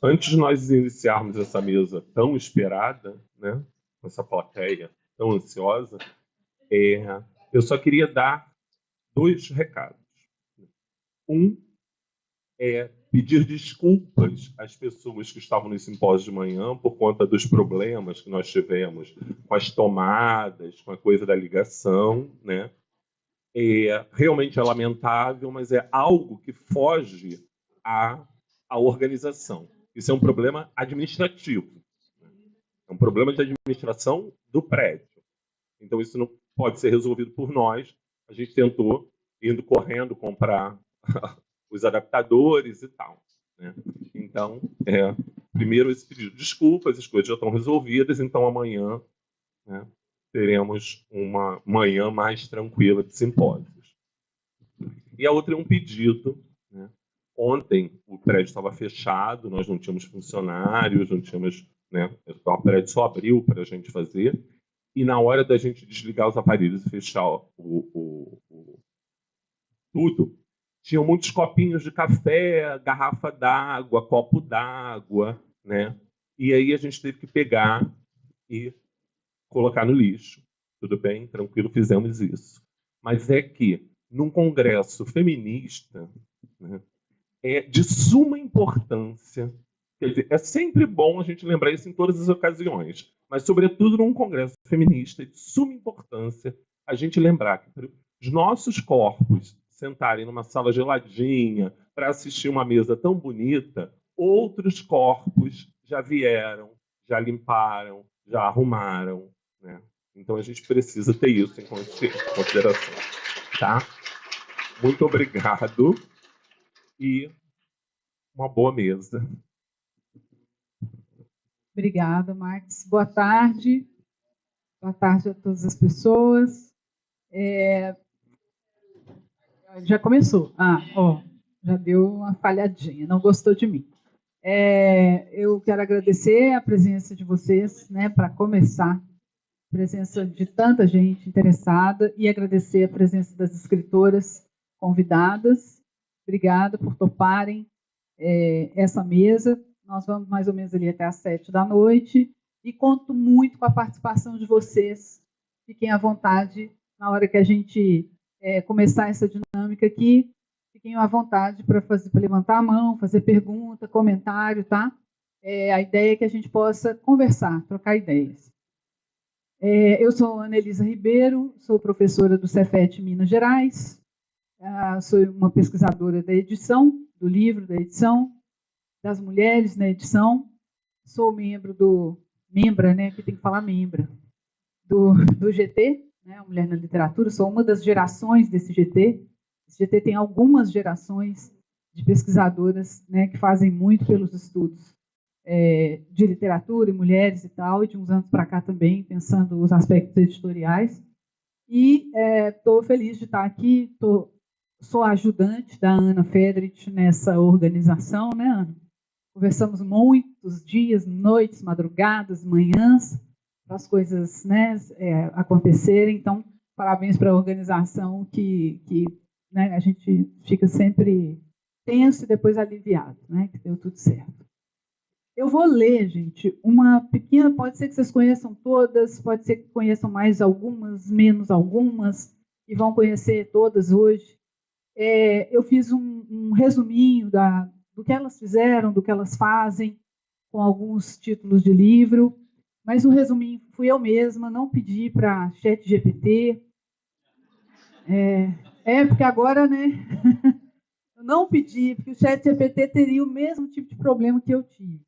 Antes de nós iniciarmos essa mesa tão esperada, né, essa plateia tão ansiosa, eu só queria dar 2 recados. Um é pedir desculpas às pessoas que estavam no simpósio de manhã por conta dos problemas que nós tivemos com as tomadas, com a coisa da ligação, né? Realmente é lamentável, mas é algo que foge à organização. Isso é um problema administrativo. É um problema de administração do prédio. Então, isso não pode ser resolvido por nós. A gente tentou, indo correndo, comprar os adaptadores e tal, né? Então, primeiro esse pedido de desculpas, as coisas já estão resolvidas, então amanhã, né, teremos uma manhã mais tranquila de simpósios. E a outra é um pedido, né? Ontem o prédio estava fechado, nós não tínhamos funcionários, não tínhamos, né, o prédio só abriu para a gente fazer, e na hora da gente desligar os aparelhos e fechar tudo, tinham muitos copinhos de café, garrafa d'água, copo d'água, né? E aí a gente teve que pegar e colocar no lixo. Tudo bem? Tranquilo, fizemos isso. Mas é que, num congresso feminista, né, é de suma importância, quer dizer, é sempre bom a gente lembrar isso em todas as ocasiões, mas, sobretudo, num congresso feminista, é de suma importância a gente lembrar que os nossos corpos sentarem numa sala geladinha para assistir uma mesa tão bonita, outros corpos já vieram, já limparam, já arrumaram, né? Então a gente precisa ter isso em consideração, tá? Muito obrigado e uma boa mesa. Obrigada, Max. Boa tarde. Boa tarde a todas as pessoas. Já começou. Já deu uma falhadinha, não gostou de mim. Eu quero agradecer a presença de vocês, né, para começar, a presença de tanta gente interessada, e agradecer a presença das escritoras convidadas. Obrigada por toparem essa mesa. Nós vamos mais ou menos ali até às 19h, e conto muito com a participação de vocês. Fiquem à vontade na hora que a gente começar essa dinâmica aqui. Fiquem à vontade para levantar a mão, fazer pergunta, comentário, tá? A ideia é que a gente possa conversar, trocar ideias. Eu sou Ana Elisa Ribeiro, sou professora do Cefet Minas Gerais, sou uma pesquisadora da edição, do livro, da edição, das mulheres na edição, sou membra, né, que tem que falar membra, do GT, né, Mulher na Literatura, sou uma das gerações desse GT. Esse GT tem algumas gerações de pesquisadoras, né, que fazem muito pelos estudos de literatura e mulheres e tal, e de uns anos para cá também, pensando os aspectos editoriais. E estou feliz de estar aqui, sou ajudante da Ana Fedrich nessa organização, né, Ana? Conversamos muitos dias, noites, madrugadas, manhãs, para as coisas, né, acontecerem. Então, parabéns para a organização que né, a gente fica sempre tenso e depois aliviado, né, que deu tudo certo. Eu vou ler, gente, uma pequena, pode ser que vocês conheçam todas, pode ser que conheçam mais algumas, menos algumas, e vão conhecer todas hoje. Eu fiz um resuminho do que elas fizeram, do que elas fazem, com alguns títulos de livro, mas o resuminho fui eu mesma, não pedi para ChatGPT. Porque agora, né, eu não pedi, porque o ChatGPT teria o mesmo tipo de problema que eu tive.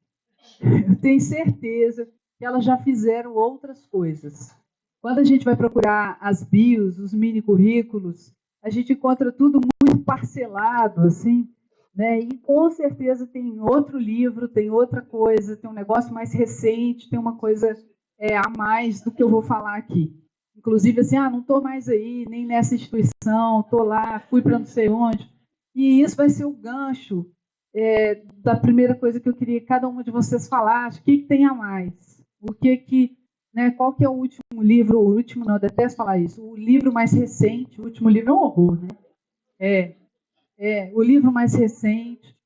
Eu tenho certeza que elas já fizeram outras coisas. Quando a gente vai procurar as bios, os mini currículos, a gente encontra tudo muito parcelado, assim, né? E com certeza tem outro livro, tem outra coisa, tem um negócio mais recente, tem uma coisa a mais do que eu vou falar aqui. Inclusive, assim, não estou mais aí, nem nessa instituição, estou lá, fui para não sei onde. E isso vai ser o gancho da primeira coisa que eu queria que cada uma de vocês falasse, o que tem a mais, o que né, qual que é o último livro, o último, não, eu detesto falar isso, o livro mais recente, o último livro é um horror, né? O livro mais recente,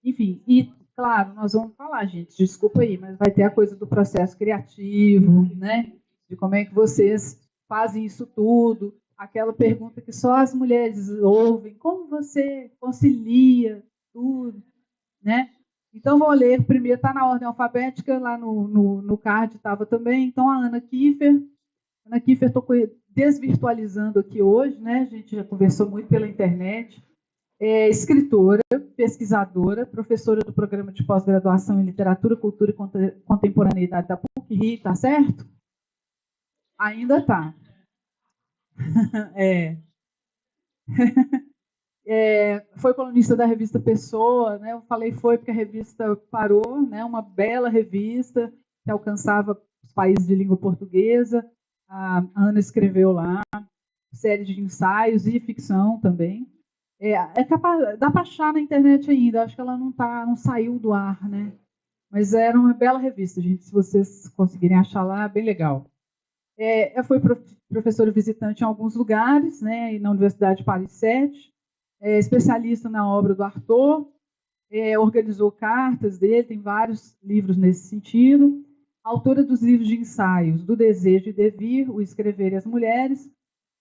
enfim, e claro, nós vamos falar, gente, desculpa aí, mas vai ter a coisa do processo criativo, né? De como é que vocês fazem isso tudo, aquela pergunta que só as mulheres ouvem, como você concilia tudo, né? Então, vou ler primeiro, está na ordem alfabética, lá no card estava também, então a Ana Kiefer. Ana Kiefer, estou desvirtualizando aqui hoje, né? A gente já conversou muito pela internet. É escritora, pesquisadora, professora do programa de pós-graduação em Literatura, Cultura e Contemporaneidade da PUC-Rio, tá certo? Ainda tá. Foi colunista da revista Pessoa, né? Eu falei foi porque a revista parou, né? Uma bela revista que alcançava os países de língua portuguesa. A Ana escreveu lá série de ensaios e ficção também. Capaz, dá para achar na internet ainda, acho que ela não saiu do ar, né? Mas era uma bela revista, gente, se vocês conseguirem achar lá, bem legal. Foi professora visitante em alguns lugares, né? E na Universidade de Paris 7, especialista na obra do Arthur, organizou cartas dele, tem vários livros nesse sentido. Autora dos livros de ensaios Do Desejo e Devir, O Escrever e as Mulheres,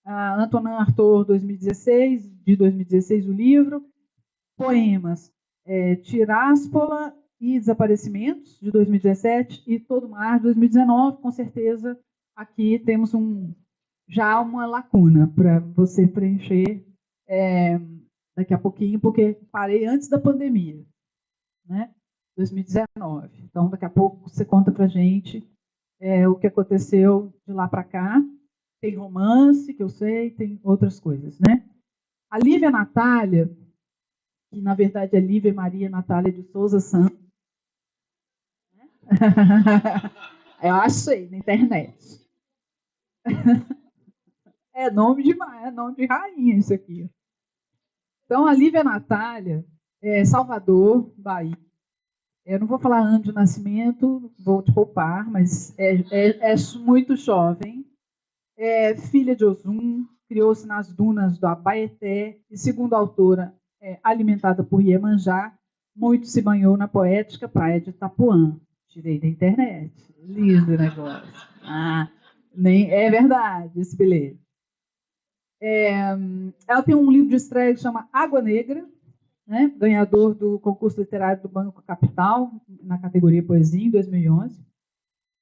Antonin Artaud, 2016, de 2016 o livro, poemas Tiráspola e Desaparecimentos, de 2017, e Todo Mar, de 2019, com certeza aqui temos já uma lacuna para você preencher daqui a pouquinho, porque parei antes da pandemia, né? 2019. Então, daqui a pouco você conta para a gente o que aconteceu de lá para cá. Tem romance, que eu sei, tem outras coisas, né? A Lívia Natália, que na verdade é Lívia Maria Natália de Souza Santos, né? Eu achei na internet. É nome de rainha isso aqui. Então, a Lívia Natália, Salvador, Bahia. Eu não vou falar ano de nascimento, vou te poupar, mas é muito jovem. Filha de Osum, criou-se nas dunas do Abaeté e, segundo a autora, alimentada por Iemanjá, muito se banhou na poética praia de Itapuã. Tirei da internet. Lindo negócio. É verdade esse bilhete. Ela tem um livro de estreia que chama Água Negra, né, ganhador do concurso literário do Banco Capital, na categoria Poesia, em 2011.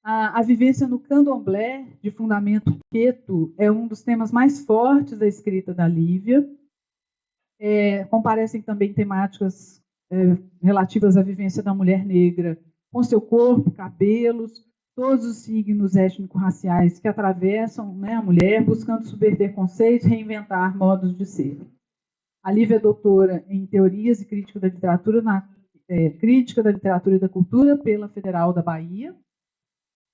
A vivência no candomblé, de fundamento queto, é um dos temas mais fortes da escrita da Lívia. Comparecem também temáticas relativas à vivência da mulher negra, com seu corpo, cabelos, todos os signos étnico-raciais que atravessam, né, a mulher, buscando subverter conceitos, reinventar modos de ser. A Lívia é doutora em Teorias e Crítica da Literatura, Crítica da Literatura e da Cultura pela Federal da Bahia,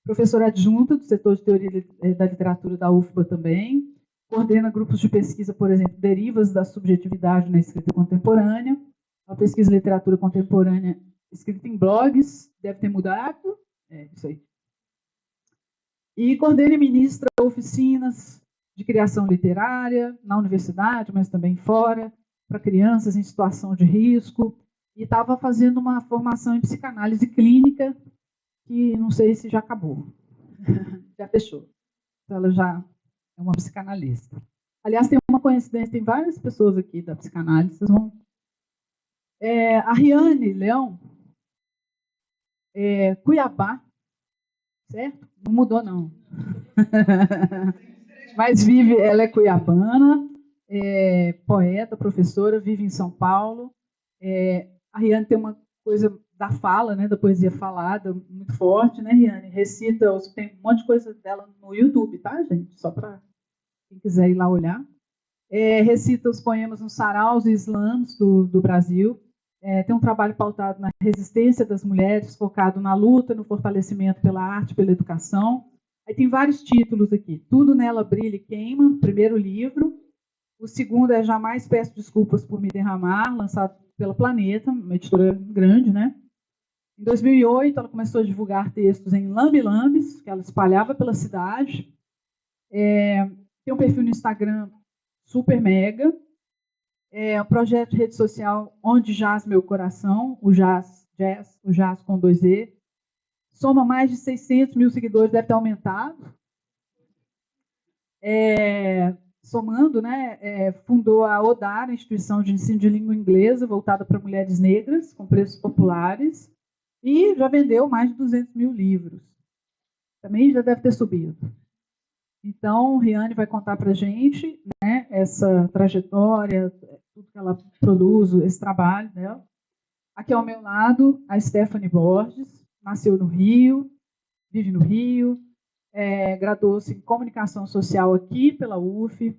professora adjunta do setor de Teoria da Literatura da UFBA também, coordena grupos de pesquisa, por exemplo, Derivas da Subjetividade na Escrita Contemporânea, a pesquisa literatura contemporânea escrita em blogs, deve ter mudado, isso aí. E coordena e ministra oficinas de criação literária na universidade, mas também fora, para crianças em situação de risco, e estava fazendo uma formação em psicanálise clínica, que não sei se já acabou, já fechou. Ela já é uma psicanalista. Aliás, tem uma coincidência, tem várias pessoas aqui da psicanálise, vocês vão... a Riane Leão, Cuiabá, certo? Não mudou, não. Mas ela é cuiabana, poeta, professora, vive em São Paulo. A Riane tem uma coisa da fala, né, da poesia falada, muito forte, né, Riane? Recita, tem um monte de coisa dela no YouTube, tá, gente? Só para quem quiser ir lá olhar. Recita os poemas nos saraus e slams do Brasil. Tem um trabalho pautado na resistência das mulheres, focado na luta, no fortalecimento pela arte, pela educação. Aí tem vários títulos aqui. Tudo Nela Brilha e Queima, primeiro livro. O segundo é Jamais Peço Desculpas por Me Derramar, lançado pela Planeta, uma editora grande, né? Em 2008, ela começou a divulgar textos em lambe-lambes, que ela espalhava pela cidade. Tem um perfil no Instagram super mega. Um projeto de rede social Onde Jaz Meu Coração, o Jaz com 2E. Soma mais de 600 mil seguidores, deve ter aumentado. Somando, né, fundou a ODAR, a Instituição de Ensino de Língua Inglesa, voltada para mulheres negras, com preços populares, e já vendeu mais de 200 mil livros. Também já deve ter subido. Então, Riane vai contar para a gente, né, essa trajetória, tudo que ela produz, esse trabalho dela. Aqui ao meu lado, a Stephanie Borges, nasceu no Rio, vive no Rio, graduou-se em comunicação social aqui pela UF,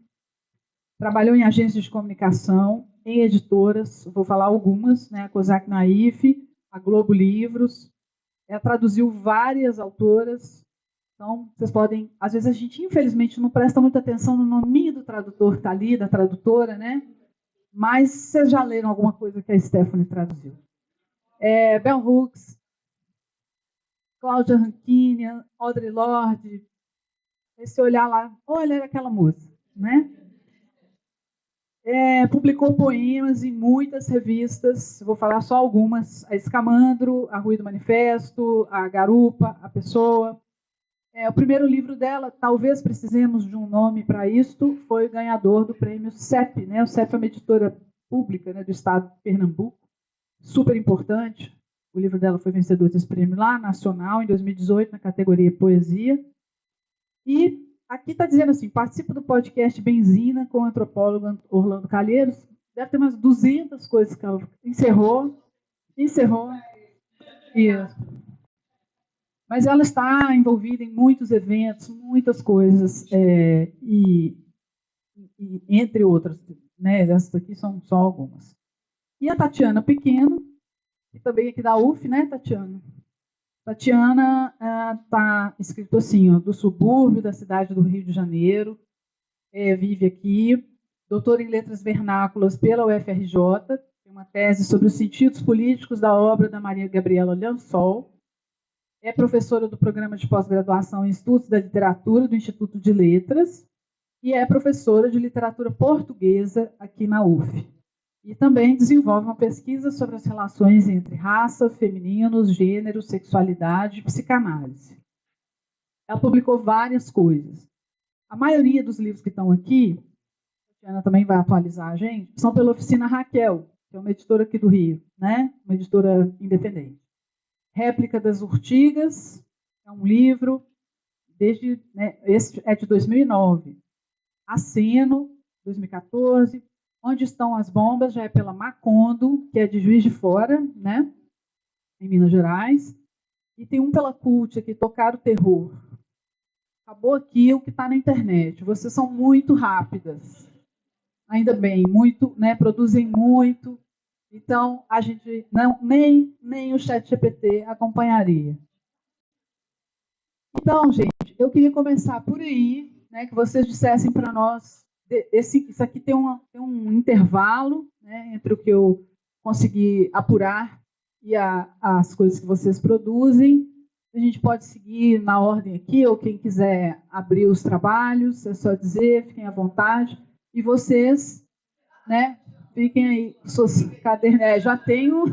trabalhou em agências de comunicação, em editoras, vou falar algumas, né, a Cosac Naif, a Globo Livros, traduziu várias autoras. Então, vocês podem... Às vezes a gente, infelizmente, não presta muita atenção no nome do tradutor que está ali, da tradutora, né? Mas vocês já leram alguma coisa que a Stephanie traduziu. Bell Hooks, Cláudia Rankine, Audre Lorde. Esse olhar lá, olha aquela música, né? Publicou poemas em muitas revistas, vou falar só algumas. A Escamandro, a Ruído Manifesto, a Garupa, a Pessoa. O primeiro livro dela, talvez precisemos de um nome para isto, foi ganhador do prêmio CEP. Né? O CEP é uma editora pública, né, do estado de Pernambuco, super importante. O livro dela foi vencedor desse prêmio lá, nacional, em 2018, na categoria Poesia. E aqui está dizendo assim, participa do podcast Benzina com o antropólogo Orlando Calheiros. Deve ter umas 200 coisas que ela encerrou. Isso. Mas ela está envolvida em muitos eventos, muitas coisas, e entre outras, né? Essas aqui são só algumas. E a Tatiana Pequeno, que também é aqui da UF, né, Tatiana? Tatiana está escrito assim, ó, do subúrbio da cidade do Rio de Janeiro, vive aqui, doutora em letras vernáculas pela UFRJ, tem uma tese sobre os sentidos políticos da obra da Maria Gabriela Liansol, é professora do programa de pós-graduação em Estudos da Literatura do Instituto de Letras e é professora de literatura portuguesa aqui na UF. E também desenvolve uma pesquisa sobre as relações entre raça, femininos, gênero, sexualidade e psicanálise. Ela publicou várias coisas. A maioria dos livros que estão aqui, a Tiana também vai atualizar a gente, são pela Oficina Raquel, que é uma editora aqui do Rio, né? Uma editora independente. Réplica das Urtigas, é um livro, esse é de 2009. Aceno, 2014. Onde Estão as Bombas, já é pela Macondo, que é de Juiz de Fora, né? Em Minas Gerais. E tem um pela Cult aqui, Tocar o Terror. Acabou aqui o que está na internet. Vocês são muito rápidas. Ainda bem, muito, né? Produzem muito. Então, a gente nem o ChatGPT acompanharia. Então, gente, eu queria começar por aí, né, que vocês dissessem para nós, isso aqui tem um intervalo, né, entre o que eu consegui apurar e as coisas que vocês produzem. A gente pode seguir na ordem aqui, ou quem quiser abrir os trabalhos, é só dizer, fiquem à vontade. E vocês, né? Fiquem aí, suas cadernetas. Já tenho.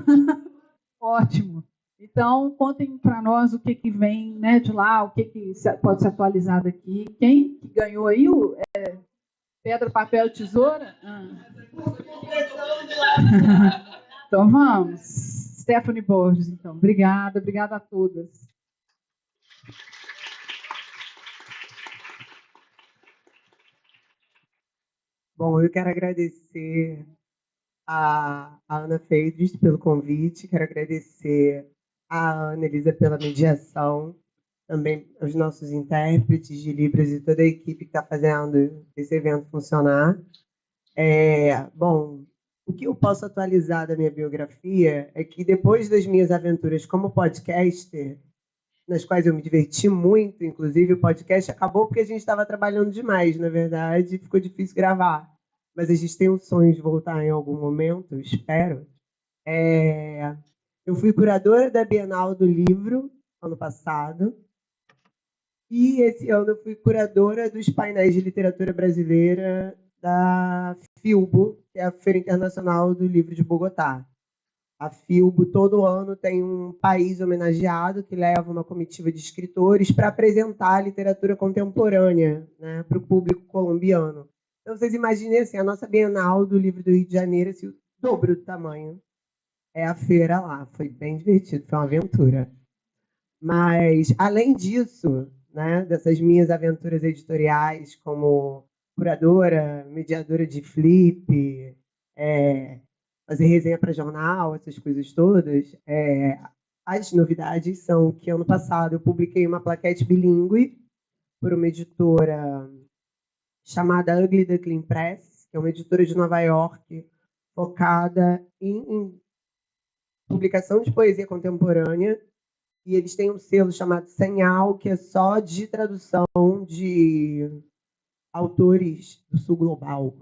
Ótimo. Então, contem para nós o que vem, né, de lá, o que pode ser atualizado aqui. Quem ganhou aí? Pedra, papel, tesoura? Então, vamos. Stephanie Borges, então. Obrigada a todas. Bom, eu quero agradecer a Ana Feides pelo convite, quero agradecer a Ana Elisa pela mediação, também aos nossos intérpretes de Libras e toda a equipe que está fazendo esse evento funcionar. Bom, o que eu posso atualizar da minha biografia é que depois das minhas aventuras como podcaster, nas quais eu me diverti muito, inclusive o podcast acabou porque a gente estava trabalhando demais, na verdade, ficou difícil gravar. Mas a gente tem um sonho de voltar em algum momento, espero. Eu fui curadora da Bienal do Livro, ano passado, e esse ano eu fui curadora dos painéis de literatura brasileira da FILBO, que é a Feira Internacional do Livro de Bogotá. A FILBO, todo ano, tem um país homenageado que leva uma comitiva de escritores para apresentar a literatura contemporânea, né, para o público colombiano. Então, vocês imaginem assim, a nossa Bienal do Livro do Rio de Janeiro, assim, o dobro do tamanho. É a feira lá. Foi bem divertido, foi uma aventura. Mas, além disso, né, dessas minhas aventuras editoriais como curadora, mediadora de flip, fazer resenha para jornal, essas coisas todas, as novidades são que ano passado eu publiquei uma plaquete bilíngue por uma editora chamada Ugly Duckling Press, que é uma editora de Nova York focada em publicação de poesia contemporânea, e eles têm um selo chamado Senhal, que é só de tradução de autores do sul global.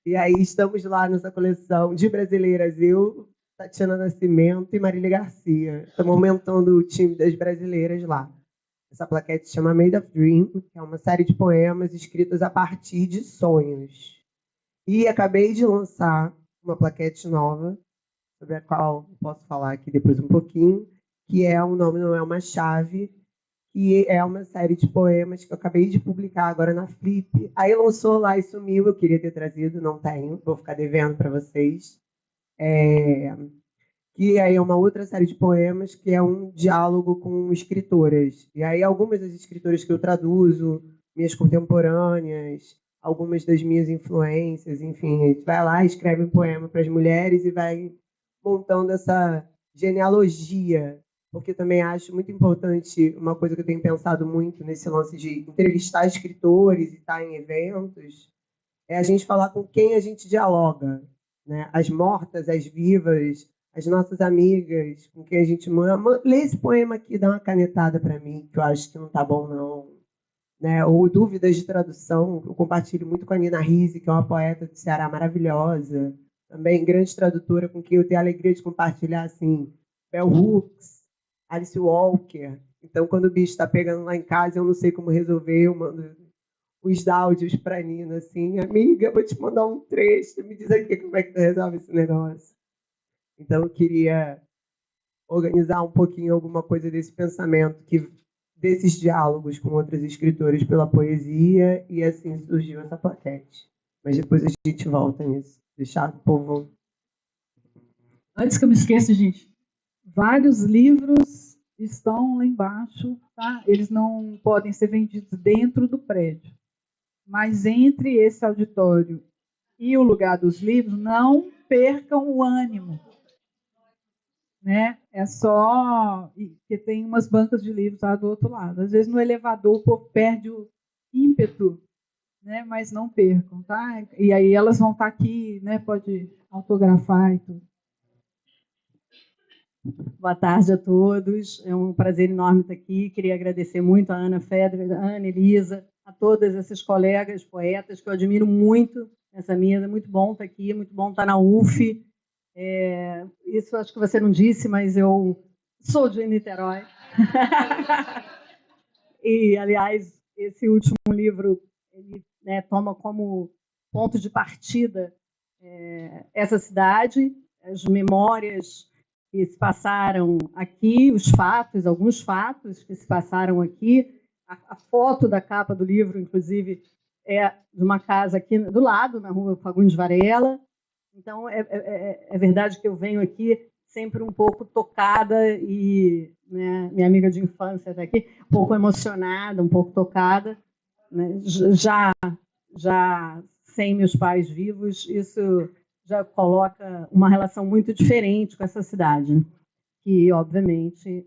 E aí estamos lá nessa coleção de brasileiras, eu, Tatiana Nascimento e Marília Garcia. Estamos aumentando o time das brasileiras lá. Essa plaquete se chama Made of Dream, que é uma série de poemas escritos a partir de sonhos. E acabei de lançar uma plaquete nova, sobre a qual posso falar aqui depois um pouquinho, que é O Nome Não É Uma Chave, que é uma série de poemas que eu acabei de publicar agora na Flip. Aí lançou lá e sumiu, eu queria ter trazido, não tenho, vou ficar devendo para vocês. Que aí é uma outra série de poemas que é um diálogo com escritoras. E aí algumas das escritoras que eu traduzo, minhas contemporâneas, algumas das minhas influências, enfim, a gente vai lá, escreve um poema para as mulheres e vai montando essa genealogia, porque também acho muito importante, uma coisa que eu tenho pensado muito nesse lance de entrevistar escritores e estar em eventos, é a gente falar com quem a gente dialoga, né? As mortas, as vivas, as nossas amigas, com quem a gente ama. Lê esse poema aqui, dá uma canetada para mim, que eu acho que não está bom, não. Né? Ou dúvidas de tradução, eu compartilho muito com a Nina Risse, que é uma poeta do Ceará maravilhosa, também grande tradutora, com quem eu tenho a alegria de compartilhar, assim, Bell Hooks, Alice Walker. Então, quando o bicho está pegando lá em casa, eu não sei como resolver, eu mando os áudios para a Nina, assim, amiga, eu vou te mandar um trecho, me diz aqui como é que tu resolve esse negócio. Então, eu queria organizar um pouquinho alguma coisa desse pensamento, desses diálogos com outros escritores pela poesia, e assim surgiu essa plaquete. Mas depois a gente volta nisso. Deixar o povo... Antes que eu me esqueça, gente, vários livros estão lá embaixo, tá? Eles não podem ser vendidos dentro do prédio. Mas entre esse auditório e o lugar dos livros, não percam o ânimo. Né? É só que tem umas bancas de livros lá do outro lado. Às vezes no elevador o povo perde o ímpeto, né? Mas não percam, tá? E aí elas vão estar aqui, né? Pode autografar e tudo. Boa tarde a todos. É um prazer enorme estar aqui. Queria agradecer muito a Ana Federer, a Ana Elisa, a todas essas colegas poetas que eu admiro muito nessa mesa. É muito bom estar aqui, muito bom estar na UF. Isso acho que você não disse, mas eu sou de Niterói. E, aliás, esse último livro ele, né, toma como ponto de partida essa cidade, as memórias que se passaram aqui, os fatos, alguns fatos que se passaram aqui. A foto da capa do livro, inclusive, é de uma casa aqui do lado, na rua Fagundes Varela. Então, é verdade que eu venho aqui sempre um pouco tocada e, né, minha amiga de infância está aqui, um pouco emocionada, um pouco tocada. Né? Já sem meus pais vivos, isso já coloca uma relação muito diferente com essa cidade, que, obviamente,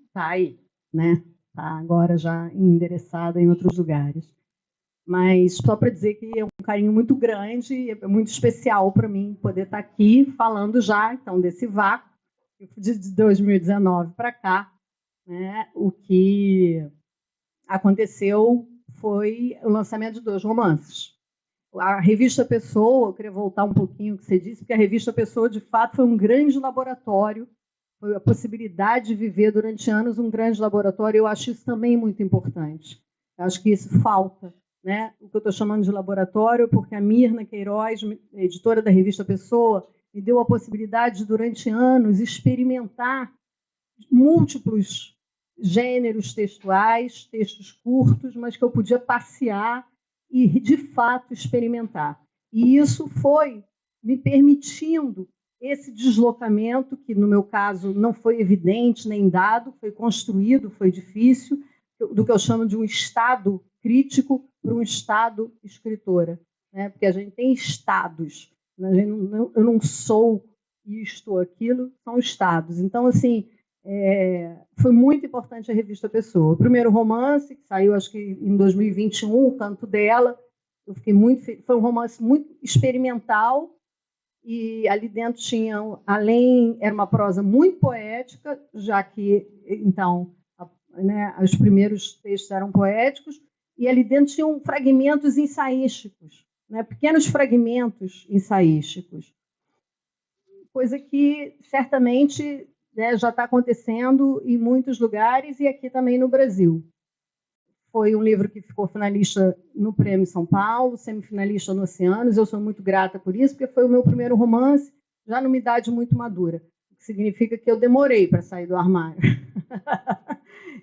está aí, né? Está agora já endereçada em outros lugares. Mas só para dizer que é um carinho muito grande, é muito especial para mim poder estar aqui falando já, então, desse vácuo de 2019 para cá. Né? O que aconteceu foi o lançamento de 2 romances. A revista Pessoa, eu queria voltar um pouquinho ao que você disse, porque a revista Pessoa, de fato, foi um grande laboratório, foi a possibilidade de viver durante anos um grande laboratório, eu acho isso também muito importante. Eu acho que isso falta, né? O que eu estou chamando de laboratório, porque a Mirna Queiroz, editora da revista Pessoa, me deu a possibilidade de, durante anos, experimentar múltiplos gêneros textuais, textos curtos, mas que eu podia passear e, de fato, experimentar. E isso foi me permitindo esse deslocamento, que, no meu caso, não foi evidente nem dado, foi construído, foi difícil, do que eu chamo de um estado crítico para um estado escritora, né? Porque a gente tem estados, né? Eu não sou isto ou aquilo, são estados. Então, assim, foi muito importante a revista Pessoa. O primeiro romance, que saiu, acho que em 2021, O Canto Dela, eu fiquei muito foi um romance muito experimental, e ali dentro tinha, era uma prosa muito poética, já que, então, né, os primeiros textos eram poéticos, e ali dentro tinham fragmentos ensaísticos, né, pequenos fragmentos ensaísticos, coisa que certamente, né, já está acontecendo em muitos lugares e aqui também no Brasil. Foi um livro que ficou finalista no Prêmio São Paulo, semifinalista no Oceanos. Eu sou muito grata por isso, porque foi o meu primeiro romance, já numa idade muito madura, o que significa que eu demorei para sair do armário.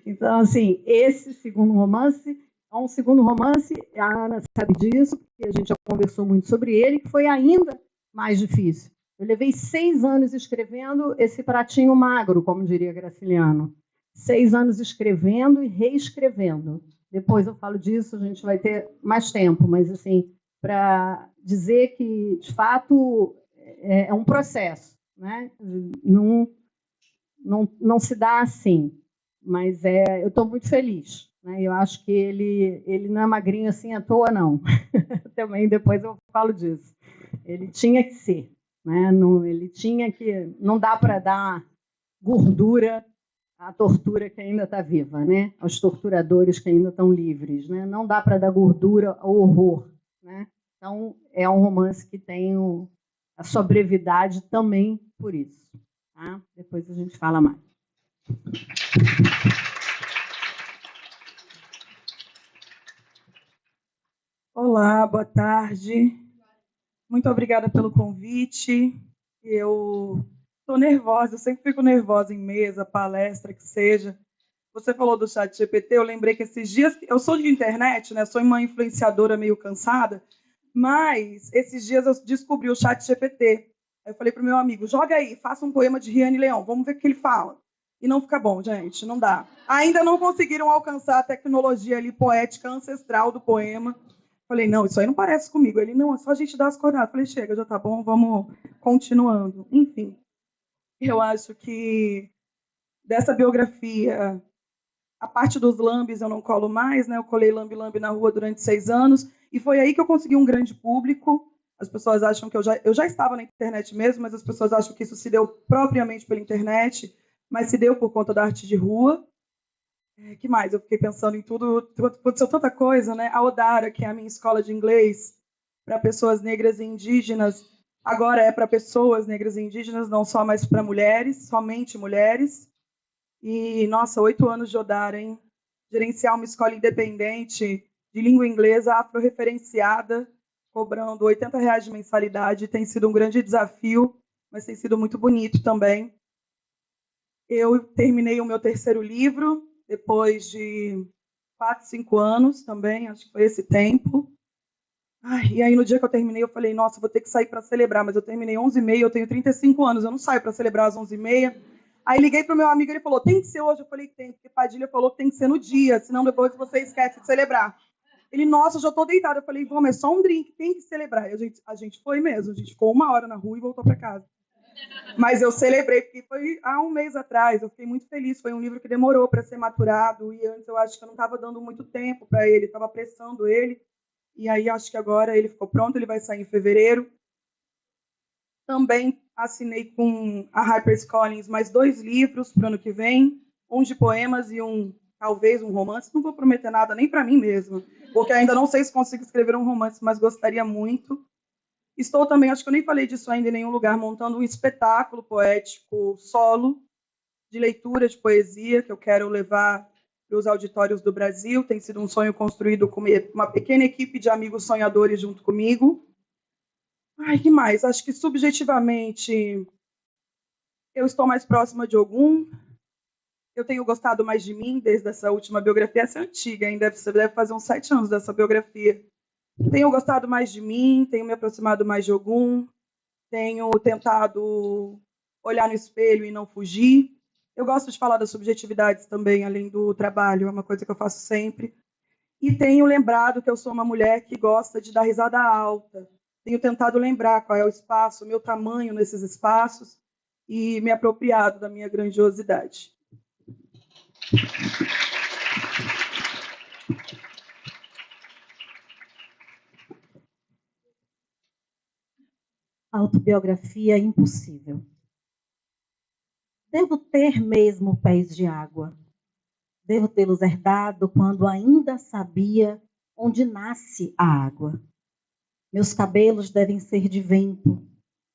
Então, assim, esse segundo romance é um segundo romance, a Ana sabe disso, porque a gente já conversou muito sobre ele, que foi ainda mais difícil. Eu levei 6 anos escrevendo esse pratinho magro, como diria Graciliano. 6 anos escrevendo e reescrevendo. Depois eu falo disso, a gente vai ter mais tempo, mas, assim, para dizer que, de fato, é um processo, né? Não se dá assim, mas eu estou muito feliz, né? Eu acho que ele não é magrinho assim à toa, não. Também depois eu falo disso. Ele tinha que ser, né? Não dá para dar gordura à tortura que ainda está viva, né? Aos torturadores que ainda estão livres, né? Não dá para dar gordura ao horror, né? Então, é um romance que tem a sua brevidade também por isso. Tá? Depois a gente fala mais. Olá, boa tarde. Muito obrigada pelo convite. Eu estou nervosa, eu sempre fico nervosa em mesa, palestra, que seja. Você falou do ChatGPT, eu lembrei que esses dias... Eu sou de internet, né? Sou uma influenciadora meio cansada, mas esses dias eu descobri o ChatGPT. Aí eu falei para o meu amigo, joga aí, faça um poema de Riane Leão, vamos ver o que ele fala. E não fica bom, gente, não dá. Ainda não conseguiram alcançar a tecnologia ali poética ancestral do poema. Falei, não, isso aí não parece comigo. Ele, não, é só a gente dar as coordenadas. Falei, chega, já tá bom, vamos continuando. Enfim, eu acho que dessa biografia, a parte dos lambes eu não colo mais, né? Eu colei lambe-lambe na rua durante 6 anos, e foi aí que eu consegui um grande público. As pessoas acham que eu já estava na internet mesmo, mas as pessoas acham que isso se deu propriamente pela internet, mas se deu por conta da arte de rua. Que mais? Eu fiquei pensando em tudo, aconteceu tanta coisa, né? A Odara, que é a minha escola de inglês para pessoas negras e indígenas, agora é para pessoas negras e indígenas, não só mais para mulheres, somente mulheres. E, nossa, 8 anos de Odara, hein? Gerenciar uma escola independente de língua inglesa afro-referenciada, cobrando R$80 de mensalidade, tem sido um grande desafio, mas tem sido muito bonito também. Eu terminei o meu 3º livro, depois de 4, 5 anos também, acho que foi esse tempo. E aí, no dia que eu terminei, eu falei, nossa, vou ter que sair para celebrar, mas eu terminei 11h30, eu tenho 35 anos, eu não saio para celebrar às 11h30. Aí liguei para o meu amigo, ele falou, tem que ser hoje? Eu falei, tem, porque Padilha falou que tem que ser no dia, senão depois você esquece de celebrar. Ele, nossa, eu já estou deitada. Eu falei, vamos, é só um drink, tem que celebrar. E a gente foi mesmo, a gente ficou 1 hora na rua e voltou para casa. Mas eu celebrei, porque foi há 1 mês atrás, eu fiquei muito feliz, foi um livro que demorou para ser maturado, e antes eu acho que eu não estava dando muito tempo para ele, estava apressando ele, e aí acho que agora ele ficou pronto, ele vai sair em fevereiro. Também assinei com a HarperCollins mais 2 livros para o ano que vem, um de poemas e um talvez um romance, não vou prometer nada nem para mim mesma, porque ainda não sei se consigo escrever um romance, mas gostaria muito. Estou também, acho que eu nem falei disso ainda em nenhum lugar, montando um espetáculo poético solo, de leitura de poesia, que eu quero levar para os auditórios do Brasil. Tem sido um sonho construído com uma pequena equipe de amigos sonhadores junto comigo. Ai, que mais? Acho que, subjetivamente, eu estou mais próxima de Ogum. Eu tenho gostado mais de mim desde essa última biografia. Essa é antiga, ainda deve fazer uns 7 anos dessa biografia. Tenho gostado mais de mim, tenho me aproximado mais de Ogum, tenho tentado olhar no espelho e não fugir. Eu gosto de falar das subjetividades também, além do trabalho, é uma coisa que eu faço sempre. E tenho lembrado que eu sou uma mulher que gosta de dar risada alta. Tenho tentado lembrar qual é o espaço, o meu tamanho nesses espaços e me apropriado da minha grandiosidade. Autobiografia impossível. Devo ter mesmo pés de água. Devo tê-los herdado quando ainda sabia onde nasce a água. Meus cabelos devem ser de vento.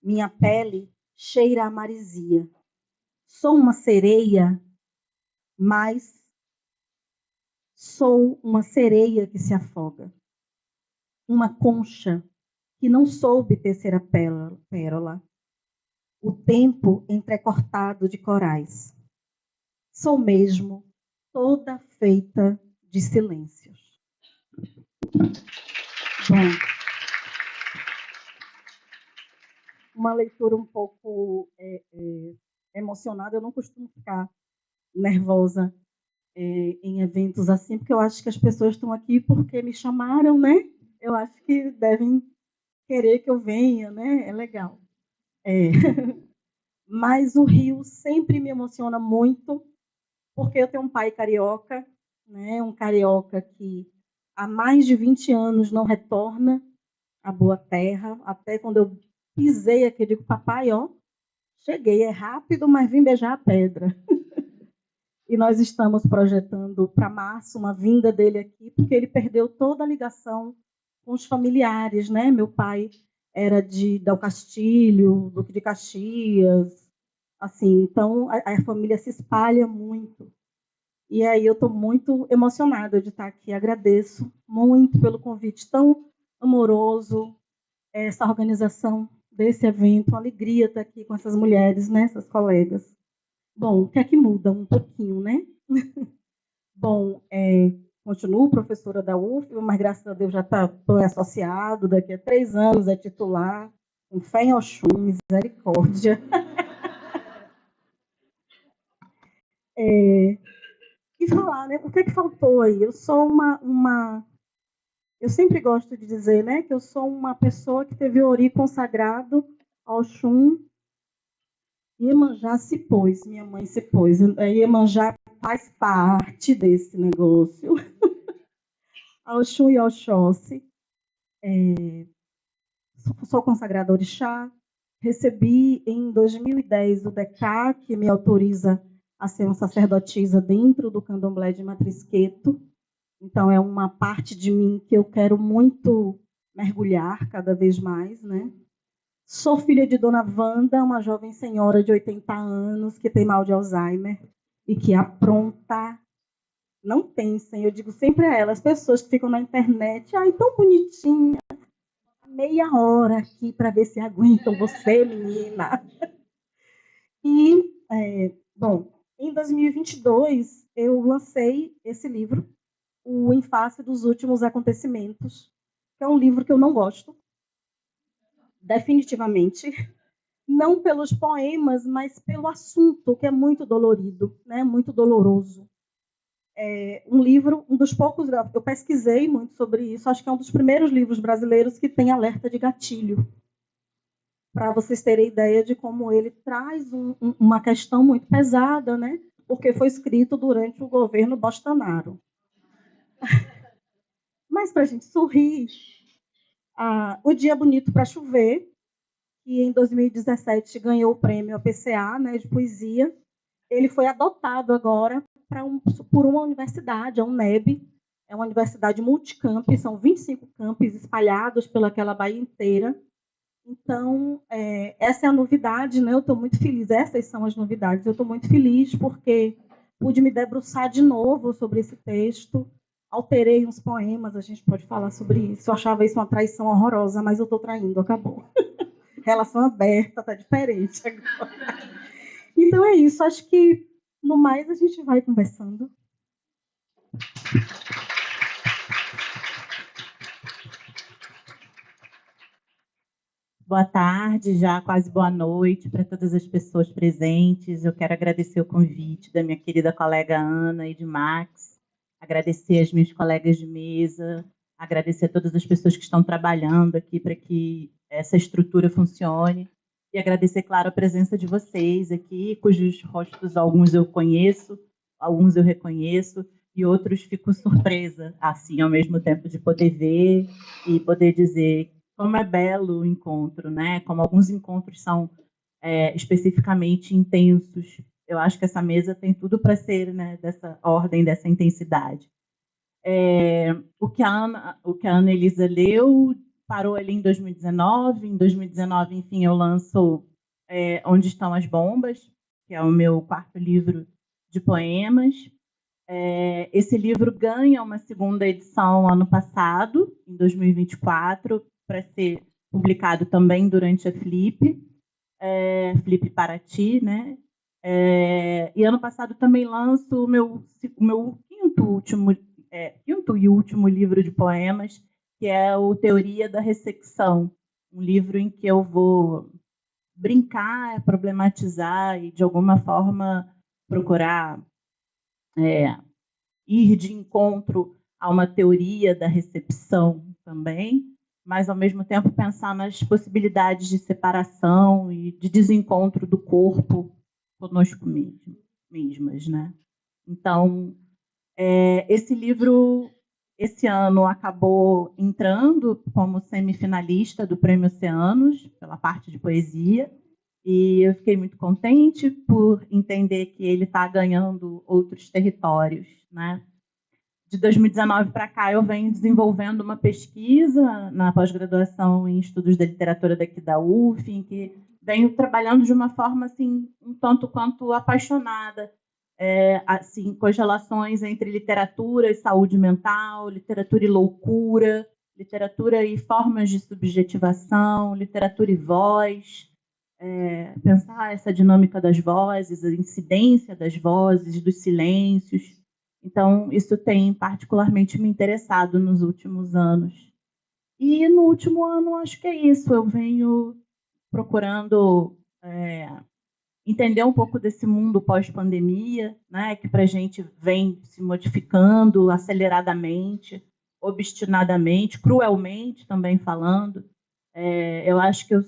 Minha pele cheira a marisia. Sou uma sereia, mas sou uma sereia que se afoga. Uma concha que não soube tecer a pérola. O tempo entrecortado de corais. Sou mesmo toda feita de silêncios. Bom, uma leitura um pouco emocionada. Eu não costumo ficar nervosa em eventos assim, porque eu acho que as pessoas estão aqui porque me chamaram, né? Eu acho que devem querer que eu venha, né? É legal. Mas o Rio sempre me emociona muito, porque eu tenho um pai carioca, né? Um carioca que há mais de 20 anos não retorna à boa terra. Até quando eu pisei aqui, eu digo, papai, ó, cheguei, é rápido, mas vim beijar a pedra. E nós estamos projetando para março uma vinda dele aqui, porque ele perdeu toda a ligação com os familiares, né? Meu pai era de Del Castilho, Duque de Caxias, assim, então a família se espalha muito. E aí eu estou muito emocionada de estar aqui. Agradeço muito pelo convite tão amoroso, essa organização desse evento, uma alegria estar aqui com essas mulheres, né, essas colegas. Bom, o que é que muda um pouquinho, né? Bom, continuo professora da UF, mas graças a Deus já estou associado, daqui a 3 anos é titular, com fé em Oxum, misericórdia. E falar, né? O que é que faltou aí? Eu sou eu sempre gosto de dizer, né, que eu sou uma pessoa que teve ori consagrado ao Oxum. Iemanjá se pôs, minha mãe se pôs. Iemanjá faz parte desse negócio. A Oxum e Oxóssi. Sou consagrada orixá. Recebi em 2010 o DECA, que me autoriza a ser uma sacerdotisa dentro do candomblé de Matrisqueto. Então, é uma parte de mim que eu quero muito mergulhar cada vez mais, né? Sou filha de Dona Wanda, uma jovem senhora de 80 anos que tem mal de Alzheimer e que apronta. Não pensem, eu digo sempre a ela, as pessoas que ficam na internet, ai, tão bonitinha, meia hora aqui para ver se aguentam você, menina. E, bom, em 2022, eu lancei esse livro, O Em Face dos Últimos Acontecimentos, que é um livro que eu não gosto, definitivamente, não pelos poemas, mas pelo assunto, que é muito dolorido, né? Muito doloroso. Um livro, um dos poucos, eu pesquisei muito sobre isso, acho que é um dos primeiros livros brasileiros que tem alerta de gatilho, para vocês terem ideia de como ele traz uma questão muito pesada, né? Porque foi escrito durante o governo Bolsonaro. Mas, para a gente sorrir, O Dia Bonito para Chover, que em 2017 ganhou o prêmio APCA, né, de poesia, ele foi adotado agora por uma universidade, a UNEB, é uma universidade multicamp, são 25 campos espalhados pelaquela Bahia inteira. Então, essa é a novidade, né? Eu estou muito feliz, essas são as novidades. Eu estou muito feliz porque pude me debruçar de novo sobre esse texto, alterei uns poemas, a gente pode falar sobre isso. Eu achava isso uma traição horrorosa, mas eu estou traindo, acabou. Relação aberta, está diferente agora. Então é isso, acho que no mais a gente vai conversando. Boa tarde, já quase boa noite para todas as pessoas presentes. Eu quero agradecer o convite da minha querida colega Ana e de Max, agradecer as minhas colegas de mesa, agradecer a todas as pessoas que estão trabalhando aqui para que essa estrutura funcione e agradecer, claro, a presença de vocês aqui, cujos rostos alguns eu conheço, alguns eu reconheço e outros fico surpresa, assim, ao mesmo tempo de poder ver e poder dizer como é belo o encontro, né? Como alguns encontros são especificamente intensos. Eu acho que essa mesa tem tudo para ser, né, dessa ordem, dessa intensidade. O que a Ana Elisa leu parou ali em 2019. Em 2019, enfim, eu lanço Onde Estão as Bombas, que é o meu quarto livro de poemas. Esse livro ganha uma segunda edição ano passado, em 2024, para ser publicado também durante a Flip Paraty, né? E ano passado também lanço o meu quinto e último livro de poemas, que é o Teoria da Ressecção, um livro em que eu vou brincar, problematizar e, de alguma forma, procurar ir de encontro a uma teoria da recepção também, mas, ao mesmo tempo, pensar nas possibilidades de separação e de desencontro do corpo conosco mesmas, né? Então, esse livro, esse ano, acabou entrando como semifinalista do Prêmio Oceanos, pela parte de poesia, e eu fiquei muito contente por entender que ele está ganhando outros territórios, né? De 2019 para cá, eu venho desenvolvendo uma pesquisa na pós-graduação em estudos da literatura daqui da UF, em que venho trabalhando de uma forma assim, um tanto quanto apaixonada, assim, com as relações entre literatura e saúde mental, literatura e loucura, literatura e formas de subjetivação, literatura e voz, pensar essa dinâmica das vozes, a incidência das vozes, dos silêncios. Então, isso tem particularmente me interessado nos últimos anos. E no último ano, acho que é isso. Eu venho procurando entender um pouco desse mundo pós-pandemia, né, que para a gente vem se modificando aceleradamente, obstinadamente, cruelmente também falando. Eu acho que eu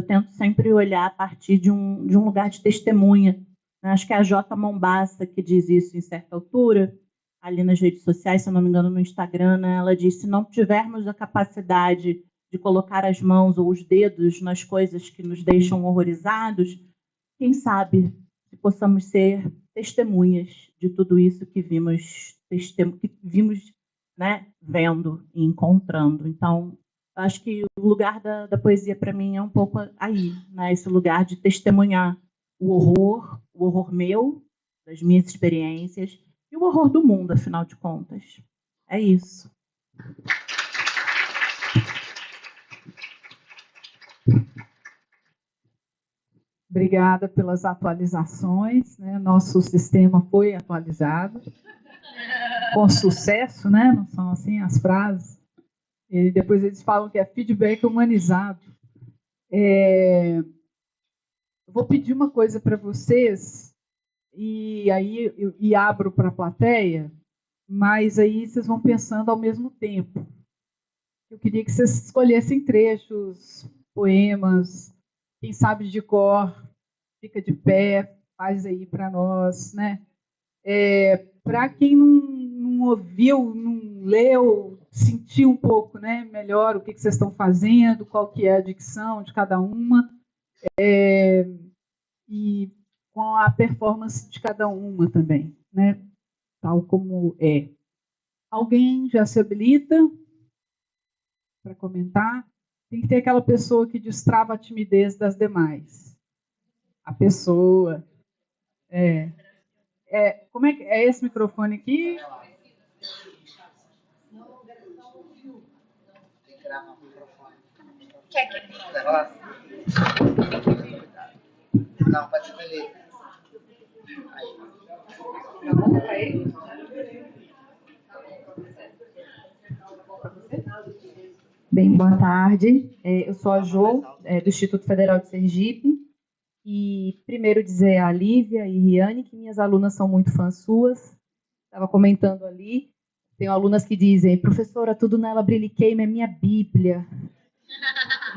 tento sempre olhar a partir de um lugar de testemunha. Acho que é a J. Mombassa que diz isso em certa altura, ali nas redes sociais, se eu não me engano, no Instagram, né? Ela diz: se não tivermos a capacidade de colocar as mãos ou os dedos nas coisas que nos deixam horrorizados, quem sabe se possamos ser testemunhas de tudo isso que vimos, né, vendo e encontrando. Então, acho que o lugar da poesia, para mim, é um pouco aí, né? Esse lugar de testemunhar o horror meu, das minhas experiências, e o horror do mundo, afinal de contas. É isso. Obrigada pelas atualizações, né? Nosso sistema foi atualizado com sucesso, né? Não são assim as frases. E depois eles falam que é feedback humanizado. Eu vou pedir uma coisa para vocês, e aí eu abro para a plateia, mas aí vocês vão pensando ao mesmo tempo. Eu queria que vocês escolhessem trechos, poemas, quem sabe de cor, fica de pé, faz aí para nós, né? Para quem não ouviu, não leu, sentir um pouco, né, melhor o que vocês estão fazendo, qual que é a dicção de cada uma, e com a performance de cada uma também. né, tal como é. Alguém já se habilita para comentar? Tem que ter aquela pessoa que destrava a timidez das demais. A pessoa. Como é que é esse microfone aqui? Quer que leva lá? Não, pode escolher. Bem, boa tarde. Eu sou a Jo, do Instituto Federal de Sergipe. E primeiro dizer a Lívia e Riane que minhas alunas são muito fãs suas. Estava comentando ali. Tenho alunas que dizem, professora, tudo nela brilha e queima, é minha Bíblia.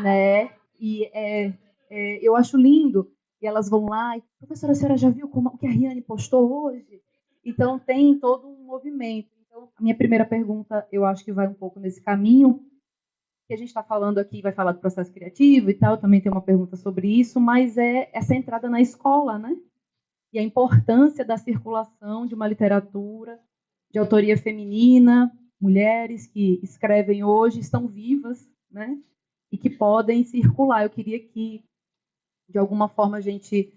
Né? E eu acho lindo. E elas vão lá e, professora, a senhora já viu o que a Riane postou hoje? Então, tem todo um movimento. Então, a minha primeira pergunta, eu acho que vai um pouco nesse caminho, que a gente está falando aqui, vai falar do processo criativo e tal, também tem uma pergunta sobre isso, mas é essa entrada na escola, né? E a importância da circulação de uma literatura de autoria feminina, mulheres que escrevem hoje, estão vivas, né? E que podem circular. Eu queria que, de alguma forma, a gente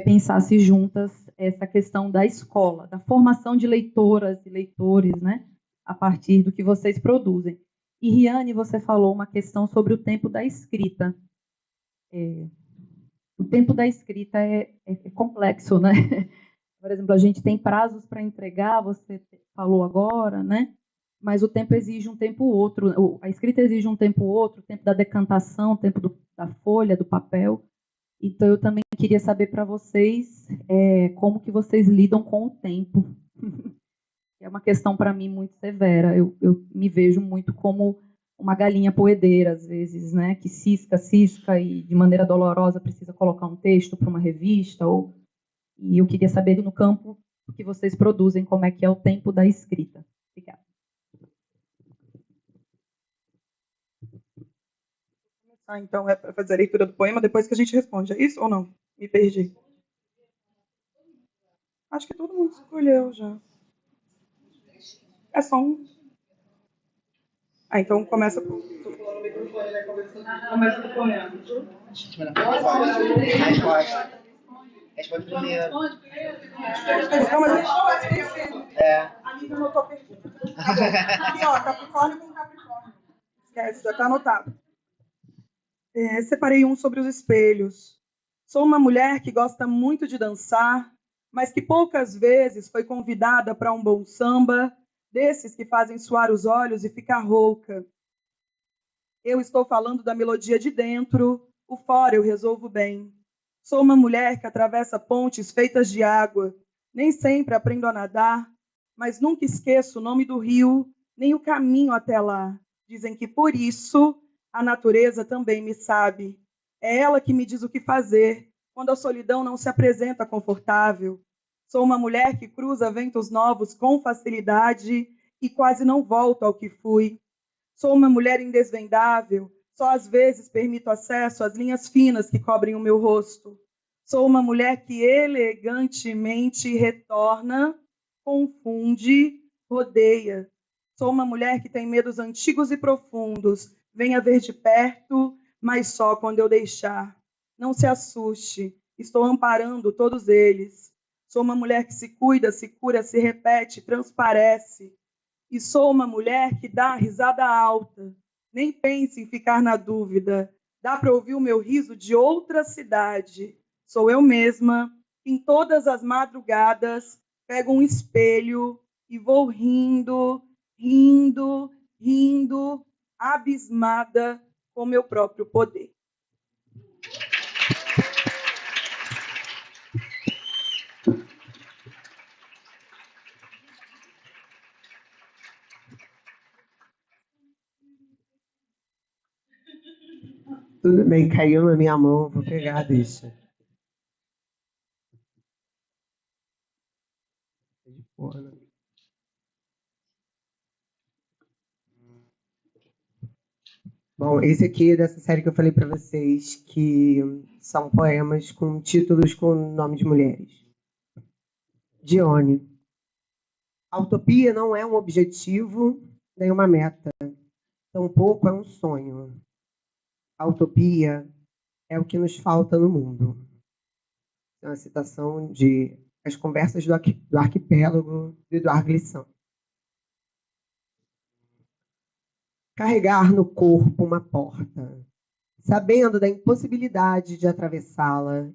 pensasse juntas essa questão da escola, da formação de leitoras e leitores, né? A partir do que vocês produzem. E, Riane, você falou uma questão sobre o tempo da escrita. O tempo da escrita é complexo, né? Por exemplo, a gente tem prazos para entregar, você falou agora, né? Mas o tempo exige um tempo outro, a escrita exige um tempo outro, o tempo da decantação, o tempo da folha, do papel. Então, eu também queria saber para vocês como que vocês lidam com o tempo. É uma questão, para mim, muito severa. Eu me vejo muito como uma galinha poedeira, às vezes, né? Que cisca e, de maneira dolorosa, precisa colocar um texto para uma revista. E eu queria saber, no campo que vocês produzem, como é que é o tempo da escrita. Obrigada. Então, é para fazer a leitura do poema depois que a gente responde. É isso ou não? Me perdi. Acho que todo mundo escolheu já. É só um. Então começa por. Começa por poema. Responde primeiro. Não, mas a Lívia anotou a pergunta. Aqui, ó, Capricórnio com Capricórnio. Esquece, já está anotado. Separei um sobre os espelhos. Sou uma mulher que gosta muito de dançar, mas que poucas vezes foi convidada para um bom samba, desses que fazem suar os olhos e ficar rouca. Eu estou falando da melodia de dentro, o fora eu resolvo bem. Sou uma mulher que atravessa pontes feitas de água. Nem sempre aprendo a nadar, mas nunca esqueço o nome do rio, nem o caminho até lá. Dizem que por isso a natureza também me sabe. É ela que me diz o que fazer, quando a solidão não se apresenta confortável. Sou uma mulher que cruza ventos novos com facilidade e quase não volto ao que fui. Sou uma mulher indesvendável, só às vezes permito acesso às linhas finas que cobrem o meu rosto. Sou uma mulher que elegantemente retorna, confunde, rodeia. Sou uma mulher que tem medos antigos e profundos. Venha ver de perto, mas só quando eu deixar. Não se assuste, estou amparando todos eles. Sou uma mulher que se cuida, se cura, se repete, transparece. E sou uma mulher que dá risada alta. Nem pense em ficar na dúvida. Dá para ouvir o meu riso de outra cidade. Sou eu mesma. Em todas as madrugadas, pego um espelho e vou rindo, rindo, rindo, abismada com meu próprio poder. Tudo bem, caiu na minha mão, vou pegar, deixa. Bom, esse aqui é dessa série que eu falei para vocês, que são poemas com títulos com nome de mulheres. Dione. A utopia não é um objetivo nem uma meta, tampouco é um sonho. A utopia é o que nos falta no mundo. É uma citação de As Conversas do Arquipélago, de Eduardo Glissant. Carregar no corpo uma porta, sabendo da impossibilidade de atravessá-la,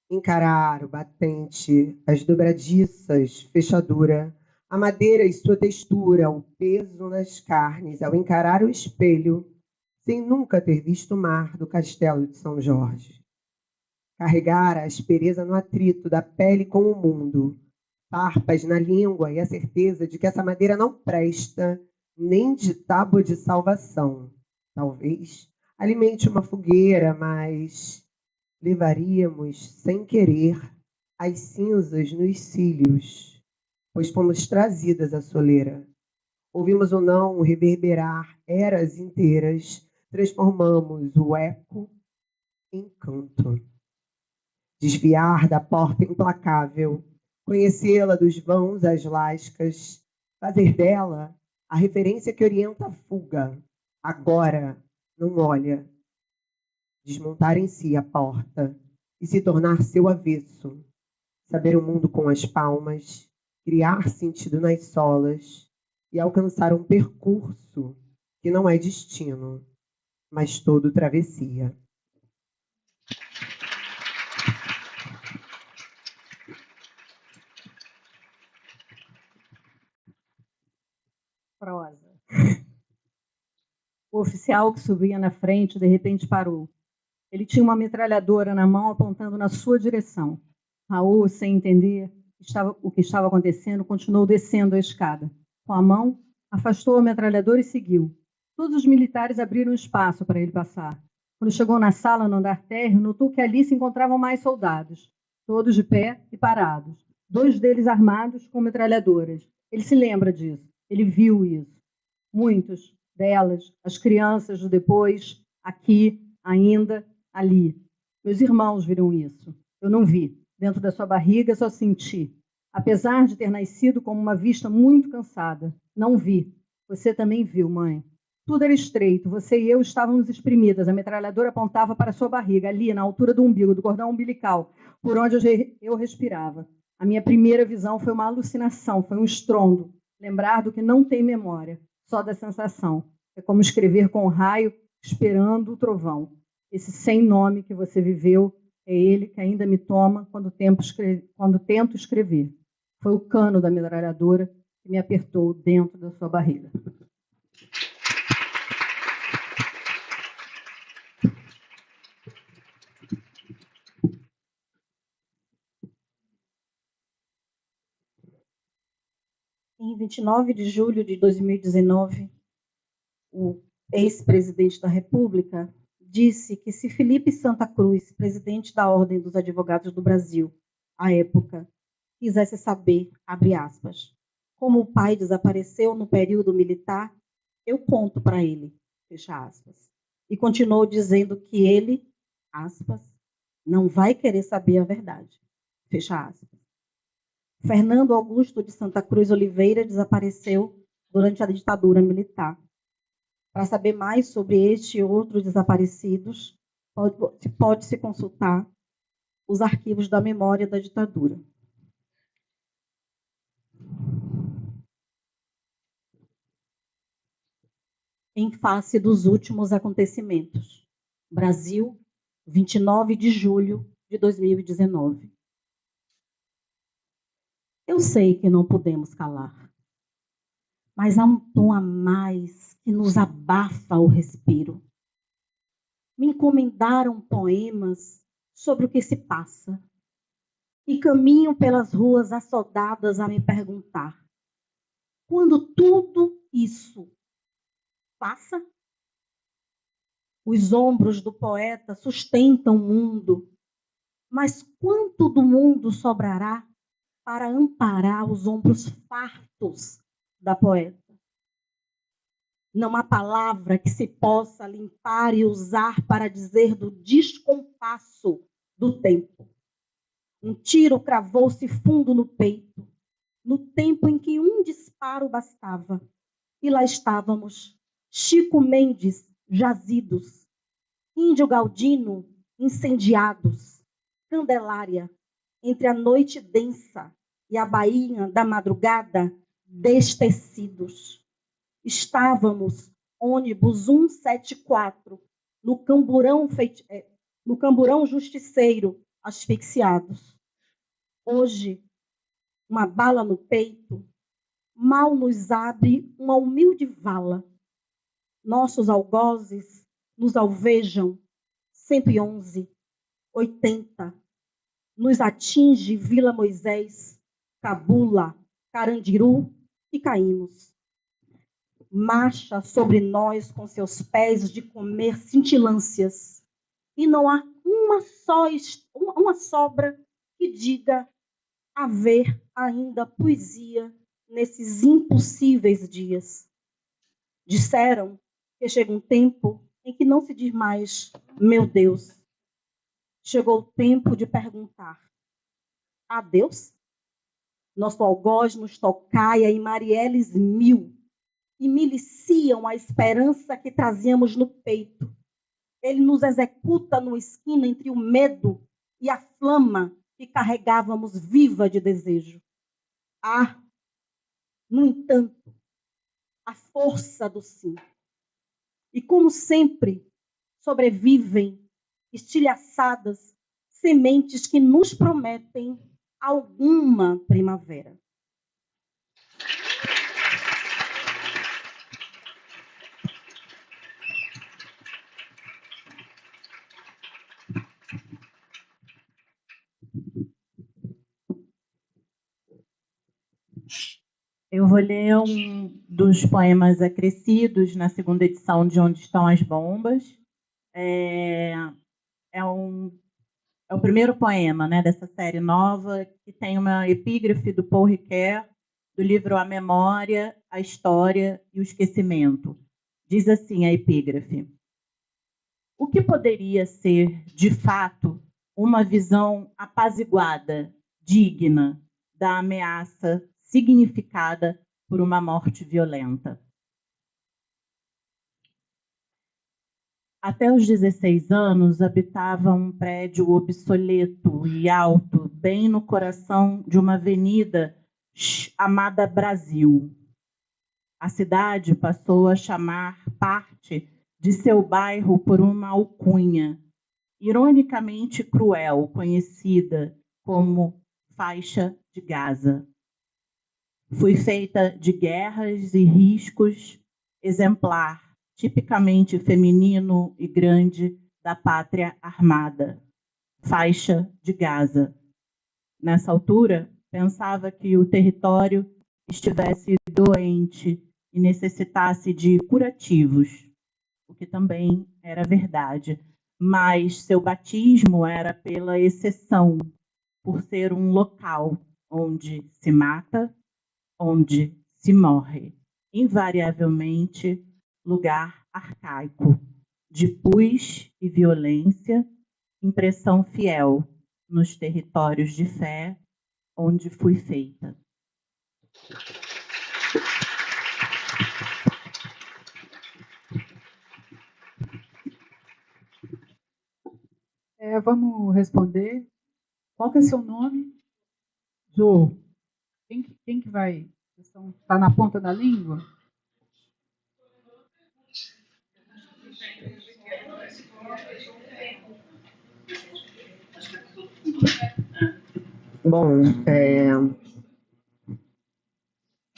encarar o batente, as dobradiças, fechadura, a madeira e sua textura, o peso nas carnes, ao encarar o espelho, sem nunca ter visto o mar do castelo de São Jorge. Carregar a aspereza no atrito da pele com o mundo, farpas na língua e a certeza de que essa madeira não presta nem de tábua de salvação. Talvez alimente uma fogueira, mas levaríamos, sem querer, as cinzas nos cílios, pois fomos trazidas à soleira. Ouvimos o não reverberar eras inteiras, transformamos o eco em canto. Desviar da porta implacável, conhecê-la dos vãos às lascas, fazer dela a referência que orienta a fuga. Agora, não olha. Desmontar em si a porta e se tornar seu avesso. Saber o mundo com as palmas, criar sentido nas solas e alcançar um percurso que não é destino, mas todo travessia. Prosa. O oficial que subia na frente, de repente, parou. Ele tinha uma metralhadora na mão apontando na sua direção. Raul, sem entender o que estava acontecendo, continuou descendo a escada. Com a mão, afastou a metralhadora e seguiu. Todos os militares abriram espaço para ele passar. Quando chegou na sala, no andar térreo, notou que ali se encontravam mais soldados, todos de pé e parados. 2 deles armados com metralhadoras. Ele se lembra disso. Ele viu isso. Muitos delas, as crianças do depois, aqui, ainda, ali. Meus irmãos viram isso. Eu não vi. Dentro da sua barriga, só senti. Apesar de ter nascido com uma vista muito cansada. Não vi. Você também viu, mãe. Tudo era estreito. Você e eu estávamos espremidas. A metralhadora apontava para a sua barriga, ali, na altura do umbigo, do cordão umbilical, por onde eu respirava. A minha primeira visão foi uma alucinação, foi um estrondo. Lembrar do que não tem memória, só da sensação. É como escrever com o raio, esperando o trovão. Esse sem nome que você viveu é ele que ainda me toma quando tento escrever. Foi o cano da metralhadora que me apertou dentro da sua barriga. Em 29 de julho de 2019, o ex-presidente da República disse que se Felipe Santa Cruz, presidente da Ordem dos Advogados do Brasil, à época, quisesse saber, abre aspas, como o pai desapareceu no período militar, eu conto para ele, fecha aspas. E continuou dizendo que ele, aspas, não vai querer saber a verdade, fecha aspas. Fernando Augusto de Santa Cruz Oliveira desapareceu durante a ditadura militar. Para saber mais sobre este e outros desaparecidos, pode-se consultar os arquivos da memória da ditadura. Em face dos últimos acontecimentos. Brasil, 29 de julho de 2019. Eu sei que não podemos calar, mas há um tom a mais que nos abafa o respiro. Me encomendaram poemas sobre o que se passa e caminho pelas ruas assodadas a me perguntar: quando tudo isso passa? Os ombros do poeta sustentam o mundo, mas quanto do mundo sobrará para amparar os ombros fartos da poeta? Não há palavra que se possa limpar e usar para dizer do descompasso do tempo. Um tiro cravou-se fundo no peito no tempo em que um disparo bastava. E lá estávamos, Chico Mendes, jazidos, Índio Galdino, incendiados, Candelária, entre a noite densa e a bainha da madrugada, destecidos. Estávamos, ônibus 174, no camburão justiceiro, asfixiados. Hoje, uma bala no peito, mal nos abre uma humilde vala. Nossos algozes nos alvejam, 111, 80. Nos atinge Vila Moisés, Cabula, Carandiru e caímos. Marcha sobre nós com seus pés de comer cintilâncias. E não há uma sobra que diga haver ainda poesia nesses impossíveis dias. Disseram que chega um tempo em que não se diz mais, meu Deus. Chegou o tempo de perguntar, adeus? Nosso algoz nos tocaia em Marielles 1000 e miliciam a esperança que trazíamos no peito. Ele nos executa numa esquina entre o medo e a flama que carregávamos viva de desejo. Há, no entanto, a força do sim. E como sempre, sobrevivem estilhaçadas sementes que nos prometem alguma primavera. Eu vou ler um dos poemas acrescidos na segunda edição de Onde Estão as Bombas. É o primeiro poema, né, dessa série nova, que tem uma epígrafe do Paul Ricoeur, do livro A Memória, a História e o Esquecimento. Diz assim a epígrafe: o que poderia ser, de fato, uma visão apaziguada, digna da ameaça significada por uma morte violenta? Até os 16 anos, habitava um prédio obsoleto e alto, bem no coração de uma avenida chamada Brasil. A cidade passou a chamar parte de seu bairro por uma alcunha, ironicamente cruel, conhecida como Faixa de Gaza. Fui feita de guerras e riscos, exemplar, tipicamente feminino e grande da pátria armada. Faixa de Gaza. Nessa altura, pensava que o território estivesse doente e necessitasse de curativos, o que também era verdade, mas seu batismo era pela exceção, por ser um local onde se mata, onde se morre, invariavelmente lugar arcaico, de pus e violência, impressão fiel nos territórios de fé onde fui feita. Vamos responder. Qual que é seu nome? Jô. Quem que vai? Está na ponta da língua? Bom,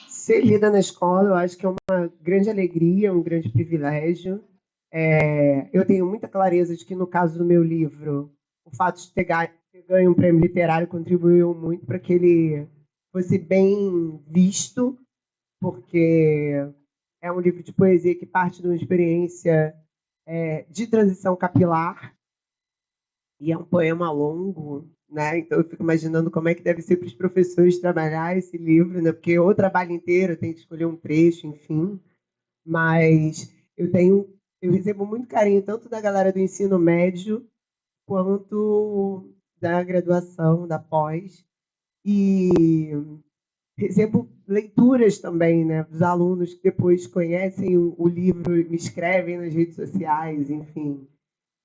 ser lida na escola, eu acho que é uma grande alegria, um grande privilégio. Eu tenho muita clareza de que, no caso do meu livro, o fato de ter ganho um prêmio literário contribuiu muito para que ele fosse bem visto, porque é um livro de poesia que parte de uma experiência de transição capilar, e é um poema longo, né? Então eu fico imaginando como é que deve ser para os professores trabalhar esse livro, né? Porque o trabalho inteiro tem que escolher um trecho, enfim. Mas eu recebo muito carinho tanto da galera do ensino médio quanto da graduação, da pós. E recebo leituras também, né, dos alunos que depois conhecem o livro e me escrevem nas redes sociais, enfim.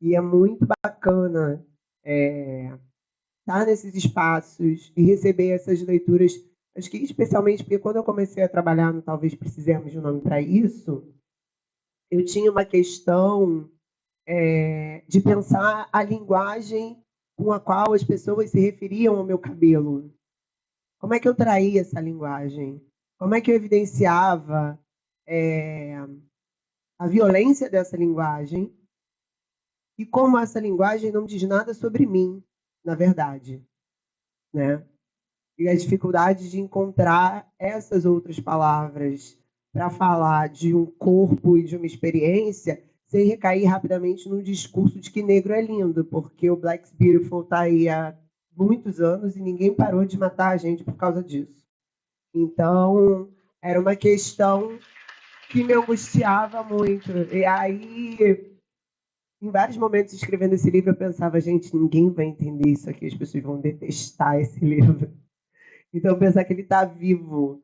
E é muito bacana estar nesses espaços e receber essas leituras. Acho que especialmente porque quando eu comecei a trabalhar no Talvez Precisemos de um Nome para Isso, eu tinha uma questão de pensar a linguagem com a qual as pessoas se referiam ao meu cabelo. Como é que eu traía essa linguagem? Como é que eu evidenciava a violência dessa linguagem e como essa linguagem não diz nada sobre mim, na verdade, né? E a dificuldade de encontrar essas outras palavras para falar de um corpo e de uma experiência sem recair rapidamente num discurso de que negro é lindo, porque o Black's Beautiful está aí há muitos anos e ninguém parou de matar a gente por causa disso. Então, era uma questão que me angustiava muito. E aí, em vários momentos escrevendo esse livro, eu pensava, gente, ninguém vai entender isso aqui, as pessoas vão detestar esse livro. Então, pensar que ele está vivo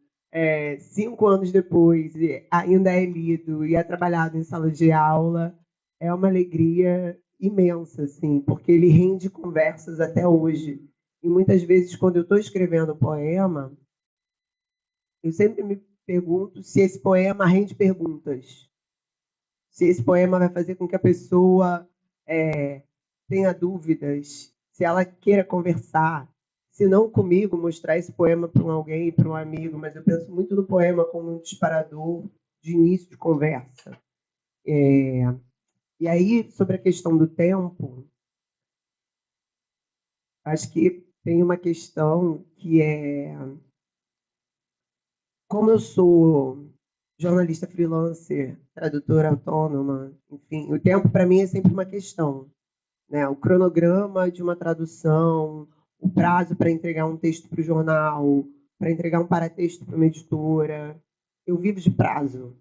5 anos depois, ainda é lido e é trabalhado em sala de aula, é uma alegria imensa, assim, porque ele rende conversas até hoje. E muitas vezes, quando eu estou escrevendo um poema, eu sempre me pergunto se esse poema rende perguntas. Se esse poema vai fazer com que a pessoa tenha dúvidas, se ela queira conversar, se não comigo, mostrar esse poema para alguém, para um amigo, mas eu penso muito no poema como um disparador de início de conversa. E aí, sobre a questão do tempo, acho que tem uma questão que é... Como eu sou jornalista freelancer, tradutora autônoma, enfim, o tempo para mim é sempre uma questão, né? O cronograma de uma tradução, o prazo para entregar um texto para o jornal, para entregar um paratexto para uma editora. Eu vivo de prazo.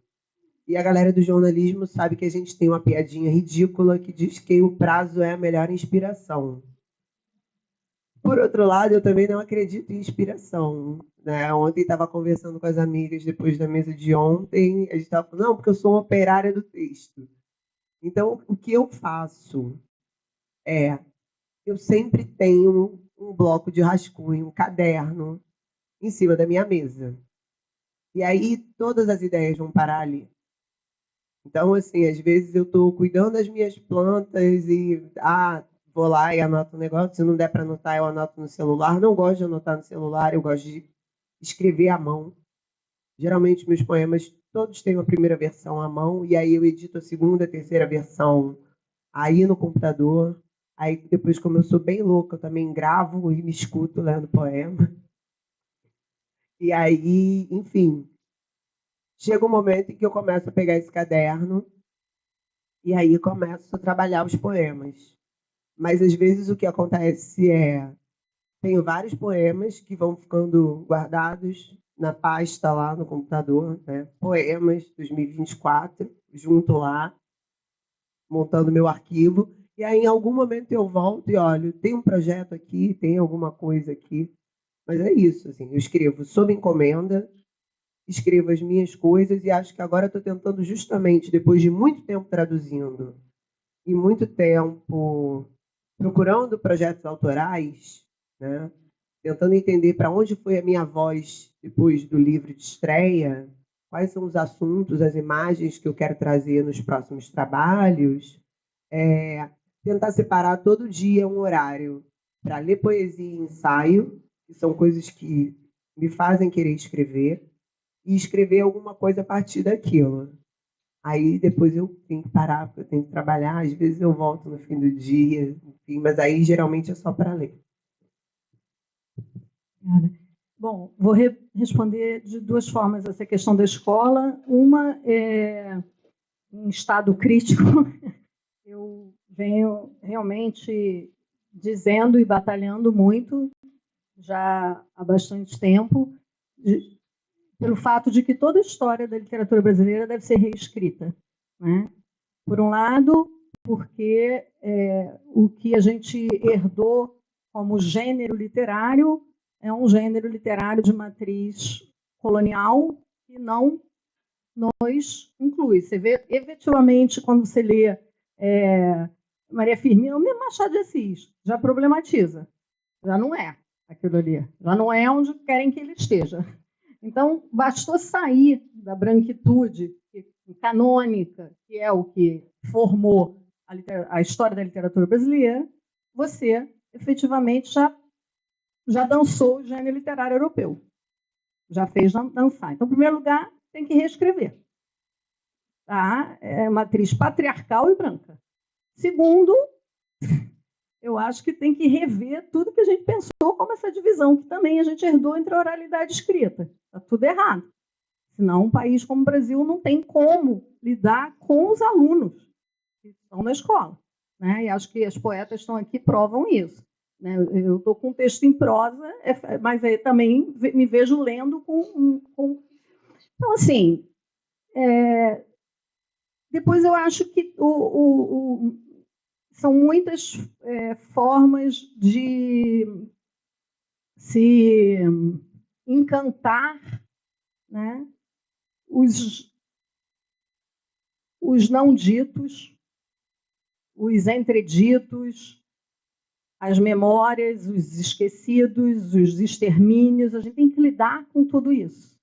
E a galera do jornalismo sabe que a gente tem uma piadinha ridícula que diz que o prazo é a melhor inspiração. Por outro lado, eu também não acredito em inspiração, né? Ontem estava conversando com as amigas depois da mesa de ontem, a gente estava falando, não, porque eu sou uma operária do texto. Então, o que eu faço eu sempre tenho um bloco de rascunho, um caderno, em cima da minha mesa. E aí todas as ideias vão parar ali. Então, assim, às vezes eu estou cuidando das minhas plantas e vou lá e anoto um negócio. Se não der para anotar, eu anoto no celular. Não gosto de anotar no celular, eu gosto de escrever à mão. Geralmente, meus poemas todos têm uma primeira versão à mão, e aí eu edito a segunda, a terceira versão aí no computador. Aí depois, como eu sou bem louca, eu também gravo e me escuto lendo poema. E aí, enfim, chega um momento em que eu começo a pegar esse caderno e aí começo a trabalhar os poemas. Mas às vezes o que acontece tenho vários poemas que vão ficando guardados na pasta lá no computador, né? Poemas 2024, junto lá, montando meu arquivo. E aí, em algum momento, eu volto e olho, tem um projeto aqui, tem alguma coisa aqui. Mas é isso, assim, eu escrevo sob encomenda, escrevo as minhas coisas e acho que agora estou tentando justamente, depois de muito tempo traduzindo e muito tempo procurando projetos autorais, né, tentando entender para onde foi a minha voz depois do livro de estreia, quais são os assuntos, as imagens que eu quero trazer nos próximos trabalhos, tentar separar todo dia um horário para ler poesia e ensaio, que são coisas que me fazem querer escrever, e escrever alguma coisa a partir daquilo. Aí depois eu tenho que parar, porque eu tenho que trabalhar, às vezes eu volto no fim do dia, enfim, mas aí geralmente é só para ler. Bom, vou responder de duas formas essa questão da escola. Uma é em estado crítico. Eu venho realmente dizendo e batalhando muito, já há bastante tempo, pelo fato de que toda a história da literatura brasileira deve ser reescrita, né? Por um lado, porque o que a gente herdou como gênero literário é um gênero literário de matriz colonial que não nos inclui. Você vê, efetivamente, quando você lê Maria Firmina, ou mesmo Machado de Assis, já problematiza. Já não é aquilo ali. Já não é onde querem que ele esteja. Então, bastou sair da branquitude canônica, que é o que formou a história da literatura brasileira, você, efetivamente, já dançou o gênero literário europeu. Já fez dançar. Então, em primeiro lugar, tem que reescrever. Tá? É uma atriz patriarcal e branca. Segundo, eu acho que tem que rever tudo que a gente pensou como essa divisão, que também a gente herdou entre a oralidade e a escrita. Está tudo errado. Senão, um país como o Brasil não tem como lidar com os alunos que estão na escola. Né? E acho que as poetas estão aqui provam isso. Né? Eu estou com um texto em prosa, mas aí também me vejo lendo com... Então, assim, depois eu acho que são muitas formas de se encantar, né? Os não ditos, os entreditos, as memórias, os esquecidos, os extermínios. A gente tem que lidar com tudo isso.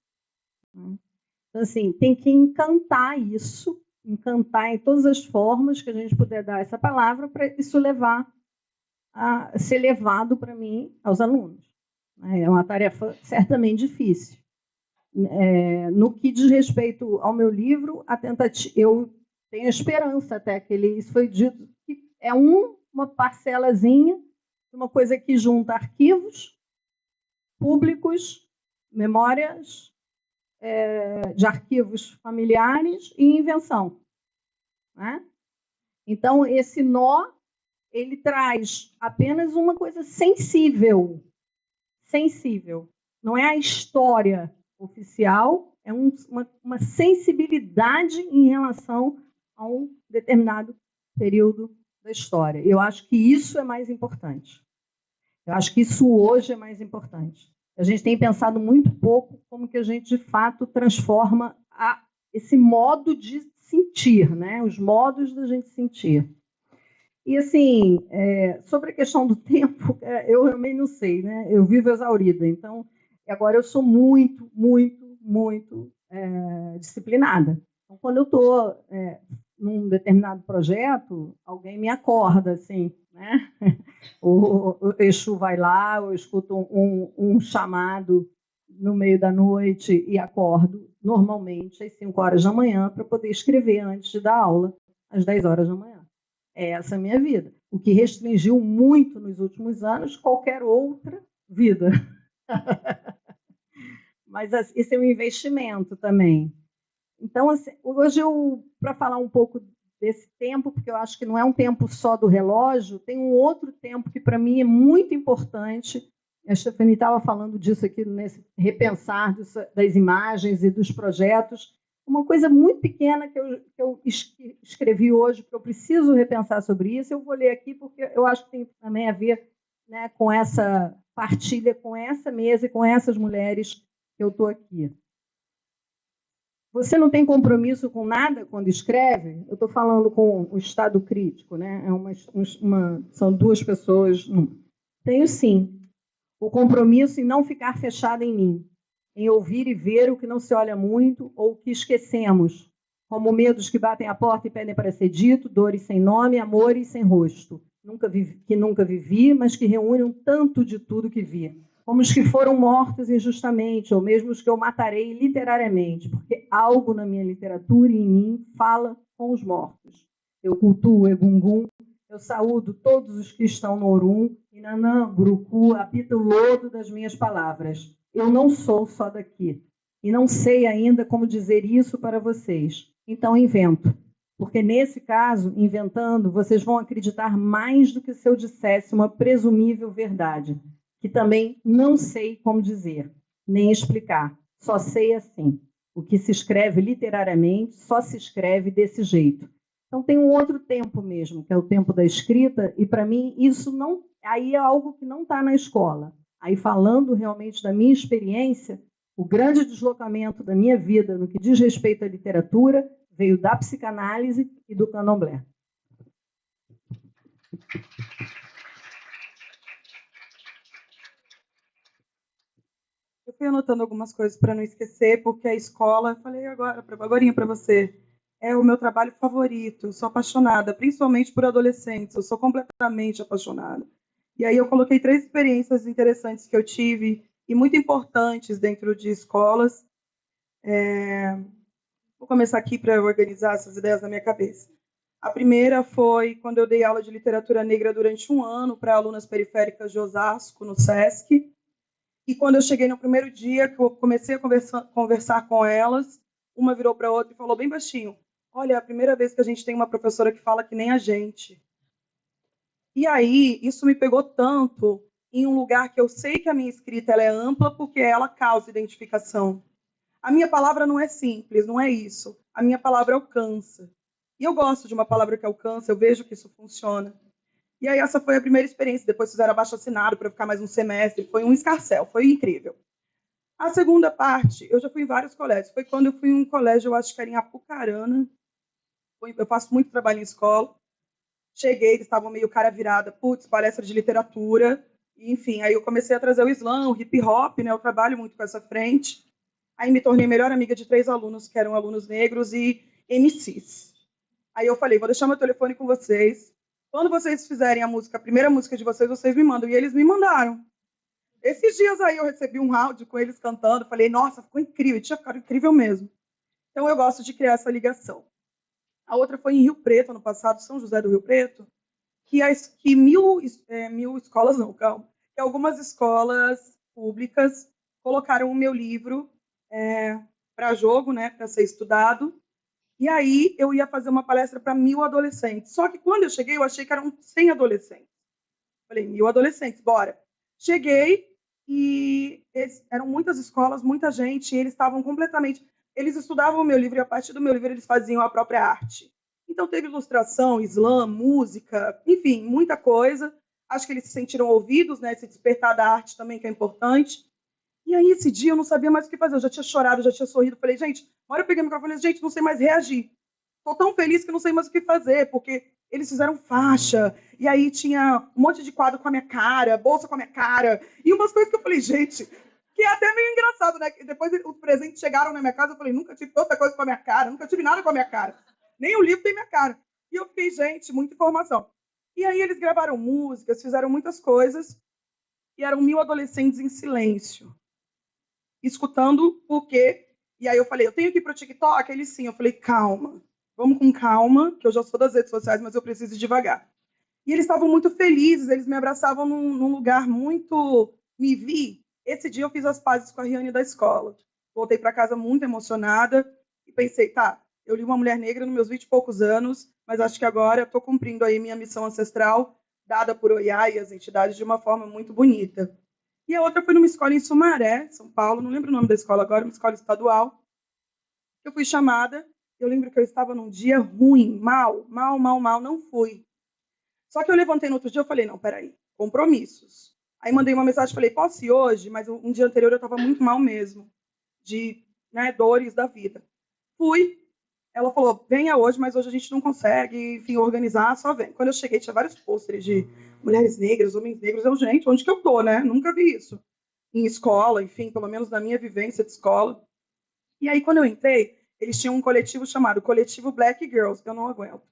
Então, assim, tem que encantar isso, encantar em todas as formas que a gente puder dar essa palavra para isso levar a ser levado para mim aos alunos. É uma tarefa certamente difícil. No que diz respeito ao meu livro, eu tenho esperança até que isso foi dito, que é uma parcelazinha, uma coisa que junta arquivos públicos, memórias de arquivos familiares e invenção. Né? Então, esse nó, ele traz apenas uma coisa sensível. Sensível. Não é a história oficial, é uma sensibilidade em relação a um determinado período da história. Eu acho que isso é mais importante. Eu acho que isso hoje é mais importante. A gente tem pensado muito pouco como que a gente, de fato, transforma esse modo de sentir, né? Os modos da gente sentir. E, assim, sobre a questão do tempo, eu realmente não sei, né? Eu vivo exaurida, então, agora eu sou muito, muito, muito disciplinada. Então, quando eu estou num determinado projeto, alguém me acorda, assim, né? O Exu vai lá, eu escuto um chamado no meio da noite e acordo, normalmente, às 5 horas da manhã, para poder escrever antes de dar aula, às 10 horas da manhã. Essa é a minha vida. O que restringiu muito nos últimos anos qualquer outra vida. Mas esse é um investimento também. Então, assim, hoje, para falar um pouco desse tempo, porque eu acho que não é um tempo só do relógio, tem um outro tempo que, para mim, é muito importante. A Stephanie estava falando disso aqui, nesse repensar das imagens e dos projetos. Uma coisa muito pequena que eu escrevi hoje, porque eu preciso repensar sobre isso, eu vou ler aqui, porque eu acho que tem também a ver, né, com essa partilha, com essa mesa e com essas mulheres que eu estou aqui. Você não tem compromisso com nada quando escreve? Eu estou falando com o estado crítico, né? São duas pessoas. Tenho, sim, o compromisso em não ficar fechada em mim, em ouvir e ver o que não se olha muito ou o que esquecemos, como medos que batem à porta e pedem para ser dito, dores sem nome, amores sem rosto, que nunca vivi, mas que reúnem um tanto de tudo que vi, como os que foram mortos injustamente, ou mesmo os que eu matarei literariamente, porque algo na minha literatura e em mim fala com os mortos. Eu cultuo o Egungun, eu saúdo todos os que estão no Orum, e Nanã, Guruku, apita o lodo das minhas palavras. Eu não sou só daqui, e não sei ainda como dizer isso para vocês. Então invento, porque nesse caso, inventando, vocês vão acreditar mais do que se eu dissesse uma presumível verdade, que também não sei como dizer, nem explicar, só sei assim. O que se escreve literariamente só se escreve desse jeito. Então tem um outro tempo mesmo, que é o tempo da escrita, e para mim isso não, aí é algo que não está na escola. Aí, falando realmente da minha experiência, o grande deslocamento da minha vida no que diz respeito à literatura veio da psicanálise e do candomblé. Eu fui anotando algumas coisas para não esquecer, porque a escola, eu falei agora para você, é o meu trabalho favorito. Eu sou apaixonada, principalmente por adolescentes. Eu sou completamente apaixonada. E aí eu coloquei 3 experiências interessantes que eu tive e muito importantes dentro de escolas. Vou começar aqui para organizar essas ideias na minha cabeça. A primeira foi quando eu dei aula de literatura negra durante 1 ano para alunas periféricas de Osasco, no SESC. E quando eu cheguei no primeiro dia, que eu comecei a conversar com elas, uma virou para a outra e falou bem baixinho: olha, é a primeira vez que a gente tem uma professora que fala que nem a gente. E aí, isso me pegou tanto em um lugar que eu sei que a minha escrita ela é ampla, porque ela causa identificação. A minha palavra não é simples, não é isso. A minha palavra alcança. E eu gosto de uma palavra que alcança, eu vejo que isso funciona. E aí essa foi a primeira experiência. Depois fizeram abaixo-assinado para ficar mais um semestre. Foi um escarcéu, foi incrível. A segunda parte, eu já fui em vários colégios. Foi quando eu fui em um colégio, eu acho que era em Apucarana. Eu faço muito trabalho em escola. Cheguei, eles estavam meio cara virada. Putz, palestra de literatura. Enfim, aí eu comecei a trazer o slam, o hip hop, né? Eu trabalho muito com essa frente. Aí me tornei melhor amiga de 3 alunos, que eram alunos negros e MCs. Aí eu falei, vou deixar meu telefone com vocês. Quando vocês fizerem a música, a primeira música de vocês, vocês me mandam. E eles me mandaram. Esses dias aí eu recebi um áudio com eles cantando. Falei, nossa, ficou incrível. Tinha ficado incrível mesmo. Então eu gosto de criar essa ligação. A outra foi em Rio Preto, ano passado, São José do Rio Preto, que mil escolas, não, calma, que algumas escolas públicas colocaram o meu livro para jogo, né, para ser estudado. E aí eu ia fazer uma palestra para 1000 adolescentes. Só que quando eu cheguei, eu achei que eram 100 adolescentes. Falei, 1000 adolescentes, bora. Cheguei e eram muitas escolas, muita gente, e eles estavam completamente... Eles estudavam o meu livro e a partir do meu livro eles faziam a própria arte. Então teve ilustração, slam, música, enfim, muita coisa. Acho que eles se sentiram ouvidos, né? Esse despertar da arte também, que é importante. E aí, esse dia, eu não sabia mais o que fazer. Eu já tinha chorado, já tinha sorrido. Falei, gente, uma hora eu peguei o microfone e falei, gente, não sei mais reagir. Estou tão feliz que não sei mais o que fazer, porque eles fizeram faixa, e aí tinha um monte de quadro com a minha cara, bolsa com a minha cara, e umas coisas que eu falei, gente, que é até meio engraçado, né? Depois os presentes chegaram na minha casa, eu falei, nunca tive tanta coisa com a minha cara, nunca tive nada com a minha cara. Nem o livro tem minha cara. E eu fiquei, gente, muita informação. E aí eles gravaram músicas, fizeram muitas coisas, e eram 1000 adolescentes em silêncio, escutando o quê? E aí eu falei, eu tenho que ir para o TikTok? Ele sim. Eu falei, calma, vamos com calma, que eu já sou das redes sociais, mas eu preciso ir devagar. E eles estavam muito felizes, eles me abraçavam num lugar muito... Me vi. Esse dia eu fiz as pazes com a Riane da escola. Voltei para casa muito emocionada e pensei, tá, eu li Uma Mulher Negra nos meus 20 e poucos anos, mas acho que agora estou cumprindo aí minha missão ancestral, dada por Oiá e as entidades de uma forma muito bonita. E a outra foi numa escola em Sumaré, São Paulo, não lembro o nome da escola agora, uma escola estadual. Eu fui chamada, eu lembro que eu estava num dia ruim, mal, não fui. Só que eu levantei no outro dia e falei, não, peraí, compromissos. Aí mandei uma mensagem, falei, posso ir hoje? Mas um dia anterior eu estava muito mal mesmo, de dores da vida. Fui, ela falou, venha hoje, mas hoje a gente não consegue, enfim, organizar, só vem. Quando eu cheguei, tinha vários pôsteres de mulheres negras, homens negros. Eu, gente, onde que eu tô, né? Nunca vi isso. Em escola, enfim, pelo menos na minha vivência de escola. E aí, quando eu entrei, eles tinham um coletivo chamado Coletivo Black Girls, que eu não aguento.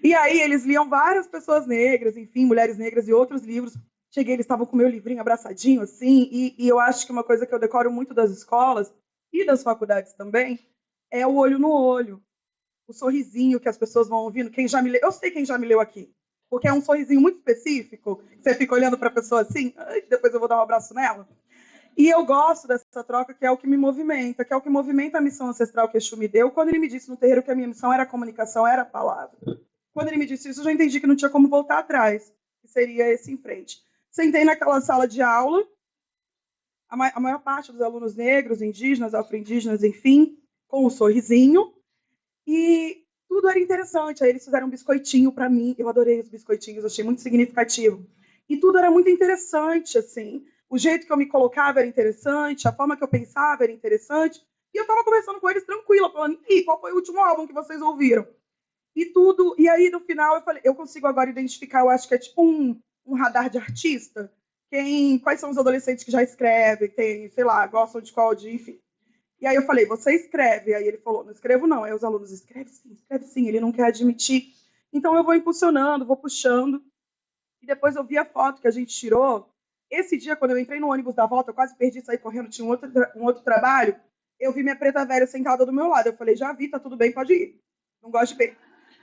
E aí, eles liam várias pessoas negras, enfim, mulheres negras e outros livros. Cheguei, eles estavam com o meu livrinho abraçadinho, assim, e eu acho que uma coisa que eu decoro muito das escolas e das faculdades também é o olho no olho. O sorrisinho que as pessoas vão ouvindo. Quem já me leu, eu sei quem já me leu aqui, porque é um sorrisinho muito específico, você fica olhando para a pessoa assim, depois eu vou dar um abraço nela. E eu gosto dessa troca, que é o que me movimenta, que é o que movimenta a missão ancestral que Exu me deu, quando ele me disse no terreiro que a minha missão era a comunicação, era a palavra. Quando ele me disse isso, eu já entendi que não tinha como voltar atrás, que seria esse em frente. Sentei naquela sala de aula, a maior parte dos alunos negros, indígenas, afro-indígenas, enfim, com um sorrisinho, e tudo era interessante. Aí eles fizeram um biscoitinho para mim. Eu adorei os biscoitinhos, achei muito significativo. E tudo era muito interessante, assim. o jeito que eu me colocava era interessante, a forma que eu pensava era interessante, e eu estava conversando com eles tranquila, falando, e qual foi o último álbum que vocês ouviram? E tudo, e aí no final eu falei, eu consigo agora identificar, eu acho que é tipo um radar de artista, quais são os adolescentes que já escrevem, tem, sei lá, gostam de qual, enfim. E aí eu falei, você escreve? Aí ele falou, não escrevo não. Aí os alunos, escreve sim, ele não quer admitir. Então eu vou impulsionando, vou puxando. E depois eu vi a foto que a gente tirou. Esse dia, quando eu entrei no ônibus da volta, eu quase perdi, saí correndo, tinha um outro trabalho, eu vi minha preta velha sentada do meu lado. Eu falei, já vi, tá tudo bem, pode ir. Não gosto de ver.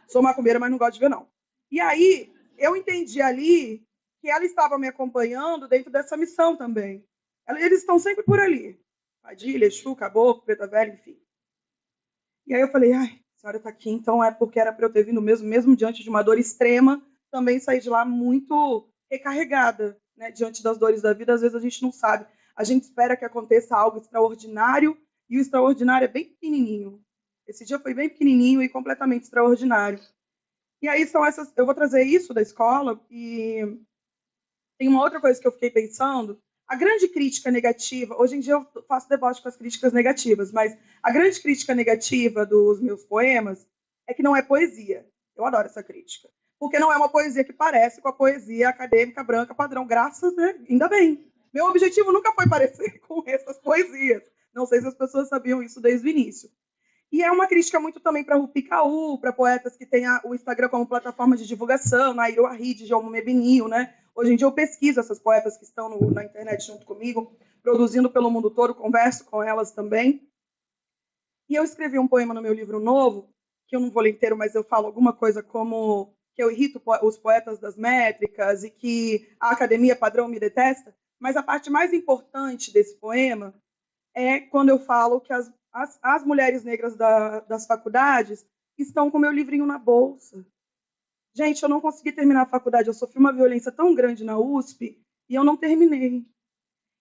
Sou macumbeira, mas não gosto de ver, não. E aí, eu entendi ali que ela estava me acompanhando dentro dessa missão também. Eles estão sempre por ali. Padilha, Exu, Caboclo, Preta Velha, enfim. E aí eu falei, ai, a senhora está aqui, então é porque era para eu ter vindo mesmo diante de uma dor extrema, também sair de lá muito recarregada, né? Diante das dores da vida, às vezes a gente não sabe. A gente espera que aconteça algo extraordinário, e o extraordinário é bem pequenininho. Esse dia foi bem pequenininho e completamente extraordinário. E aí eu vou trazer isso da escola, e tem uma outra coisa que eu fiquei pensando. A grande crítica negativa, hoje em dia eu faço deboche com as críticas negativas, mas a grande crítica negativa dos meus poemas é que não é poesia. Eu adoro essa crítica. Porque não é uma poesia que parece com a poesia acadêmica, branca, padrão. Graças, né? Ainda bem. Meu objetivo nunca foi parecer com essas poesias. Não sei se as pessoas sabiam isso desde o início. E é uma crítica muito também para Rupi Kaur, para poetas que têm o Instagram como plataforma de divulgação, Nairo Arrid, Djalma Mebenil, né? Hoje em dia eu pesquiso essas poetas que estão na internet junto comigo, produzindo pelo mundo todo, converso com elas também. E eu escrevi um poema no meu livro novo, que eu não vou ler inteiro, mas eu falo alguma coisa como que eu irrito os poetas das métricas e que a academia padrão me detesta. Mas a parte mais importante desse poema é quando eu falo que as mulheres negras das faculdades estão com meu livrinho na bolsa. Gente, eu não consegui terminar a faculdade, eu sofri uma violência tão grande na USP e eu não terminei.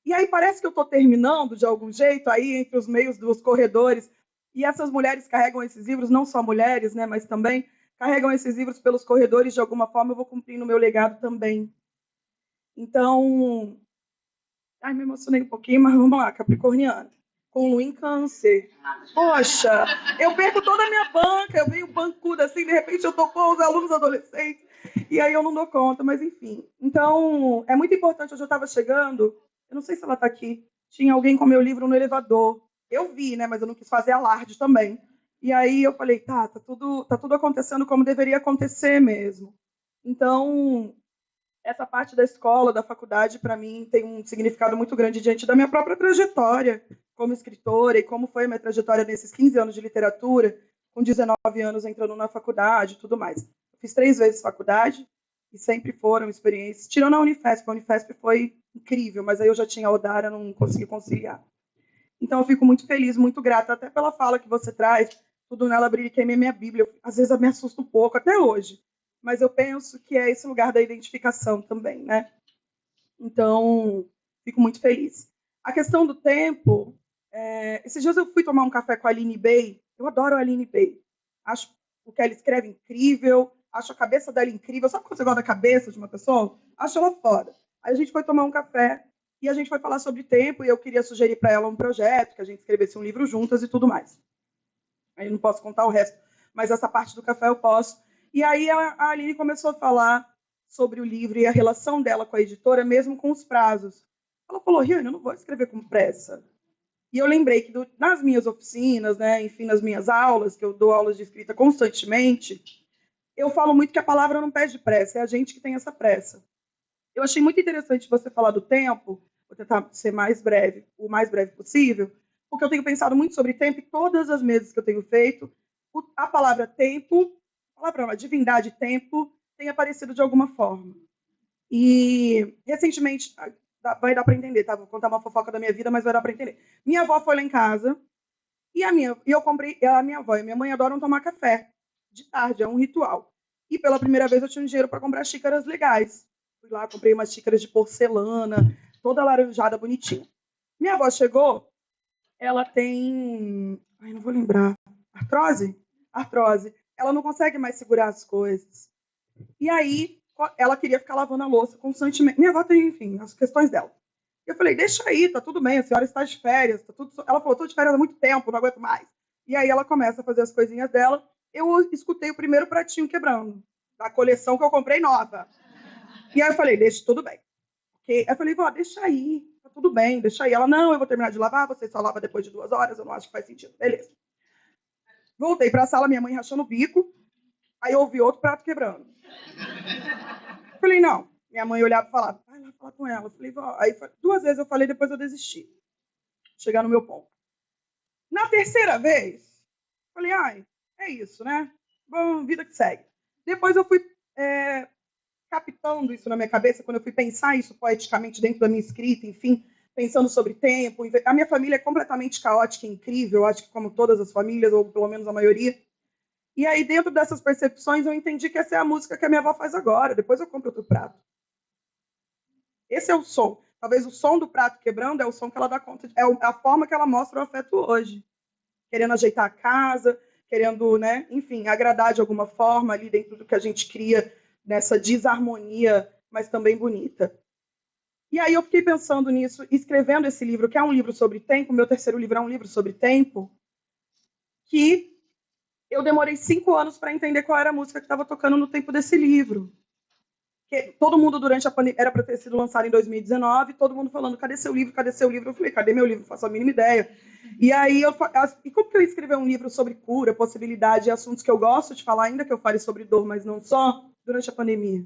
E aí parece que eu estou terminando de algum jeito, aí entre os meios dos corredores, e essas mulheres carregam esses livros, não só mulheres, né, mas também carregam esses livros pelos corredores, de alguma forma eu vou cumprindo o meu legado também. Então, me emocionei um pouquinho, mas vamos lá, Capricorniana. Com Lua em Câncer. Poxa, eu perco toda a minha banca, eu venho bancuda assim, de repente eu tô com os alunos adolescentes, e aí eu não dou conta, mas enfim. Então, é muito importante, hoje eu estava chegando, eu não sei se ela está aqui, tinha alguém com meu livro no elevador. Eu vi, né, mas eu não quis fazer alarde também. E aí eu falei, tá tudo acontecendo como deveria acontecer mesmo. Então, essa parte da escola, da faculdade, para mim, tem um significado muito grande diante da minha própria trajetória como escritora e como foi a minha trajetória nesses 15 anos de literatura, com 19 anos entrando na faculdade e tudo mais. Eu fiz 3 vezes faculdade e sempre foram experiências, tirando a Unifesp foi incrível, mas aí eu já tinha a Odara, não consegui conciliar. Então eu fico muito feliz, muito grata, até pela fala que você traz, tudo nela brilha, que é minha Bíblia. Às vezes eu me assusto um pouco, até hoje. Mas eu penso que é esse lugar da identificação também, né? Então, fico muito feliz. A questão do tempo, esses dias eu fui tomar um café com a Aline Bey. Eu adoro a Aline Bey. Acho o que ela escreve incrível, acho a cabeça dela incrível. Sabe quando você gosta da cabeça de uma pessoa? Acho ela foda. Aí a gente foi tomar um café e a gente foi falar sobre tempo e eu queria sugerir para ela um projeto, que a gente escrevesse um livro juntas e tudo mais. Aí eu não posso contar o resto, mas essa parte do café eu posso. E aí a Aline começou a falar sobre o livro e a relação dela com a editora, mesmo com os prazos. Ela falou, Riane, eu não vou escrever com pressa. E eu lembrei que nas minhas oficinas, né, enfim, nas minhas aulas, que eu dou aulas de escrita constantemente, eu falo muito que a palavra não pede pressa, é a gente que tem essa pressa. Eu achei muito interessante você falar do tempo, vou tentar ser mais breve, o mais breve possível, porque eu tenho pensado muito sobre tempo e todas as mesas que eu tenho feito, a palavra tempo, a divindade tempo, tem aparecido de alguma forma. E, recentemente, vai dar para entender, tá? Vou contar uma fofoca da minha vida, mas vai dar para entender. Minha avó foi lá em casa e eu comprei, a minha avó e minha mãe adoram tomar café de tarde, é um ritual. E pela primeira vez eu tinha um dinheiro para comprar xícaras legais. Fui lá, comprei umas xícaras de porcelana, toda laranjada, bonitinha. Minha avó chegou, ela tem, não vou lembrar, artrose. Ela não consegue mais segurar as coisas. E aí, ela queria ficar lavando a louça constantemente. Minha avó tem, enfim, as questões dela. Eu falei, deixa aí, tá tudo bem, a senhora está de férias, tá tudo... Ela falou, estou de férias há muito tempo, não aguento mais. E aí ela começa a fazer as coisinhas dela. Eu escutei o primeiro pratinho quebrando, da coleção que eu comprei nova. E aí eu falei, deixa, tudo bem. Aí eu falei, vó, deixa aí, tá tudo bem, deixa aí. Ela, não, eu vou terminar de lavar, você só lava depois de 2 horas, eu não acho que faz sentido. Beleza. Voltei para a sala, minha mãe rachando o bico, aí eu ouvi outro prato quebrando. Falei, não. Minha mãe olhava e falava, vai lá falar com ela. Eu falei, vó. Aí 2 vezes eu falei, depois eu desisti. Chegar no meu ponto. Na terceira vez, falei, ai, é isso, né? Bom, vida que segue. Depois eu fui captando isso na minha cabeça, quando eu fui pensar isso poeticamente dentro da minha escrita, enfim, pensando sobre tempo. A minha família é completamente caótica e incrível, acho que como todas as famílias, ou pelo menos a maioria. E aí, dentro dessas percepções, eu entendi que essa é a música que a minha avó faz agora. Depois eu compro outro prato. Esse é o som. Talvez o som do prato quebrando é o som que ela dá conta, é a forma que ela mostra o afeto hoje. Querendo ajeitar a casa, querendo, né, enfim, agradar de alguma forma ali dentro do que a gente cria nessa desarmonia, mas também bonita. E aí eu fiquei pensando nisso, escrevendo esse livro, que é um livro sobre tempo, meu terceiro livro é um livro sobre tempo, que eu demorei 5 anos para entender qual era a música que estava tocando no tempo desse livro. Que todo mundo durante a pandemia era para ter sido lançado em 2019, todo mundo falando, cadê seu livro, cadê seu livro? Eu falei, cadê meu livro? Não faço a mínima ideia. E aí, e como que eu escrevi um livro sobre cura, possibilidade e assuntos que eu gosto de falar, ainda que eu fale sobre dor, mas não só, durante a pandemia?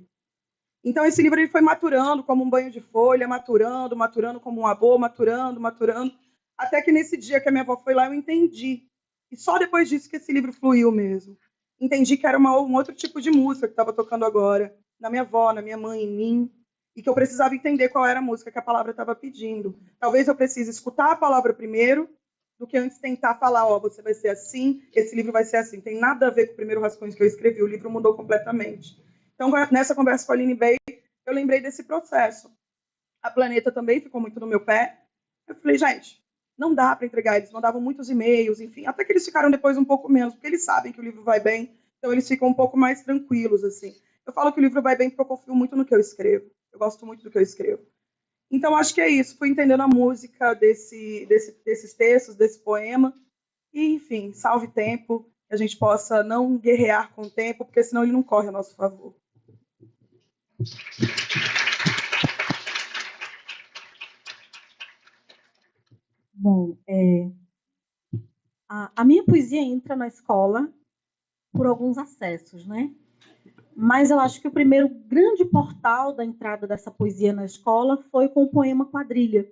Então, esse livro ele foi maturando como um banho de folha, maturando como um amor, maturando, até que nesse dia que a minha avó foi lá, eu entendi. E só depois disso que esse livro fluiu mesmo. Entendi que era um outro tipo de música que estava tocando agora, na minha avó, na minha mãe, em mim, e que eu precisava entender qual era a música que a palavra estava pedindo. Talvez eu precise escutar a palavra primeiro, do que antes tentar falar, ó, você vai ser assim, esse livro vai ser assim. Tem nada a ver com o primeiro rascunho que eu escrevi, o livro mudou completamente. Então, nessa conversa com a Aline Bey, eu lembrei desse processo. A Planeta também ficou muito no meu pé. Eu falei, gente, não dá para entregar. Eles mandavam muitos e-mails, enfim, até que eles ficaram depois um pouco menos, porque eles sabem que o livro vai bem, então eles ficam um pouco mais tranquilos, assim. Eu falo que o livro vai bem porque eu confio muito no que eu escrevo. Eu gosto muito do que eu escrevo. Então, acho que é isso. Fui entendendo a música desses textos, desse poema. E, enfim, salve tempo, que a gente possa não guerrear com o tempo, porque senão ele não corre a nosso favor. Bom, a minha poesia entra na escola por alguns acessos, né? Mas eu acho que o primeiro grande portal da entrada dessa poesia na escola foi com o poema Quadrilha,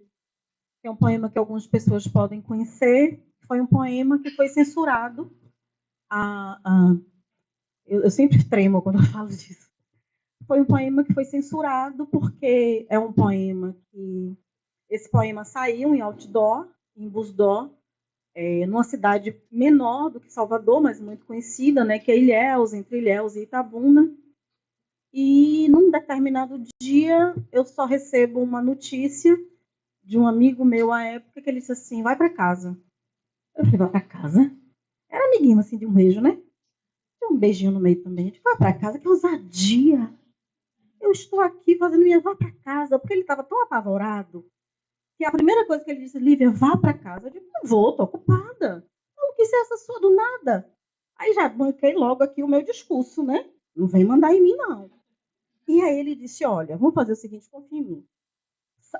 que é um poema que algumas pessoas podem conhecer. Foi um poema que foi censurado. Eu sempre tremo quando eu falo disso. Foi um poema que foi censurado porque é um poema que... Esse poema saiu em outdoor, em Busdó, numa cidade menor do que Salvador, mas muito conhecida, né, que é Ilhéus, entre Ilhéus e Itabuna. E num determinado dia eu só recebo uma notícia de um amigo meu à época que ele disse assim, vai para casa. Eu falei, vai para casa? Era amiguinho assim de um beijo, né? Tinha um beijinho no meio também. Eu disse, vai para casa, que ousadia. Eu estou aqui fazendo minha vá para casa, porque ele estava tão apavorado que a primeira coisa que ele disse, Lívia, vá para casa. Eu digo, não vou, estou ocupada. Eu não quis ser essa sua do nada. Aí já banquei logo aqui o meu discurso, né? Não vem mandar em mim, não. E aí ele disse, olha, vamos fazer o seguinte, confia em mim.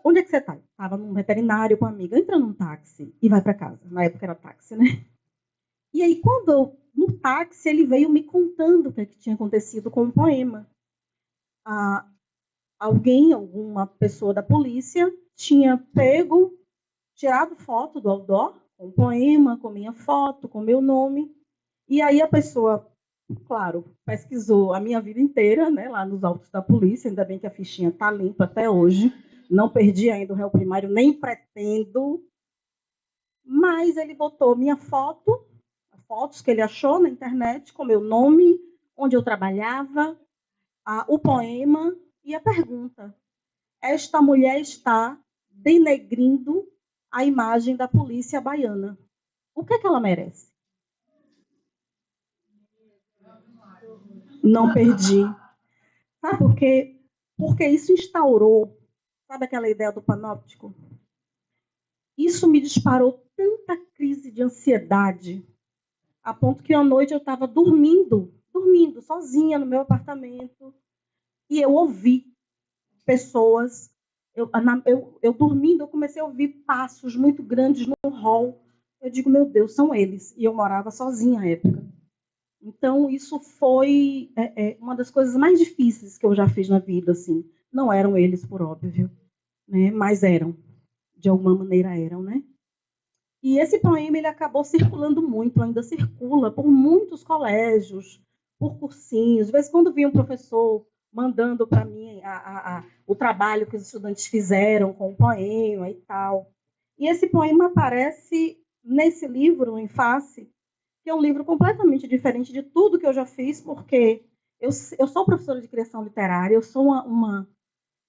Onde é que você está? Estava num veterinário com uma amiga. Entra num táxi e vai para casa. Na época era táxi, né? E aí, no táxi, ele veio me contando o que tinha acontecido com o poema. Alguma pessoa da polícia, tinha tirado foto do outdoor, com o poema, com minha foto, com meu nome. E aí a pessoa, claro, pesquisou a minha vida inteira, né, lá nos autos da polícia. Ainda bem que a fichinha está limpa até hoje. Não perdi ainda o réu primário, nem pretendo. Mas ele botou minha foto, fotos que ele achou na internet, com meu nome, onde eu trabalhava, o poema e a pergunta. Esta mulher está denegrindo a imagem da polícia baiana. O que é que ela merece? Não perdi. Sabe por quê? Porque isso instaurou, Sabe aquela ideia do panóptico? Isso me disparou tanta crise de ansiedade, a ponto que uma noite eu estava dormindo sozinha no meu apartamento, e eu ouvi pessoas, eu dormindo, eu comecei a ouvir passos muito grandes no hall. Eu digo, meu Deus, são eles. E eu morava sozinha à época. Então, isso foi uma das coisas mais difíceis que eu já fiz na vida. Assim. Não eram eles, por óbvio, né? Mas eram. De alguma maneira eram, né? E esse poema ele acabou circulando muito, ainda circula por muitos colégios, por cursinhos. De vez em quando vinha um professor mandando para mim o trabalho que os estudantes fizeram com o poema e tal. E esse poema aparece nesse livro, Em Face, que é um livro completamente diferente de tudo que eu já fiz, porque eu sou professora de criação literária, eu sou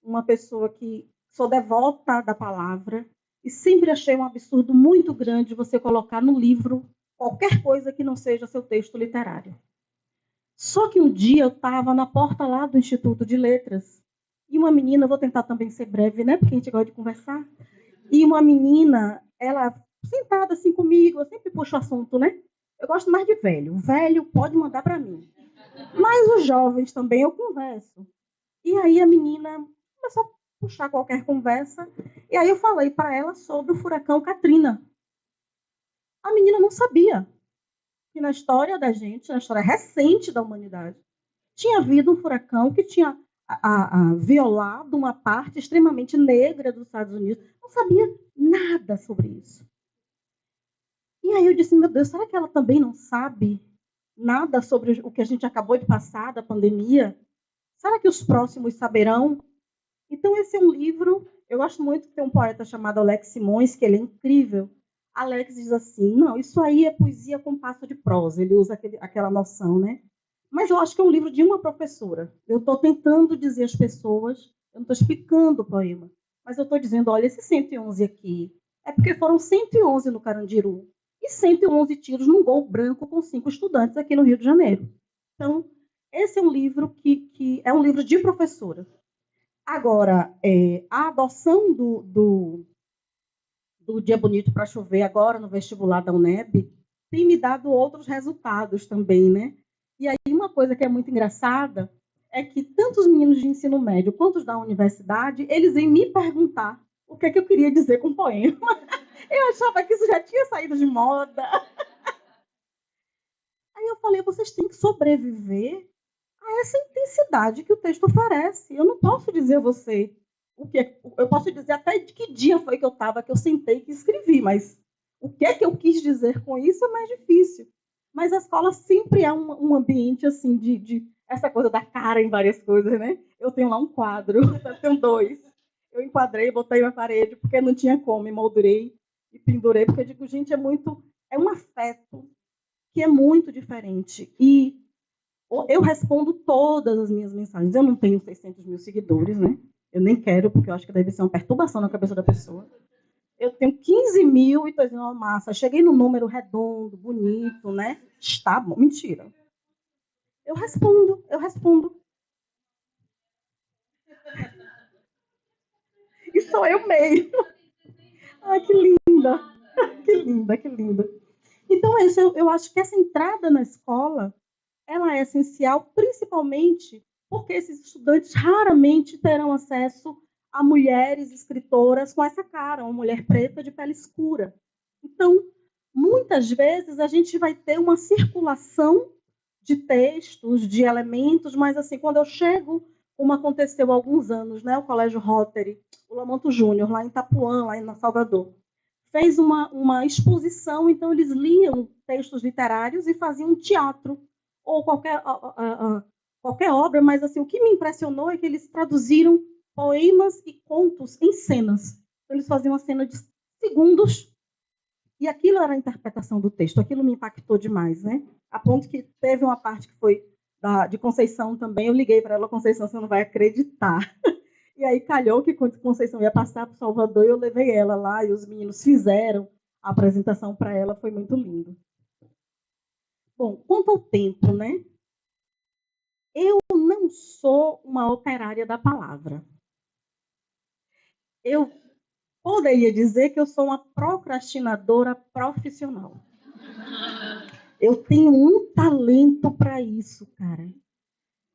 uma pessoa que sou devota da palavra, e sempre achei um absurdo muito grande você colocar no livro qualquer coisa que não seja seu texto literário. Só que um dia eu estava na porta lá do Instituto de Letras, e uma menina, vou tentar também ser breve, né, porque a gente gosta de conversar, e uma menina, ela sentada assim comigo, eu sempre puxo o assunto, né? Eu gosto mais de velho. Velho pode mandar para mim. Mas os jovens também eu converso. E aí a menina começou a puxar qualquer conversa, e aí eu falei para ela sobre o furacão Katrina. A menina não sabia que na história da gente, na história recente da humanidade, tinha havido um furacão que tinha violado uma parte extremamente negra dos Estados Unidos. Não sabia nada sobre isso. E aí eu disse, meu Deus, será que ela também não sabe nada sobre o que a gente acabou de passar da pandemia? Será que os próximos saberão? Então, esse é um livro, eu gosto muito que tem um poeta chamado Alex Simões, que ele é incrível. Alex diz assim, não, isso aí é poesia com passo de prosa, ele usa aquela noção, né? Mas eu acho que é um livro de uma professora. Eu estou tentando dizer às pessoas, eu não estou explicando o poema, mas eu estou dizendo, olha, esse 111 aqui, é porque foram 111 no Carandiru e 111 tiros num gol branco com 5 estudantes aqui no Rio de Janeiro. Então, esse é um livro que é um livro de professora. Agora, a adoção do Dia Bonito para Chover agora no vestibular da UNEB tem me dado outros resultados também, né? E aí uma coisa que é muito engraçada é que tanto os meninos de ensino médio quanto os da universidade, eles vêm me perguntar o que é que eu queria dizer com o poema. Eu achava que isso já tinha saído de moda. Aí eu falei, vocês têm que sobreviver a essa intensidade que o texto oferece. Eu não posso dizer a você o que eu posso dizer até de que dia foi que eu estava, que eu sentei que escrevi, mas o que é que eu quis dizer com isso é mais difícil. Mas a escola sempre é um ambiente assim de essa coisa da cara em várias coisas, né? Eu tenho lá um quadro, eu tenho 2. Eu enquadrei, botei na parede porque não tinha como, emoldurei e pendurei, porque eu digo, gente, é um afeto que é muito diferente. E eu respondo todas as minhas mensagens. Eu não tenho 600 mil seguidores, né? Eu nem quero, porque eu acho que deve ser uma perturbação na cabeça da pessoa. Eu tenho 15 mil e estou dizendo, uma massa. Cheguei no número redondo, bonito, né? Está bom. Mentira. Eu respondo. E sou eu mesmo. Ai, que linda. Que linda. Então, eu acho que essa entrada na escola ela é essencial, principalmente porque esses estudantes raramente terão acesso a mulheres escritoras com essa cara, uma mulher preta de pele escura. Então, muitas vezes, a gente vai ter uma circulação de textos, de elementos, mas, assim, quando eu chego, como aconteceu há alguns anos, né, o Colégio Rotary, o Lamonto Júnior, lá em Itapuã, lá em Salvador, fez uma exposição, então eles liam textos literários e faziam um teatro, ou qualquer obra, mas assim, o que me impressionou é que eles traduziram poemas e contos em cenas. Então, eles faziam uma cena de segundos e aquilo era a interpretação do texto. Aquilo me impactou demais, né? A ponto que teve uma parte que foi de Conceição também. Eu liguei para ela, Conceição, você não vai acreditar. E aí calhou que quando Conceição ia passar para Salvador, eu levei ela lá e os meninos fizeram a apresentação para ela. Foi muito lindo. Bom, quanto ao tempo, né? Eu não sou uma operária da palavra. eu poderia dizer que eu sou uma procrastinadora profissional. Eu tenho um talento para isso, cara.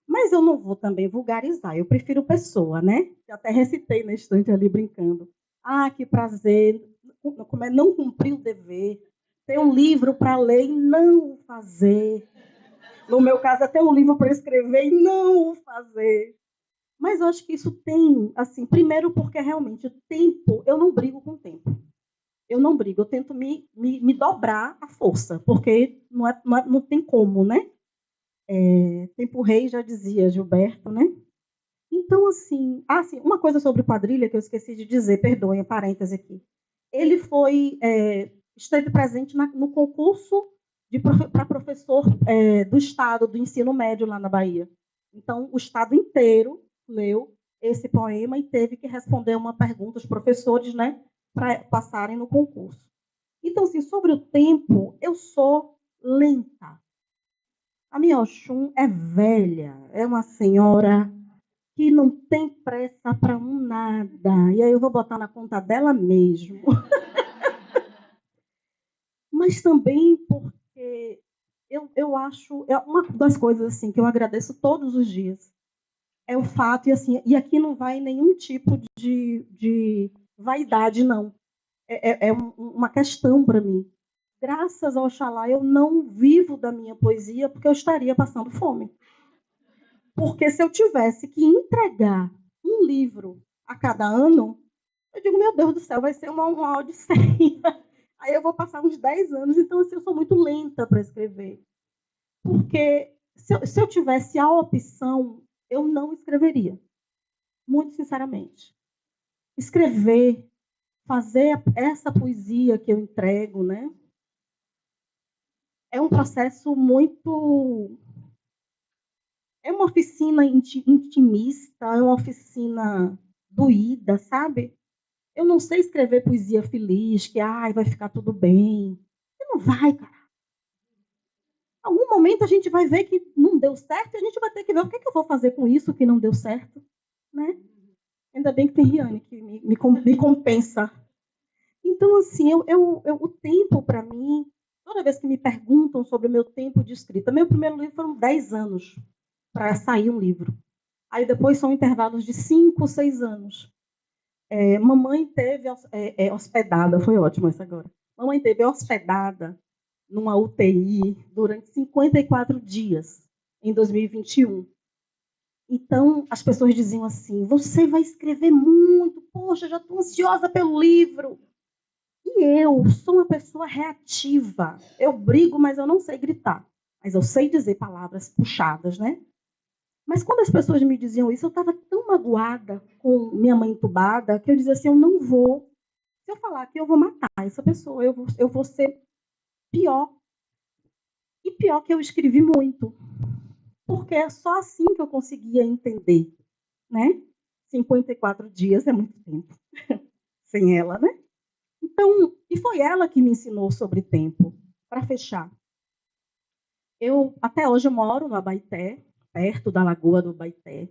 Mas eu não vou também vulgarizar, eu prefiro pessoa, né? Eu até recitei na estante ali brincando. Ah, que prazer, como é não cumprir o dever, ter um livro para ler e não o fazer. No meu caso, até um livro para escrever e não o fazer. Mas eu acho que isso tem, assim, primeiro porque realmente o tempo, eu não brigo com o tempo. Eu não brigo, eu tento me dobrar à força, porque não tem como, né? Tempo rei, já dizia Gilberto, né? Então, assim, uma coisa sobre o Quadrilha que eu esqueci de dizer, perdoem, parêntese aqui. Ele esteve presente no concurso para professor do Estado, do ensino médio lá na Bahia. Então, o Estado inteiro leu esse poema e teve que responder uma pergunta, os professores, né, para passarem no concurso. Então, assim, sobre o tempo, eu sou lenta. A minha Oxum é velha, é uma senhora que não tem pressa para um nada. E aí eu vou botar na conta dela mesmo. Mas também porque eu acho... uma das coisas assim, que eu agradeço todos os dias é o fato, e aqui não vai nenhum tipo de vaidade, não. É uma questão para mim. Graças ao Oxalá, eu não vivo da minha poesia porque eu estaria passando fome. Porque se eu tivesse que entregar um livro a cada ano, eu digo, meu Deus do céu, vai ser uma odisseia. Aí eu vou passar uns 10 anos, então assim, eu sou muito lenta para escrever. Porque se eu tivesse a opção, eu não escreveria. Muito sinceramente. Escrever, fazer essa poesia que eu entrego, né? É um processo muito... É uma oficina intimista, é uma oficina doída, sabe? Eu não sei escrever poesia feliz, que vai ficar tudo bem. E não vai, cara. Em algum momento a gente vai ver que não deu certo e a gente vai ter que ver o que eu vou fazer com isso que não deu certo, né? Ainda bem que tem Riane que me compensa. Então, assim, o tempo, para mim, toda vez que me perguntam sobre o meu tempo de escrita, meu primeiro livro foram 10 anos para sair um livro. Aí depois são intervalos de 5, 6 anos. Mamãe teve hospedada, foi ótimo essa agora. Mamãe teve hospedada numa UTI durante 54 dias, em 2021. Então, as pessoas diziam assim, você vai escrever muito, poxa, já estou ansiosa pelo livro. E eu sou uma pessoa reativa. Eu brigo, mas eu não sei gritar. Mas eu sei dizer palavras puxadas, né? Mas quando as pessoas me diziam isso, eu estava tão magoada com minha mãe entubada que eu dizia assim, eu não vou. Se eu falar que eu vou matar essa pessoa, eu vou ser pior. E pior que eu escrevi muito. Porque é só assim que eu conseguia entender, né? 54 dias é muito tempo sem ela, né? Então, e foi ela que me ensinou sobre tempo. Para fechar, até hoje eu moro no Abaeté, perto da Lagoa do Abaeté.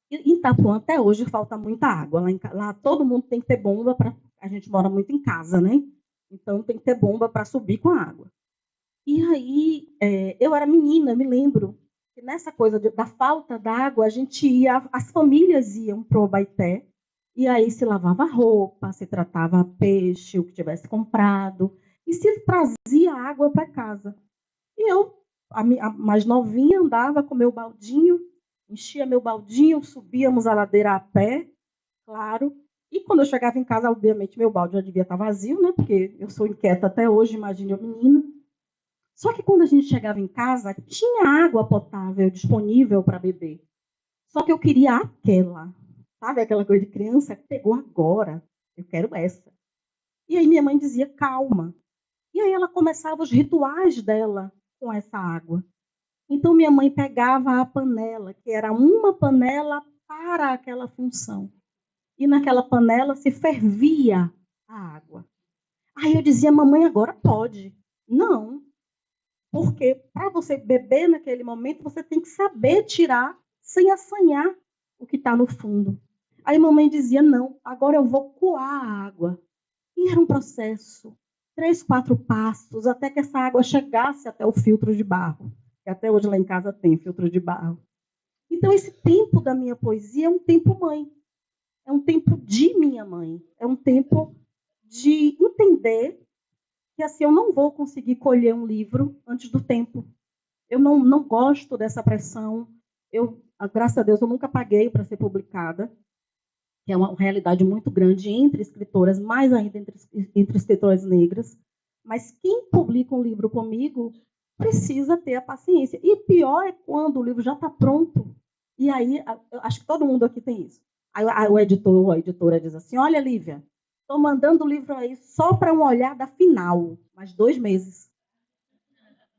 E em Itapuã, até hoje, falta muita água. Lá todo mundo tem que ter bomba, a gente mora muito em casa, né? Então tem que ter bomba para subir com a água. E aí, eu era menina, me lembro, que nessa coisa da falta d'água, a gente as famílias iam para o Abaeté, e aí se lavava roupa, se tratava peixe, o que tivesse comprado, e se trazia água para casa. E eu, a mais novinha, andava com meu baldinho, enchia meu baldinho, subíamos a ladeira a pé, claro, e quando eu chegava em casa, obviamente, meu balde já devia estar vazio, né? Porque eu sou inquieta até hoje, imagine a menina. Só que quando a gente chegava em casa, tinha água potável disponível para beber. Só que eu queria aquela. Sabe aquela coisa de criança que pegou agora? Eu quero essa. E aí minha mãe dizia, calma. E aí ela começava os rituais dela com essa água. Então minha mãe pegava a panela, que era uma panela para aquela função. E naquela panela se fervia a água. Aí eu dizia, mamãe, agora pode. Não. Porque para você beber naquele momento, você tem que saber tirar sem assanhar o que está no fundo. Aí mamãe dizia, não, agora eu vou coar a água. E era um processo, 3, 4 passos, até que essa água chegasse até o filtro de barro. Que até hoje lá em casa tem filtro de barro. Então, esse tempo da minha poesia é um tempo mãe. É um tempo de minha mãe. É um tempo de entender que assim eu não vou conseguir colher um livro antes do tempo. Eu não gosto dessa pressão. Graças a Deus, eu nunca paguei para ser publicada, que é uma realidade muito grande entre escritoras, mais ainda entre escritoras negras. Mas quem publica um livro comigo precisa ter a paciência. E pior é quando o livro já está pronto. E aí, eu acho que todo mundo aqui tem isso. Aí o editor ou a editora diz assim, olha, Lívia, estou mandando o livro aí só para uma olhada final, mas 2 meses.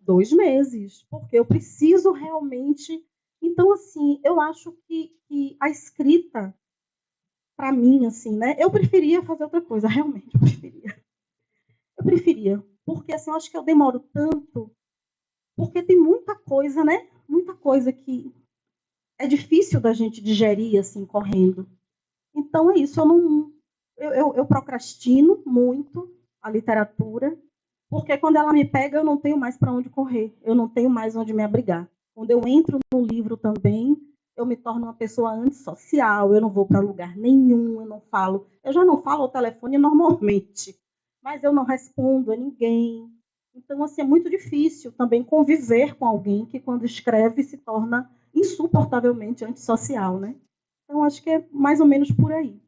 2 meses, porque eu preciso realmente... Então, assim, eu acho que a escrita, para mim, assim, né? Eu preferia fazer outra coisa, realmente, eu preferia. Eu preferia, porque assim, eu acho que eu demoro tanto, porque tem muita coisa, né? Muita coisa que é difícil da gente digerir, assim, correndo. Então, é isso, eu procrastino muito a literatura, porque quando ela me pega, eu não tenho mais para onde correr, eu não tenho mais onde me abrigar. Quando eu entro no livro também, eu me torno uma pessoa antissocial, eu não vou para lugar nenhum, eu já não falo ao telefone normalmente, mas eu não respondo a ninguém. Então, assim, é muito difícil também conviver com alguém que, quando escreve, se torna insuportavelmente antissocial, né? Então, acho que é mais ou menos por aí.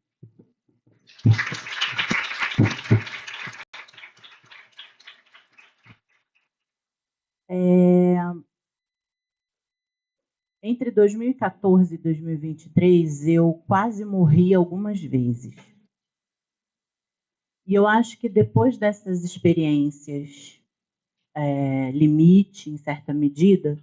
Entre 2014 e 2023, eu quase morri algumas vezes. E eu acho que depois dessas experiências limite, em certa medida,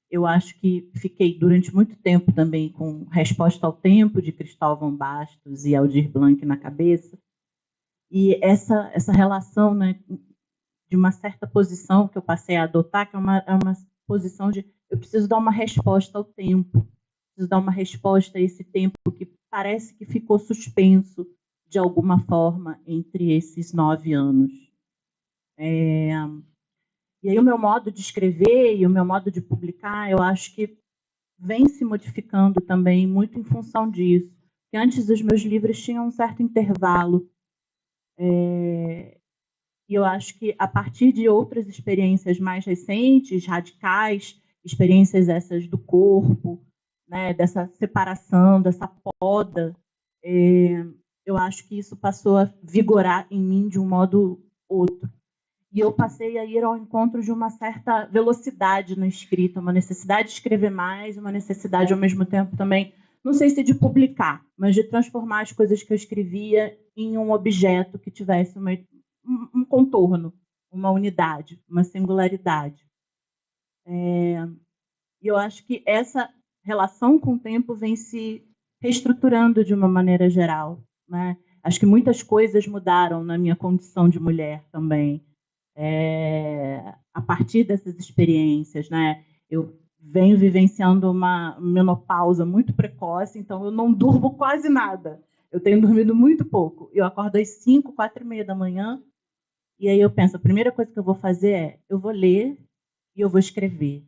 eu acho que fiquei durante muito tempo também com Resposta ao Tempo, de Cristóvão Bastos e Aldir Blanc na cabeça. E essa relação, né, de uma certa posição que eu passei a adotar, que é uma posição de eu preciso dar uma resposta ao tempo, preciso dar uma resposta a esse tempo que parece que ficou suspenso de alguma forma entre esses 9 anos. E aí o meu modo de escrever e o meu modo de publicar, eu acho que vem se modificando também muito em função disso. Porque antes os meus livros tinham um certo intervalo. E eu acho que, a partir de outras experiências mais recentes, radicais, experiências essas do corpo, né, dessa separação, dessa poda, eu acho que isso passou a vigorar em mim de um modo outro. E eu passei a ir ao encontro de uma certa velocidade na escrita, uma necessidade de escrever mais, uma necessidade, ao mesmo tempo, também, não sei se de publicar, mas de transformar as coisas que eu escrevia em um objeto que tivesse um contorno, uma unidade, uma singularidade. E eu acho que essa relação com o tempo vem se reestruturando de uma maneira geral, né? Acho que muitas coisas mudaram na minha condição de mulher também. A partir dessas experiências, né? Eu venho vivenciando uma menopausa muito precoce, então eu não durmo quase nada. Eu tenho dormido muito pouco. Eu acordo às 5, 4h30 da manhã, e aí eu penso, a primeira coisa que eu vou fazer eu vou ler e eu vou escrever.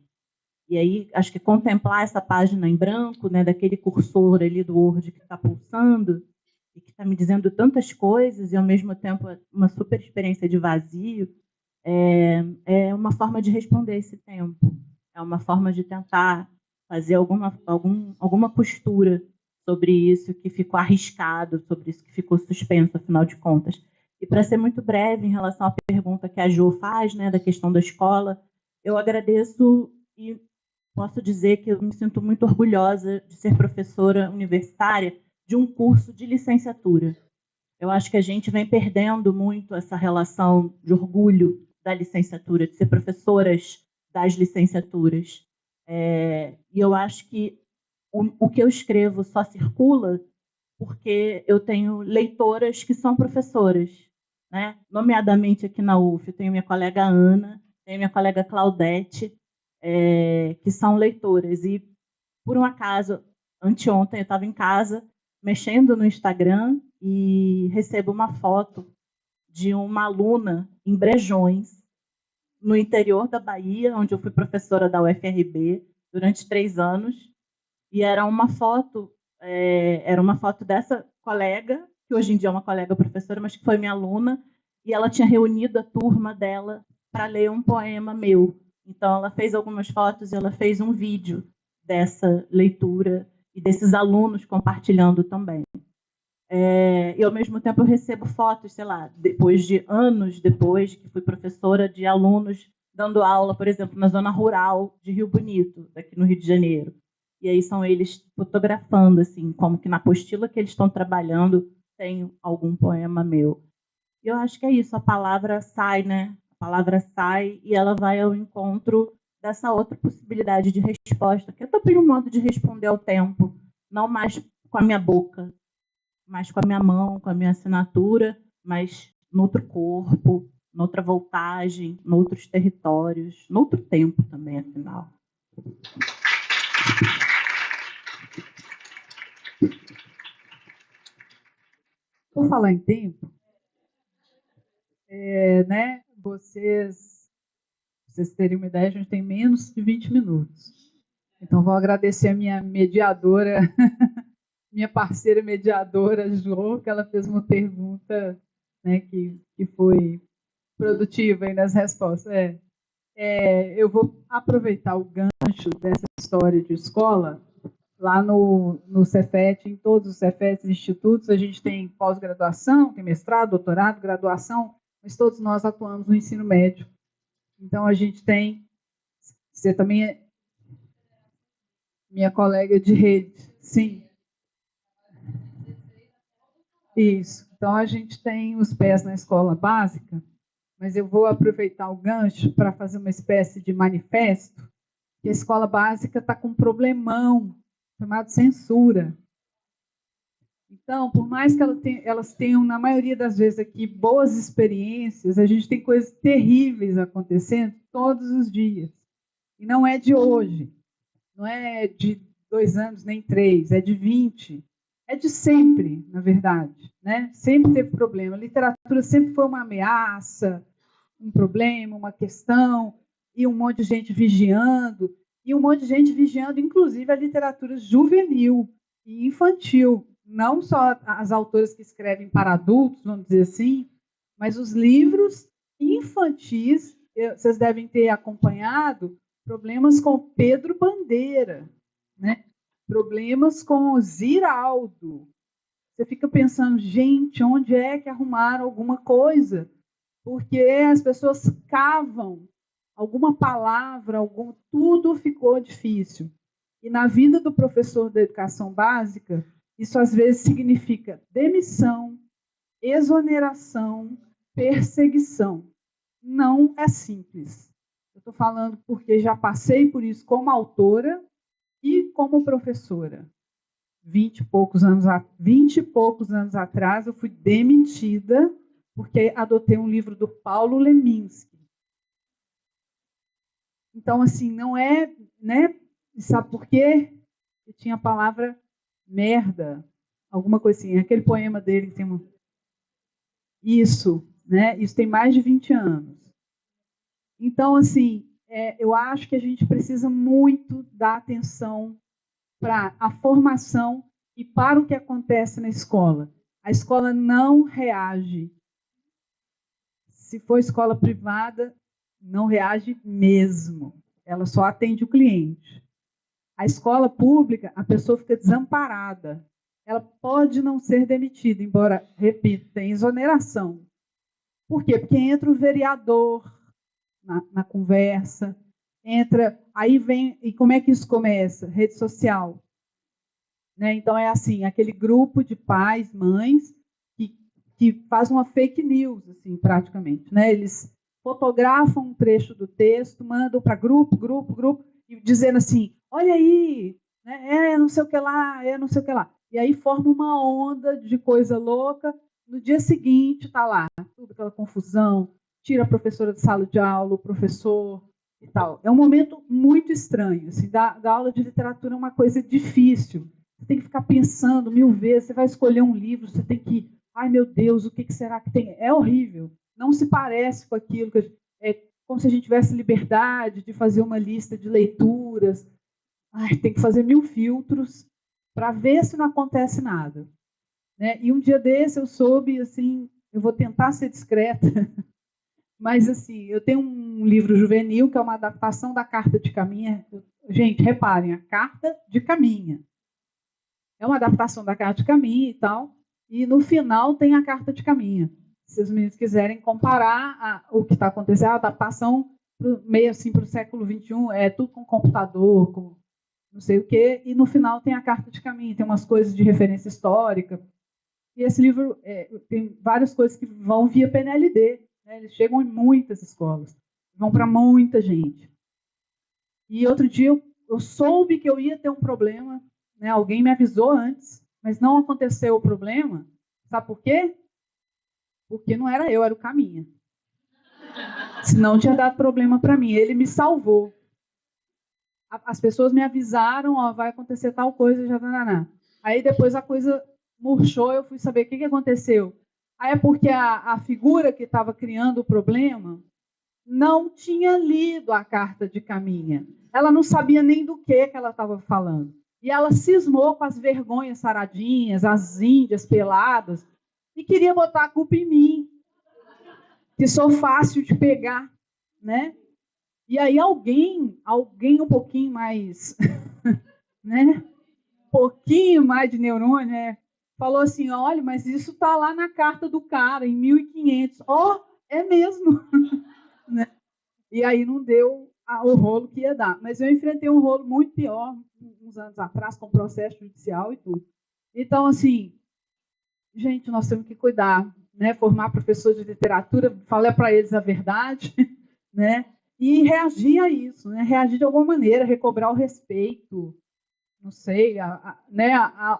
E aí, acho que contemplar essa página em branco, né, daquele cursor ali do Word que está pulsando e que está me dizendo tantas coisas, e ao mesmo tempo uma super experiência de vazio, é uma forma de responder esse tempo. É uma forma de tentar fazer alguma postura sobre isso que ficou arriscado, sobre isso que ficou suspenso, afinal de contas. E, para ser muito breve em relação à pergunta que a Jo faz, né, da questão da escola, eu agradeço e posso dizer que eu me sinto muito orgulhosa de ser professora universitária de um curso de licenciatura. Eu acho que a gente vem perdendo muito essa relação de orgulho da licenciatura, de ser professoras das licenciaturas. E eu acho que o que eu escrevo só circula porque eu tenho leitoras que são professoras, né? Nomeadamente aqui na UF, eu tenho minha colega Ana, tenho minha colega Claudete, que são leitoras. E, por um acaso, anteontem eu estava em casa, mexendo no Instagram, e recebo uma foto de uma aluna em Brejões, no interior da Bahia, onde eu fui professora da UFRB durante 3 anos, e era uma foto dessa colega, que hoje em dia é uma colega professora, mas que foi minha aluna, e ela tinha reunido a turma dela para ler um poema meu. Então, ela fez algumas fotos e ela fez um vídeo dessa leitura e desses alunos compartilhando também. E, ao mesmo tempo, eu recebo fotos, sei lá, anos depois que fui professora, de alunos dando aula, por exemplo, na zona rural de Rio Bonito, aqui no Rio de Janeiro. E aí são eles fotografando, assim, como que na apostila que eles estão trabalhando tem algum poema meu. E eu acho que é isso, a palavra sai, né? A palavra sai e ela vai ao encontro dessa outra possibilidade de resposta, que é também um modo de responder ao tempo, não mais com a minha boca, mas com a minha mão, com a minha assinatura, mas noutro corpo, noutra voltagem, noutros territórios, noutro tempo também, afinal. Por falar em tempo, né, vocês terem uma ideia, a gente tem menos de 20 minutos. Então, vou agradecer a minha mediadora, minha parceira mediadora, Jo, que ela fez uma pergunta, né, que foi produtiva aí nas respostas. Eu vou aproveitar o gancho dessa história de escola. Lá no Cefet, em todos os Cefets e institutos, a gente tem pós-graduação, tem mestrado, doutorado, graduação, mas todos nós atuamos no ensino médio. Então, a gente tem... Você também é minha colega de rede, sim. Isso. Então, a gente tem os pés na escola básica, mas eu vou aproveitar o gancho para fazer uma espécie de manifesto, que a escola básica está com um problemão chamado censura. Então, por mais que elas tenham, na maioria das vezes aqui, boas experiências, a gente tem coisas terríveis acontecendo todos os dias. E não é de hoje, não é de 2 anos, nem 3, é de 20. É de sempre, na verdade, né? Sempre teve problema. A literatura sempre foi uma ameaça, um problema, uma questão, e um monte de gente vigiando, inclusive a literatura juvenil e infantil. Não só as autoras que escrevem para adultos, vamos dizer assim, mas os livros infantis. Vocês devem ter acompanhado problemas com Pedro Bandeira, né? Problemas com Ziraldo. Você fica pensando, gente, onde é que arrumaram alguma coisa? Porque as pessoas cavam alguma palavra, tudo ficou difícil. E na vida do professor da educação básica, isso às vezes significa demissão, exoneração, perseguição. Não é simples. Eu estou falando porque já passei por isso como autora e como professora. 20 e poucos anos atrás, eu fui demitida porque adotei um livro do Paulo Leminski. Então, assim, não é, né? Sabe por quê? Eu tinha a palavra merda, alguma coisa assim. Aquele poema dele que tem uma... Isso, né? Isso tem mais de 20 anos. Então, assim, eu acho que a gente precisa muito dar atenção para a formação e para o que acontece na escola. A escola não reage. Se for escola privada, não reage mesmo. Ela só atende o cliente. A escola pública, a pessoa fica desamparada. Ela pode não ser demitida, embora, repito, tem exoneração. Por quê? Porque entra o vereador na conversa, aí vem, e como é que isso começa? Rede social. Né? Então, é assim, aquele grupo de pais, mães, que faz uma fake news, assim, praticamente. Né? Eles fotografam um trecho do texto, mandam para grupo, e dizendo assim, olha aí, né? Não sei o que lá, não sei o que lá. E aí forma uma onda de coisa louca. No dia seguinte, está lá, tudo aquela confusão, tira a professora de sala de aula, o professor e tal. É um momento muito estranho. Assim, dar aula de literatura é uma coisa difícil. Você tem que ficar pensando 1000 vezes. Você vai escolher um livro, você tem que... Ai, meu Deus, o que será que tem? É horrível. Não se parece com aquilo. É como se a gente tivesse liberdade de fazer uma lista de leituras. Ai, tem que fazer 1000 filtros para ver se não acontece nada. Né? E um dia desse eu soube, assim, eu vou tentar ser discreta, mas assim, eu tenho um livro juvenil que é uma adaptação da Carta de Caminha. Gente, reparem, a Carta de Caminha. É uma adaptação da Carta de Caminha e tal, e no final tem a Carta de Caminha. Se os meninos quiserem comparar o que está acontecendo, a adaptação meio assim para o século XXI, é tudo com computador, com não sei o quê, e no final tem a Carta de Caminho, tem umas coisas de referência histórica. E esse livro tem várias coisas que vão via PNLD, né? Eles chegam em muitas escolas, vão para muita gente. E outro dia eu soube que eu ia ter um problema, né? Alguém me avisou antes, mas não aconteceu o problema. Sabe por quê? Porque não era eu, era o Caminha. Senão tinha dado problema para mim. Ele me salvou. As pessoas me avisaram, ó, vai acontecer tal coisa, já não. Aí depois a coisa murchou, eu fui saber o que aconteceu. Aí é porque a figura que estava criando o problema não tinha lido a Carta de Caminha. Ela não sabia nem do que ela estava falando. E ela cismou com as vergonhas saradinhas, as índias peladas, e queria botar a culpa em mim, que sou fácil de pegar, né? E aí alguém um pouquinho mais, né? Um pouquinho mais de neurônio, né? Falou assim, olha, mas isso está lá na carta do cara, em 1500. Ó, é mesmo. Né? E aí não deu o rolo que ia dar. Mas eu enfrentei um rolo muito pior, uns anos atrás, com processo judicial e tudo. Então, assim, gente, nós temos que cuidar, né? Formar professores de literatura, falar para eles a verdade, né? E reagir a isso, né? Reagir de alguma maneira, recobrar o respeito, não sei, né?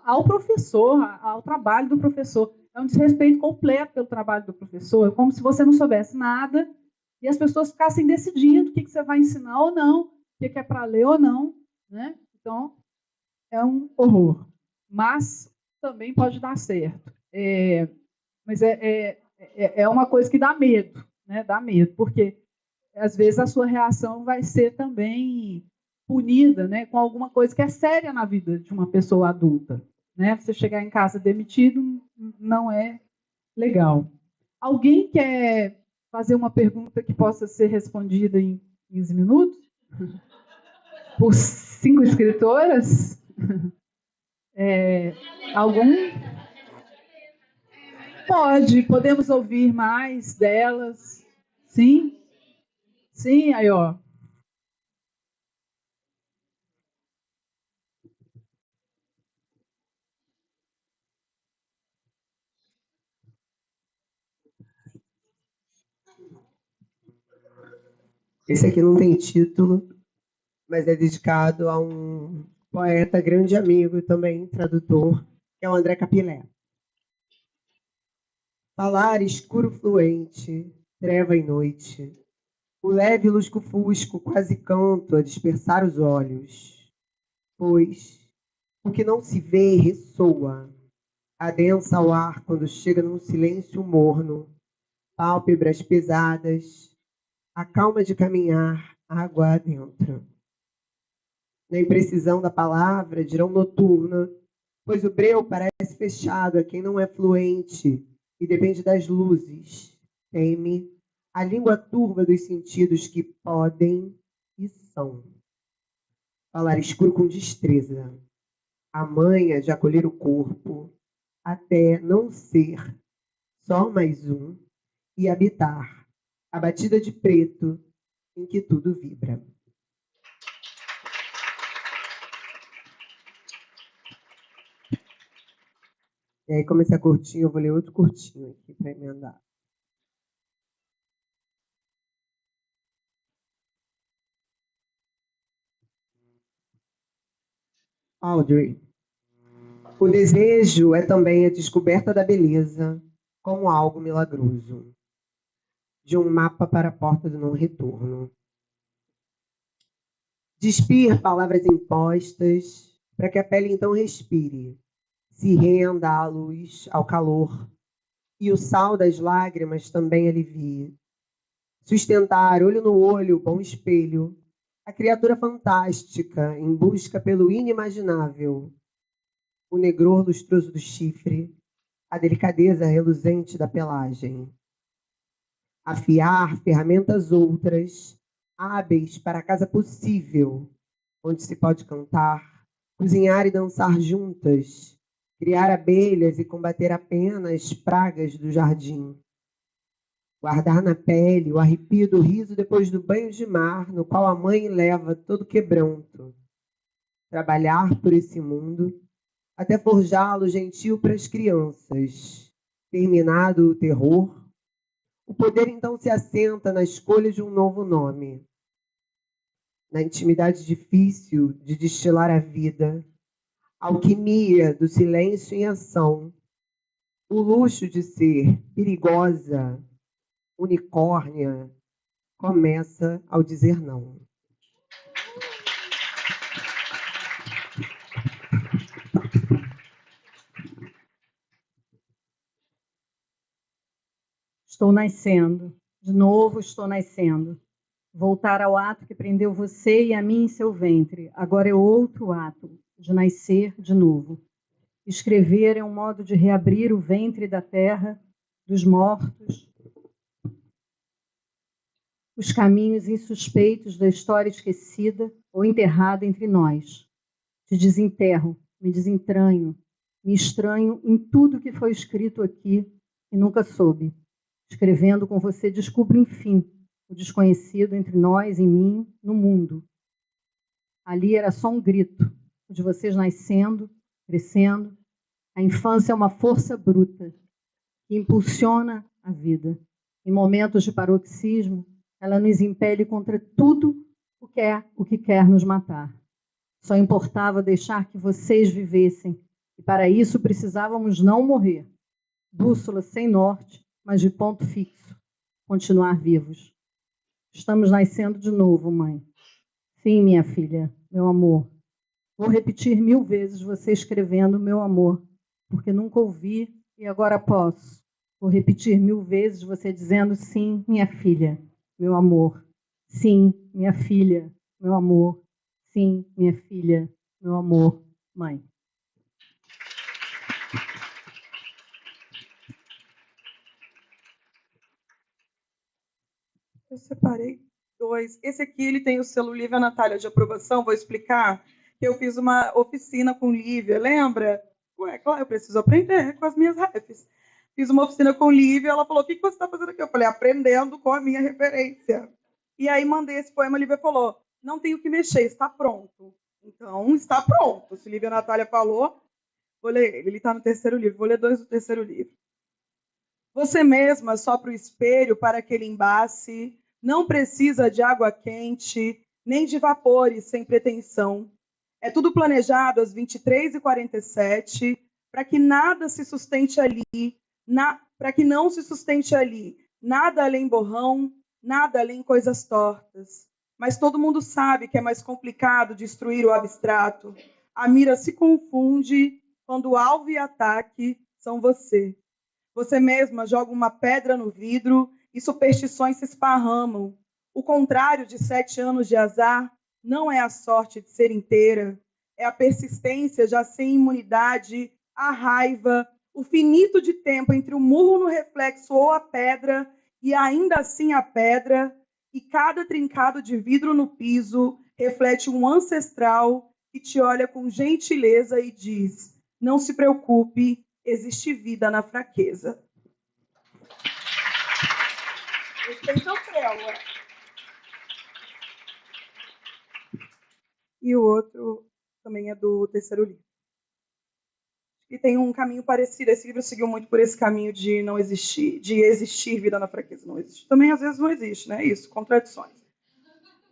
Ao professor, ao trabalho do professor. É um desrespeito completo pelo trabalho do professor, é como se você não soubesse nada e as pessoas ficassem decidindo o que você vai ensinar ou não, o que é para ler ou não, né? Então, é um horror. Mas também pode dar certo. Mas é uma coisa que dá medo, né? Dá medo, porque às vezes a sua reação vai ser também punida, né, com alguma coisa que é séria na vida de uma pessoa adulta. Né? Você chegar em casa demitido não é legal. Alguém quer fazer uma pergunta que possa ser respondida em 15 minutos? Por 5 escritoras? Algum? Podemos ouvir mais delas. Sim? Sim, aí, ó. Esse aqui não tem título, mas é dedicado a um poeta grande amigo e também tradutor, que é o André Capilé. Falar escuro fluente, treva e noite, o leve lusco-fusco quase canto a dispersar os olhos, pois o que não se vê ressoa, adensa ao ar quando chega num silêncio morno, pálpebras pesadas, a calma de caminhar água adentro. Na imprecisão da palavra, dirão noturna, pois o breu parece fechado a quem não é fluente e depende das luzes. Teme a língua turva dos sentidos que podem e são. Falar escuro com destreza, a manha de acolher o corpo, até não ser só mais um, e habitar a batida de preto em que tudo vibra. E aí, como esse é curtinho, eu vou ler outro curtinho aqui para emendar. Audrey. O desejo é também a descoberta da beleza como algo milagroso, de um mapa para a porta do não-retorno. Despir palavras impostas, para que a pele então respire, se renda à luz, ao calor, e o sal das lágrimas também alivie. Sustentar, olho no olho, bom espelho, a criatura fantástica em busca pelo inimaginável, o negror lustroso do chifre, a delicadeza reluzente da pelagem. Afiar ferramentas outras, hábeis para a casa possível, onde se pode cantar, cozinhar e dançar juntas, criar abelhas e combater apenas pragas do jardim. Guardar na pele o arrepio do riso depois do banho de mar, no qual a mãe leva todo quebranto. Trabalhar por esse mundo, até forjá-lo gentil para as crianças. Terminado o terror, o poder então se assenta na escolha de um novo nome. Na intimidade difícil de destilar a vida, alquimia do silêncio em ação, o luxo de ser perigosa, unicórnia, começa ao dizer não. Estou nascendo. De novo estou nascendo. Voltar ao ato que prendeu você e a mim em seu ventre. Agora é outro ato, de nascer de novo. Escrever é um modo de reabrir o ventre da terra, dos mortos, os caminhos insuspeitos da história esquecida ou enterrada entre nós. Te desenterro, me desentranho, me estranho em tudo que foi escrito aqui e nunca soube. Escrevendo com você, descubro, enfim, o desconhecido entre nós, em mim, no mundo. Ali era só um grito, o de vocês nascendo, crescendo. A infância é uma força bruta que impulsiona a vida. Em momentos de paroxismo, ela nos impele contra tudo o que quer nos matar. Só importava deixar que vocês vivessem, e para isso precisávamos não morrer. Bússola sem norte, mas de ponto fixo. Continuar vivos. Estamos nascendo de novo, mãe. Sim, minha filha, meu amor. Vou repetir 1000 vezes você escrevendo meu amor, porque nunca ouvi e agora posso. Vou repetir 1000 vezes você dizendo sim, minha filha, meu amor. Sim, minha filha, meu amor. Sim, minha filha, meu amor, mãe. Eu separei 2. Esse aqui ele tem o selo Lívia Natália de aprovação. Vou explicar que eu fiz uma oficina com Lívia, lembra? Ué, claro, eu preciso aprender com as minhas refs. Fiz uma oficina com Lívia, ela falou, o que você está fazendo aqui? Eu falei, aprendendo com a minha referência. E aí mandei esse poema, a Lívia falou, não tenho que mexer, está pronto. Então, está pronto. Se Lívia Natália falou, vou ler ele está no 3º livro, vou ler 2 do 3º livro. Você mesma sopra o espelho para aquele embace, não precisa de água quente, nem de vapores sem pretensão. É tudo planejado às 23h47, para que nada se sustente ali, para que não se sustente ali, nada além borrão, nada além coisas tortas. Mas todo mundo sabe que é mais complicado destruir o abstrato. A mira se confunde quando o alvo e ataque são você. Você mesma joga uma pedra no vidro e superstições se esparramam. O contrário de 7 anos de azar não é a sorte de ser inteira, é a persistência já sem imunidade, a raiva, o finito de tempo entre o murro no reflexo ou a pedra, e ainda assim a pedra, e cada trincado de vidro no piso reflete um ancestral que te olha com gentileza e diz, não se preocupe, existe vida na fraqueza. Respeita o trela. E o outro também é do 3º livro. E tem um caminho parecido. Esse livro seguiu muito por esse caminho de não existir, de existir vida na fraqueza. Não existe. Também às vezes não existe, né? Isso, contradições.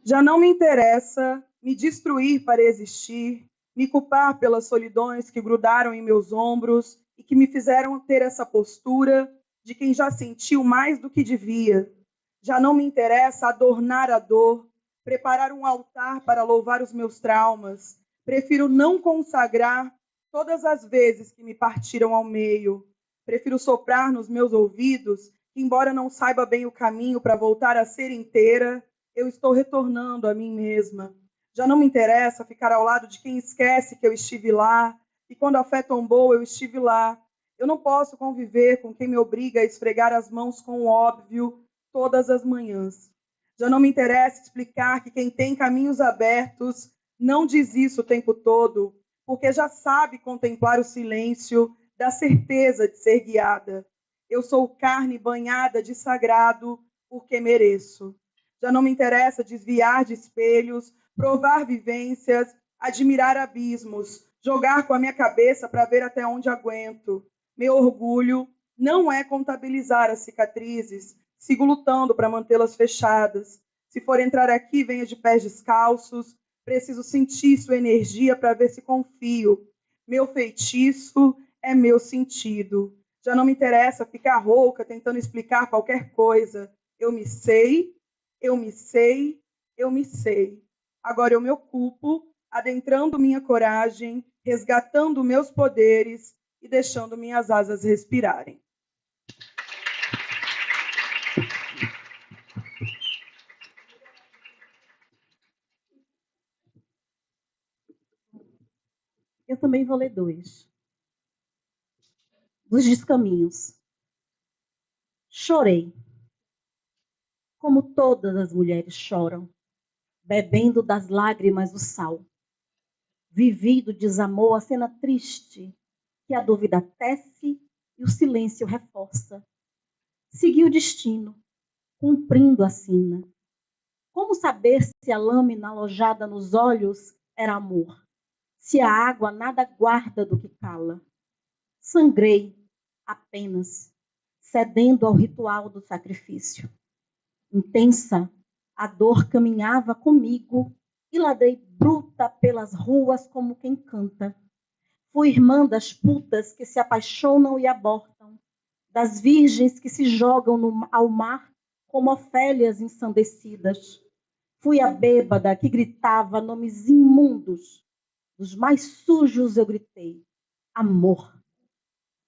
Já não me interessa me destruir para existir, me culpar pelas solidões que grudaram em meus ombros e que me fizeram ter essa postura de quem já sentiu mais do que devia. Já não me interessa adornar a dor, preparar um altar para louvar os meus traumas, Prefiro não consagrar todas as vezes que me partiram ao meio. Prefiro soprar nos meus ouvidos, que, embora não saiba bem o caminho para voltar a ser inteira, eu estou retornando a mim mesma. Já não me interessa ficar ao lado de quem esquece que eu estive lá, e quando a fé tombou, eu estive lá. Eu não posso conviver com quem me obriga a esfregar as mãos com o óbvio todas as manhãs. Já não me interessa explicar que quem tem caminhos abertos não diz isso o tempo todo, porque já sabe contemplar o silêncio da certeza de ser guiada. Eu sou carne banhada de sagrado porque mereço. Já não me interessa desviar de espelhos, provar vivências, admirar abismos, jogar com a minha cabeça para ver até onde aguento. Meu orgulho não é contabilizar as cicatrizes, sigo lutando para mantê-las fechadas. Se for entrar aqui, venha de pés descalços, preciso sentir sua energia para ver se confio. Meu feitiço é meu sentido. Já não me interessa ficar rouca tentando explicar qualquer coisa. Eu me sei, eu me sei, eu me sei. Agora eu me ocupo, adentrando minha coragem, resgatando meus poderes e deixando minhas asas respirarem. Eu também vou ler 2. Dos Descaminhos. Chorei, como todas as mulheres choram, bebendo das lágrimas o sal. Vivi do desamor a cena triste, que a dúvida tece e o silêncio reforça. Segui o destino, cumprindo a sina. Como saber se a lâmina alojada nos olhos era amor? Se a água nada guarda do que cala? Sangrei apenas, cedendo ao ritual do sacrifício. Intensa, a dor caminhava comigo e ladrei bruta pelas ruas como quem canta. Fui irmã das putas que se apaixonam e abortam, das virgens que se jogam ao mar como ofélias ensandecidas. Fui a bêbada que gritava nomes imundos. Dos mais sujos eu gritei: amor.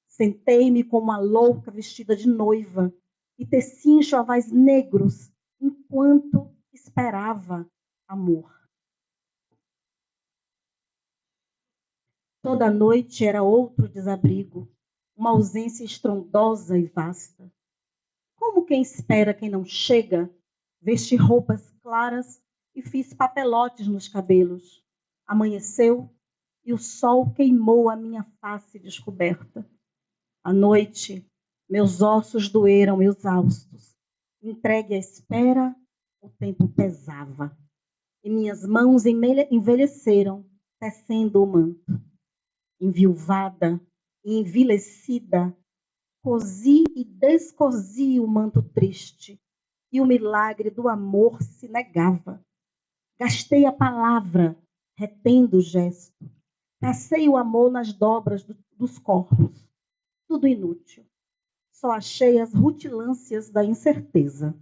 Sentei-me como uma louca vestida de noiva e teci enxovais negros enquanto esperava amor. Toda noite era outro desabrigo, uma ausência estrondosa e vasta. Como quem espera quem não chega, vesti roupas claras e fiz papelotes nos cabelos. Amanheceu e o sol queimou a minha face descoberta. À noite, meus ossos doeram exaustos. Entregue à espera, o tempo pesava. E minhas mãos envelheceram, tecendo o manto. Enviuvada e envilecida, cosi e descosi o manto triste, e o milagre do amor se negava. Gastei a palavra, retendo o gesto. Passei o amor nas dobras dos corpos. Tudo inútil. Só achei as rutilâncias da incerteza.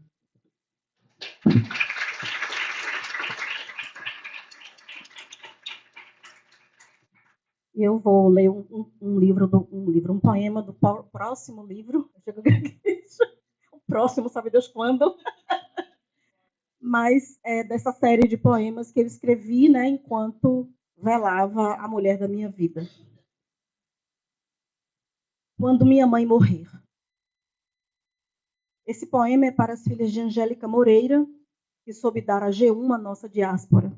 Eu vou ler um poema do próximo livro. O próximo, sabe Deus quando? Mas é dessa série de poemas que eu escrevi, né, enquanto velava a mulher da minha vida. Quando minha mãe morrer. Esse poema é para as filhas de Angélica Moreira, que soube dar a G1 a nossa diáspora.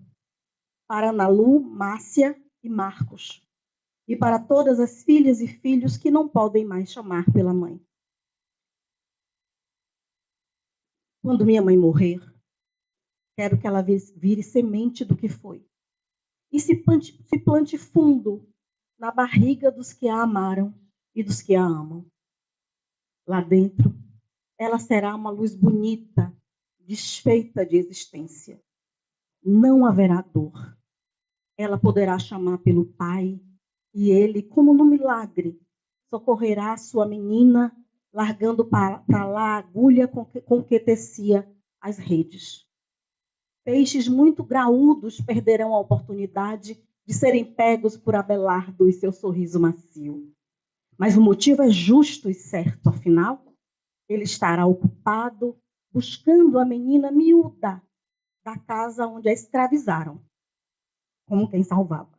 Para Ana Lu, Márcia e Marcos. E para todas as filhas e filhos que não podem mais chamar pela mãe. Quando minha mãe morrer, quero que ela vire semente do que foi. E se plante fundo na barriga dos que a amaram e dos que a amam. Lá dentro, ela será uma luz bonita, desfeita de existência. Não haverá dor. Ela poderá chamar pelo pai, e ele, como no milagre, socorrerá sua menina, largando para lá a agulha com que tecia as redes. Peixes muito graúdos perderão a oportunidade de serem pegos por Abelardo e seu sorriso macio. Mas o motivo é justo e certo, afinal, ele estará ocupado buscando a menina miúda da casa onde a escravizaram, como quem salvava.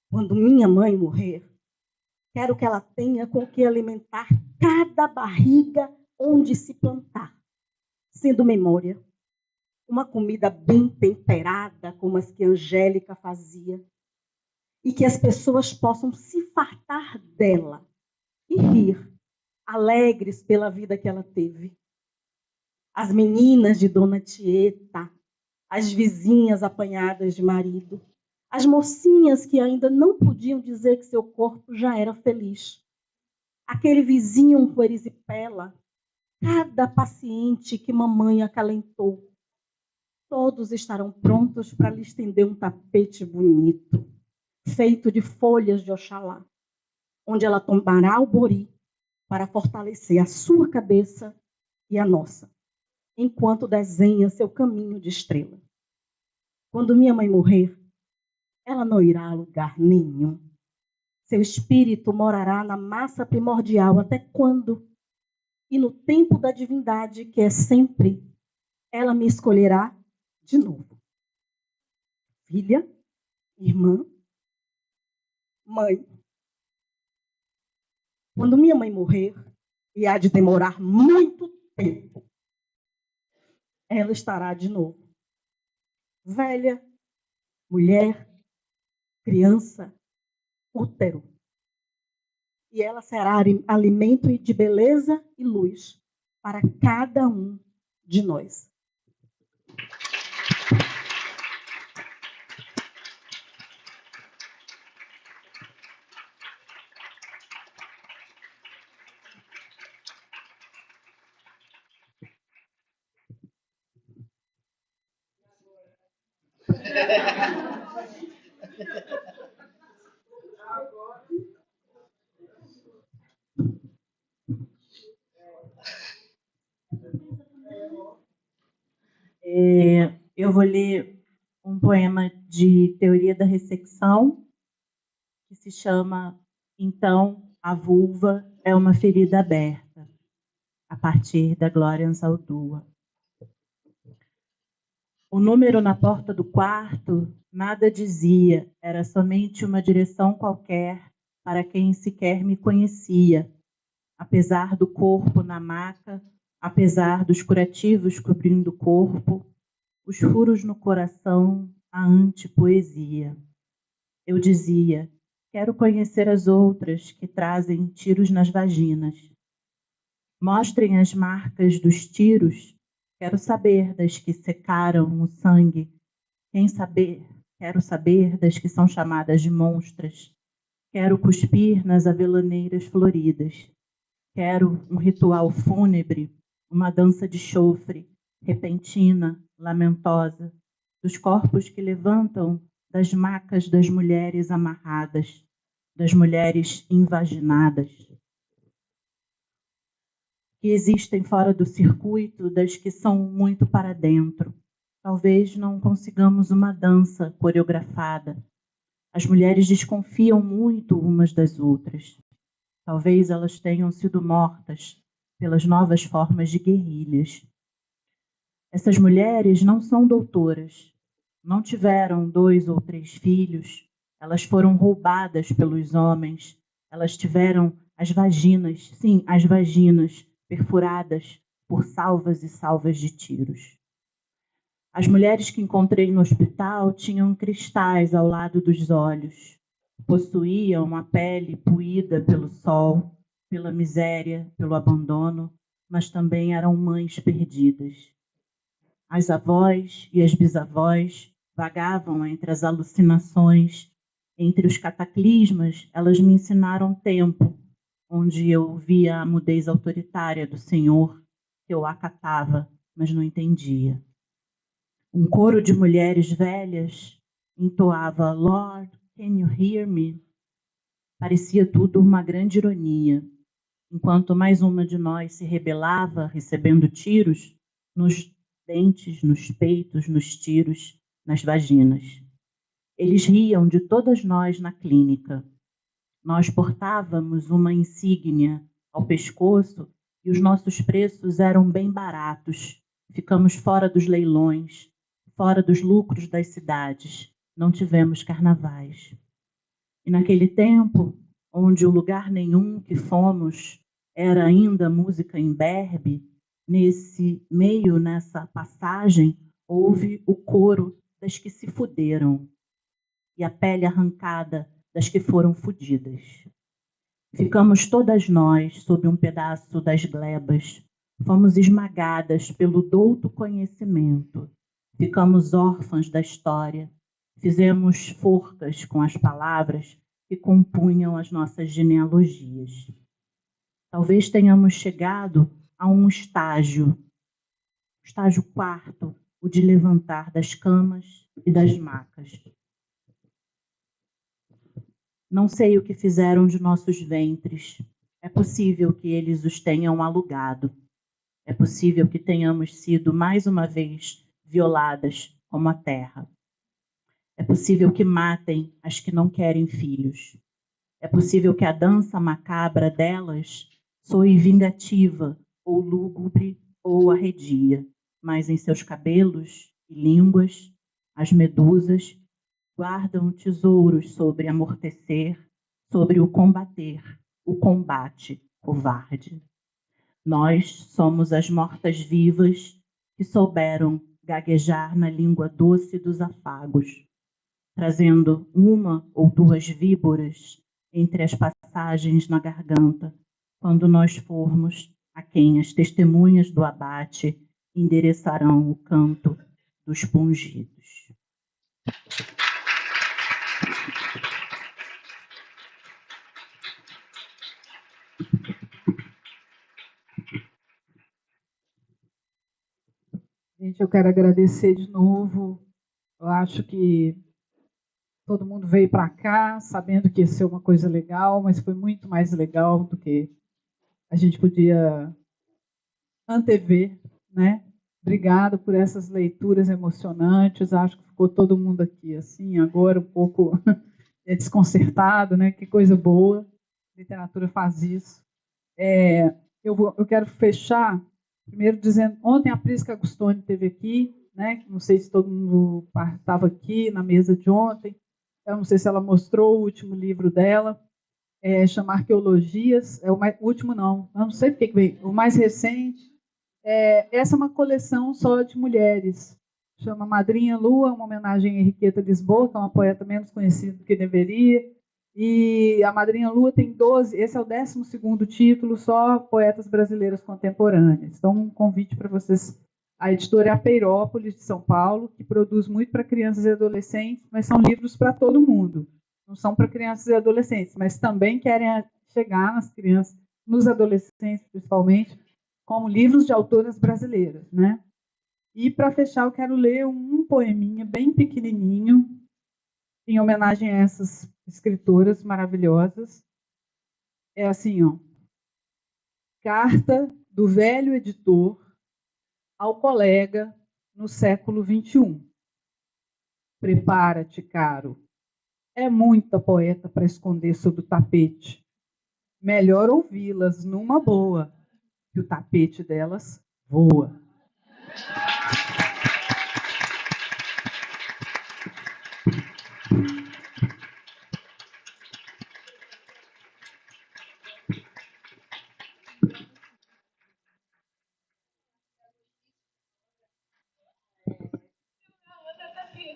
Quando minha mãe morrer, quero que ela tenha com que alimentar cada barriga onde se plantar, sendo memória uma comida bem temperada, como as que Angélica fazia, e que as pessoas possam se fartar dela e rir, alegres pela vida que ela teve. As meninas de Dona Tieta, as vizinhas apanhadas de marido, as mocinhas que ainda não podiam dizer que seu corpo já era feliz, aquele vizinho com erisipela, cada paciente que mamãe acalentou, todos estarão prontos para lhe estender um tapete bonito, feito de folhas de Oxalá, onde ela tomará o bori para fortalecer a sua cabeça e a nossa, enquanto desenha seu caminho de estrela. Quando minha mãe morrer, ela não irá a lugar nenhum. Seu espírito morará na massa primordial até quando? E no tempo da divindade, que é sempre, ela me escolherá de novo. Filha, irmã, mãe. Quando minha mãe morrer, e há de demorar muito tempo, ela estará de novo. Velha, mulher, criança, útero. E ela será alimento de beleza e luz para cada um de nós. Eu vou ler um poema de teoria da ressecção que se chama Então a Vulva é uma Ferida Aberta, a partir da Glória Ansaldúa. O número na porta do quarto nada dizia, era somente uma direção qualquer para quem sequer me conhecia, apesar do corpo na maca, apesar dos curativos cobrindo o corpo, os furos no coração, a antipoesia. Eu dizia, quero conhecer as outras que trazem tiros nas vaginas. Mostrem as marcas dos tiros, quero saber das que secaram o sangue. Quero saber das que são chamadas de monstras. Quero cuspir nas avelaneiras floridas. Quero um ritual fúnebre, uma dança de chofre, repentina, lamentosa, dos corpos que levantam das macas das mulheres amarradas, das mulheres invaginadas, que existem fora do circuito das que são muito para dentro. Talvez não consigamos uma dança coreografada. As mulheres desconfiam muito umas das outras. Talvez elas tenham sido mortas pelas novas formas de guerrilhas. Essas mulheres não são doutoras, não tiveram 2 ou 3 filhos, elas foram roubadas pelos homens, elas tiveram as vaginas, sim, as vaginas, perfuradas por salvas e salvas de tiros. As mulheres que encontrei no hospital tinham cristais ao lado dos olhos, possuíam a pele poída pelo sol, pela miséria, pelo abandono, mas também eram mães perdidas. As avós e as bisavós vagavam entre as alucinações, entre os cataclismas, elas me ensinaram tempo, onde eu via a mudez autoritária do Senhor, que eu acatava, mas não entendia. Um coro de mulheres velhas entoava Lord, can you hear me? Parecia tudo uma grande ironia. Enquanto mais uma de nós se rebelava, recebendo tiros, nos dentes, nos peitos, nos tiros, nas vaginas. Eles riam de todas nós na clínica. Nós portávamos uma insígnia ao pescoço e os nossos preços eram bem baratos. Ficamos fora dos leilões, fora dos lucros das cidades. Não tivemos carnavais. E naquele tempo, onde o lugar nenhum que fomos era ainda música imberbe, nessa passagem, houve o coro das que se fuderam e a pele arrancada das que foram fudidas. Ficamos todas nós sob um pedaço das glebas, fomos esmagadas pelo douto conhecimento, ficamos órfãs da história, fizemos forcas com as palavras que compunham as nossas genealogias. Talvez tenhamos chegado a um estágio 4, o de levantar das camas e das macas. Não sei o que fizeram de nossos ventres. É possível que eles os tenham alugado. É possível que tenhamos sido mais uma vez violadas como a terra. É possível que matem as que não querem filhos. É possível que a dança macabra delas soe vingativa, ou lúgubre, ou arredia, mas em seus cabelos e línguas, as medusas guardam tesouros sobre amortecer, sobre o combater, o combate covarde. Nós somos as mortas-vivas que souberam gaguejar na língua doce dos afagos, trazendo uma ou duas víboras entre as passagens na garganta, quando nós formos a quem as testemunhas do abate endereçarão o canto dos pungidos. Gente, eu quero agradecer de novo. Eu acho que todo mundo veio para cá sabendo que ia ser uma coisa legal, mas foi muito mais legal do que a gente podia antever, né? Obrigada por essas leituras emocionantes. Acho que ficou todo mundo aqui assim, agora um pouco desconcertado, né? Que coisa boa. A literatura faz isso. Eu quero fechar primeiro dizendo, ontem a Prisca Agostoni esteve aqui, né? Não sei se todo mundo estava aqui na mesa de ontem. Eu não sei se ela mostrou o último livro dela, chama Arqueologias. O último não, eu não sei porque que veio. O mais recente. Essa é uma coleção só de mulheres. Chama Madrinha Lua, uma homenagem a Henriqueta Lisboa, que é uma poeta menos conhecida do que deveria. E a Madrinha Lua tem 12, esse é o 12º título, só poetas brasileiras contemporâneas. Então, um convite para vocês. A editora é a Peirópolis, de São Paulo, que produz muito para crianças e adolescentes, mas são livros para todo mundo. Não são para crianças e adolescentes, mas também querem chegar nas crianças, nos adolescentes principalmente, como livros de autoras brasileiras, né? E, para fechar, eu quero ler um poeminha bem pequenininho, em homenagem a essas escritoras maravilhosas. É assim, ó. Carta do velho editor ao colega no século XXI. Prepara-te, caro. É muita poeta para esconder sob o tapete. Melhor ouvi-las numa boa, que o tapete delas voa.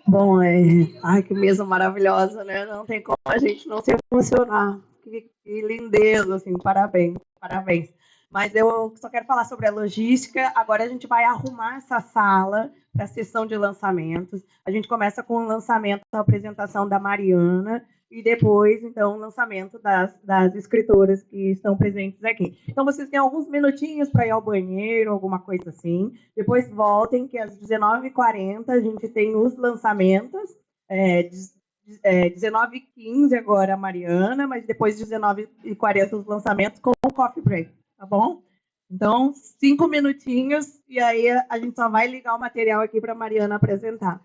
Bom, ai, que mesa maravilhosa, né? Não tem como a gente não se emocionar. Que lindeza, assim, parabéns, parabéns. Mas eu só quero falar sobre a logística. Agora a gente vai arrumar essa sala para a sessão de lançamentos. A gente começa com o lançamento da apresentação da Mariana e depois, então, o lançamento das escritoras que estão presentes aqui. Então, vocês têm alguns minutinhos para ir ao banheiro, alguma coisa assim. Depois voltem, que às 19h40 a gente tem os lançamentos. 19h15 agora a Mariana, mas depois 19h40 os lançamentos com o coffee break, tá bom? Então, 5 minutinhos e aí a gente só vai ligar o material aqui para a Mariana apresentar.